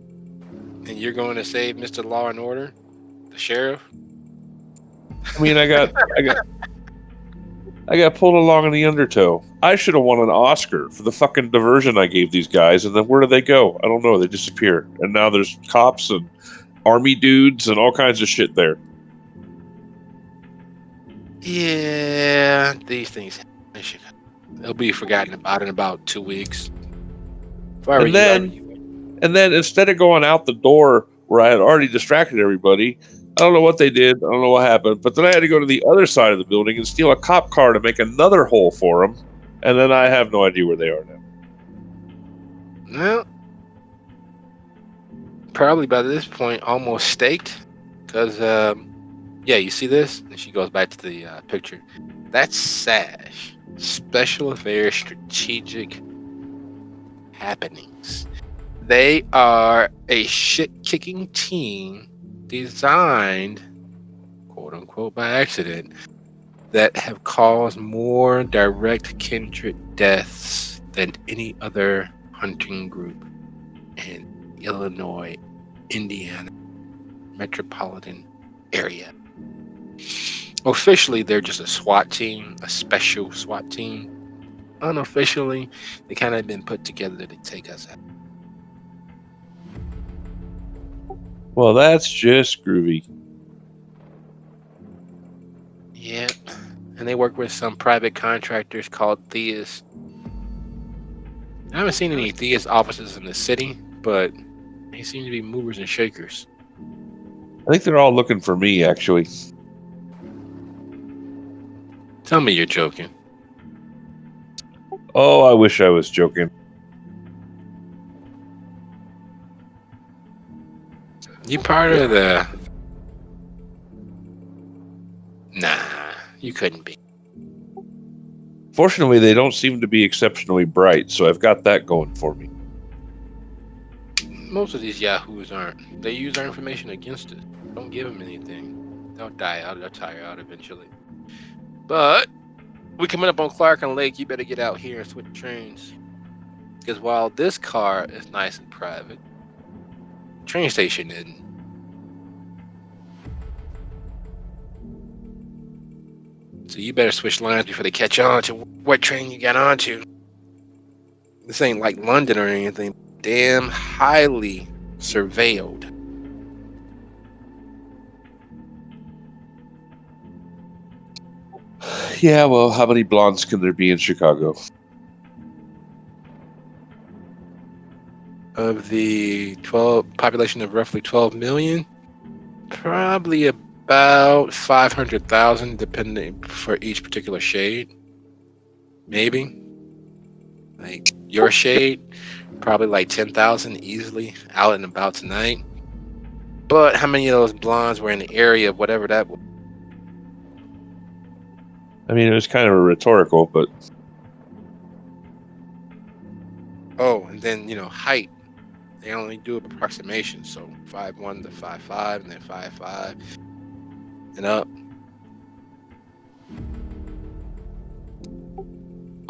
And you're going to save Mr. Law and Order, the sheriff? I mean, I got pulled along in the undertow. I should have won an Oscar for the fucking diversion I gave these guys, and then where do they go? I don't know. They disappear, and now there's cops and army dudes and all kinds of shit there. Yeah, these things, they'll be forgotten about in about 2 weeks. And then instead of going out the door where I had already distracted everybody, I don't know what they did. I don't know what happened. But then I had to go to the other side of the building and steal a cop car to make another hole for them. And then I have no idea where they are now. Well, probably by this point almost staked. Because, yeah, you see this? And she goes back to the picture. That's SASH. Special Affairs Strategic Happenings. They are a shit-kicking team designed, quote-unquote, by accident, that have caused more direct kindred deaths than any other hunting group in Illinois, Indiana metropolitan area. Officially, they're just a SWAT team, a special SWAT team. Unofficially, they kind of been put together to take us out. Well, that's just groovy. Yeah, and they work with some private contractors called Theas. I haven't seen any Theas offices in the city, but they seem to be movers and shakers. I think they're all looking for me, actually. Tell me you're joking. Oh, I wish I was joking. You part of the... Nah, you couldn't be. Fortunately, they don't seem to be exceptionally bright, so I've got that going for me. Most of these yahoos aren't. They use our information against us. Don't give them anything. They'll die out. They'll tire out eventually. But we coming up on Clark and Lake. You better get out here and switch trains. Because while this car is nice and private, the train station isn't. So you better switch lines before they catch on to what train you got onto. This ain't like London or anything. Damn highly surveilled. Yeah, well, how many blondes can there be in Chicago? Of the population of roughly 12 million, probably about 500,000 depending for each particular shade. Maybe. Like your shade, probably like 10,000 easily out and about tonight. But how many of those blondes were in the area of whatever that was? I mean, it was kind of a rhetorical, but Oh, and then, height. They only do approximations. So 5'1" to 5'5", and then 5'5" and up.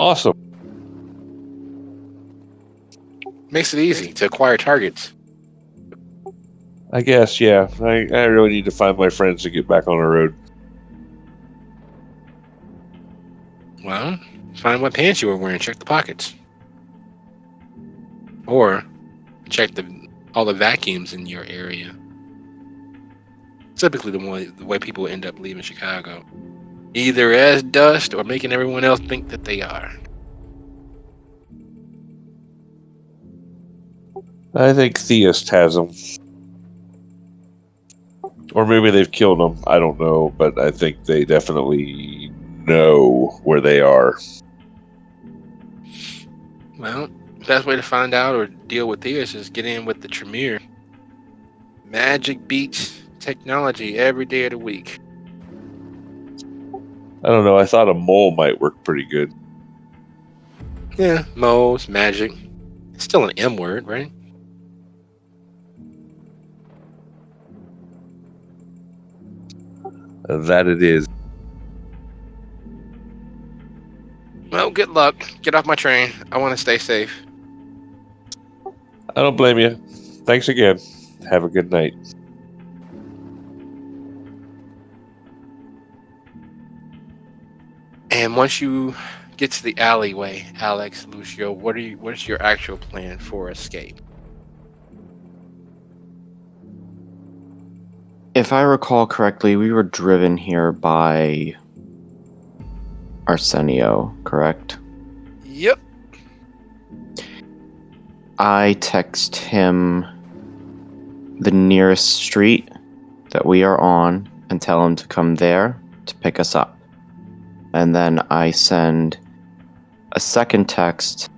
awesome. Makes it easy to acquire targets. I guess, yeah. I really need to find my friends to get back on the road. Well, find what pants you were wearing. Check the pockets. Or check all the vacuums in your area. Typically the way people end up leaving Chicago. Either as dust or making everyone else think that they are. I think Theist has them. Or maybe they've killed them. I don't know, but I think they definitely know where they are. Well, best way to find out or deal with this is get in with the Tremere. Magic beats technology every day of the week. I don't know. I thought a mole might work pretty good. Yeah, moles, magic. It's still an M word, right? That it is. Well, good luck. Get off my train. I want to stay safe. I don't blame you. Thanks again. Have a good night. And once you get to the alleyway, Alex, Lucio, what's your actual plan for escape? If I recall correctly, we were driven here by Arsenio, correct? Yep. I text him the nearest street that we are on and tell him to come there to pick us up. And then I send a second text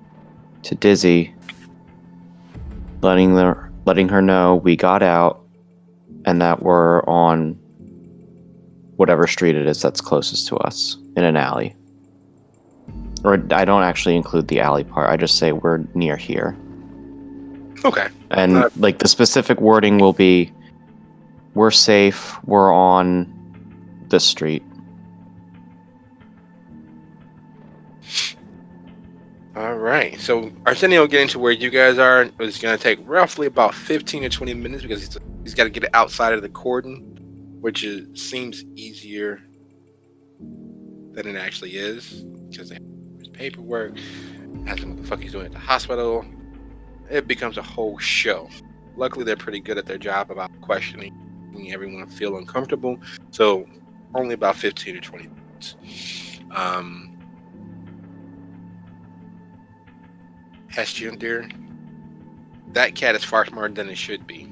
to Dizzy letting her know we got out and that we're on whatever street it is that's closest to us in an alley. Or I don't actually include the alley part. I just say we're near here. Okay. And like the specific wording will be, we're safe, we're on this street. All right. So Arsenio getting to where you guys are is going to take roughly about 15 to 20 minutes because he's got to get it outside of the cordon, which seems easier than it actually is because they have his paperwork, ask him what the fuck he's doing at the hospital. It becomes a whole show. Luckily, they're pretty good at their job about questioning, making everyone feel uncomfortable. So only about 15 to 20 minutes. Hestian, dear, that cat is far smarter than it should be.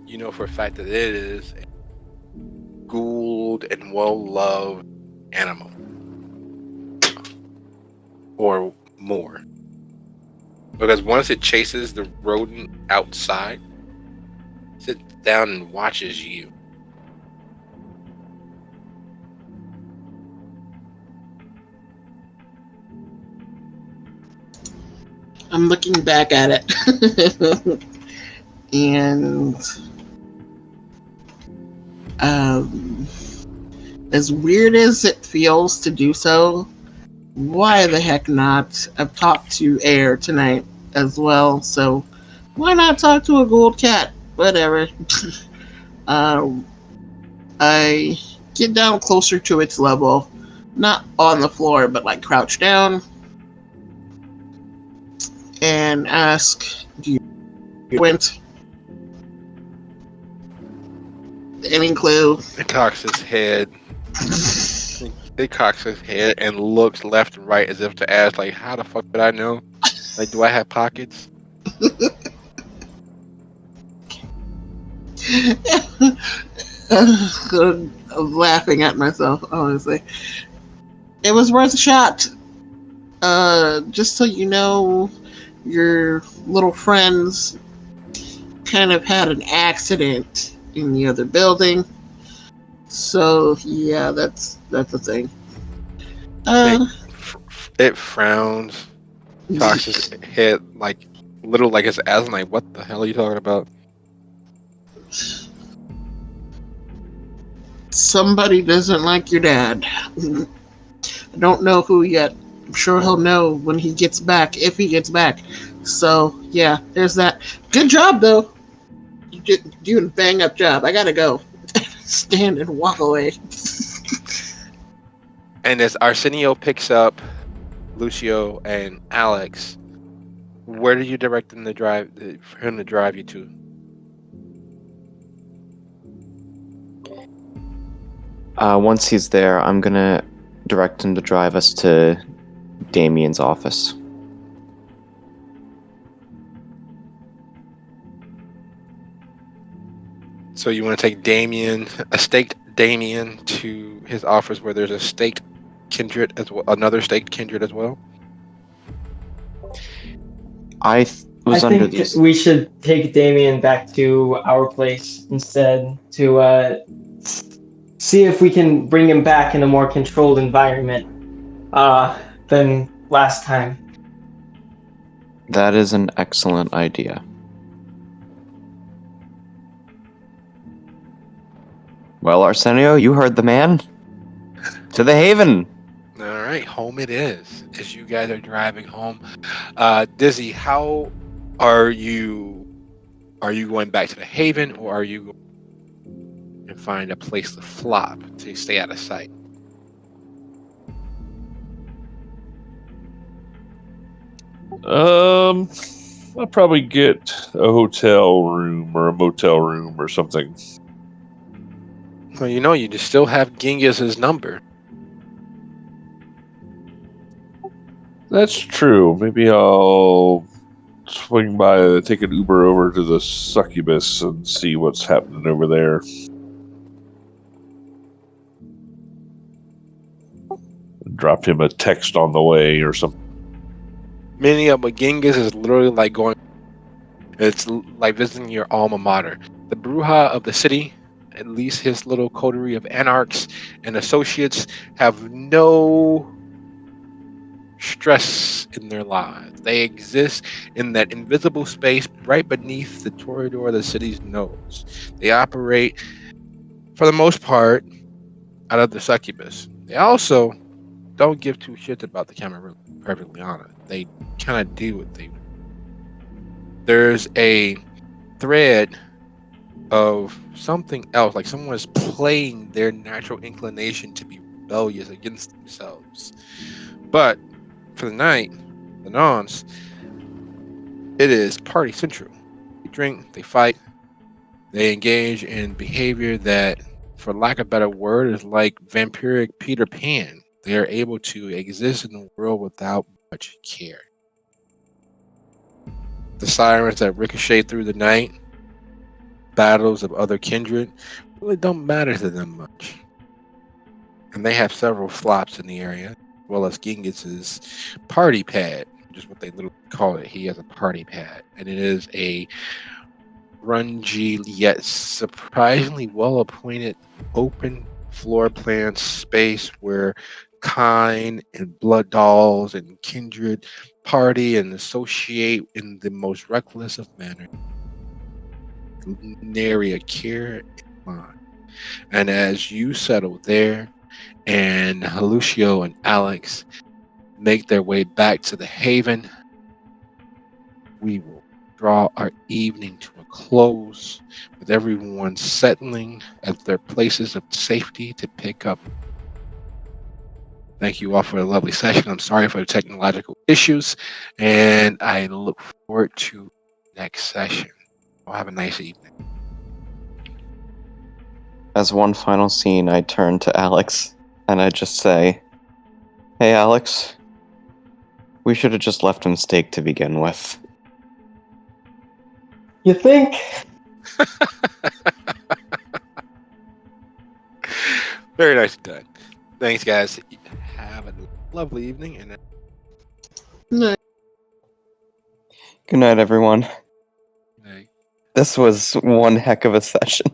You know for a fact that it is a ghouled and well-loved animal. Or more. Because once it chases the rodent outside, it sits down and watches you. I'm looking back at it. And as weird as it feels to do so, why the heck not? I've talked to Air tonight as well, so why not talk to a gold cat? Whatever. I get down closer to its level, not on the floor, but like crouch down, and ask, "Do you went? Any clue?" It cocks his head. It cocks his head and looks left and right as if to ask, like, how the fuck did I know? Like, do I have pockets? I'm laughing at myself, honestly. It was worth a shot. Just so you know, your little friends kind of had an accident in the other building. So yeah, that's a thing. It frowns, cocks his head like little like his asthma. Like, what the hell are you talking about? Somebody doesn't like your dad. I don't know who yet. I'm sure he'll know when he gets back, if he gets back. So yeah, there's that. Good job though. You're doing a bang up job. I gotta go. Stand and walk away. And as Arsenio picks up Lucio and Alex, where do you direct them to drive for him to drive you to? Once he's there, I'm gonna direct him to drive us to Damien's office. So you want to take a staked Damien to his office where there's a staked kindred as well, another staked kindred as well? I think we should take Damien back to our place instead to see if we can bring him back in a more controlled environment than last time. That is an excellent idea. Well, Arsenio, you heard the man. To the Haven. All right, home it is. As you guys are driving home, Dizzy, how are you? Are you going back to the Haven, or are you going to find a place to flop to stay out of sight? I'll probably get a hotel room or a motel room or something. Well, you just still have Genghis's number. That's true. Maybe I'll swing by, take an Uber over to the Succubus and see what's happening over there. Drop him a text on the way or something. Meaning up with Genghis is literally like going. It's like visiting your alma mater. The Bruja of the city, at least his little coterie of anarchs and associates, have no stress in their lives. They exist in that invisible space right beneath the corridor of the city's nose. They operate, for the most part, out of the Succubus. They also don't give two shits about the Cameroon, perfectly honest. They kind of do what they do. There's a thread of something else, like someone's playing their natural inclination to be rebellious against themselves. But for the night, the Nons, it is party central. They drink, they fight, they engage in behavior that, for lack of a better word, is like vampiric Peter Pan. They are able to exist in the world without much care. The sirens that ricochet through the night, battles of other kindred, really don't matter to them much. And they have several flops in the area, as well as Genghis's party pad, just what they literally call it. He has a party pad, and it is a grungy yet surprisingly well appointed open floor plan space where kind and blood dolls and kindred party and associate in the most reckless of manners. Nary a care in mind. And as you settle there, and Lucio and Alex make their way back to the Haven, we will draw our evening to a close with everyone settling at their places of safety to pick up. Thank you all for a lovely session. I'm sorry for the technological issues, and I look forward to next session. Well, have a nice evening. As one final scene, I turn to Alex and I just say, "Hey, Alex, we should have just left him steak to begin with." You think? Very nice done. Thanks, guys. Have a lovely evening, and No, Good night, everyone. Hey. This was one heck of a session.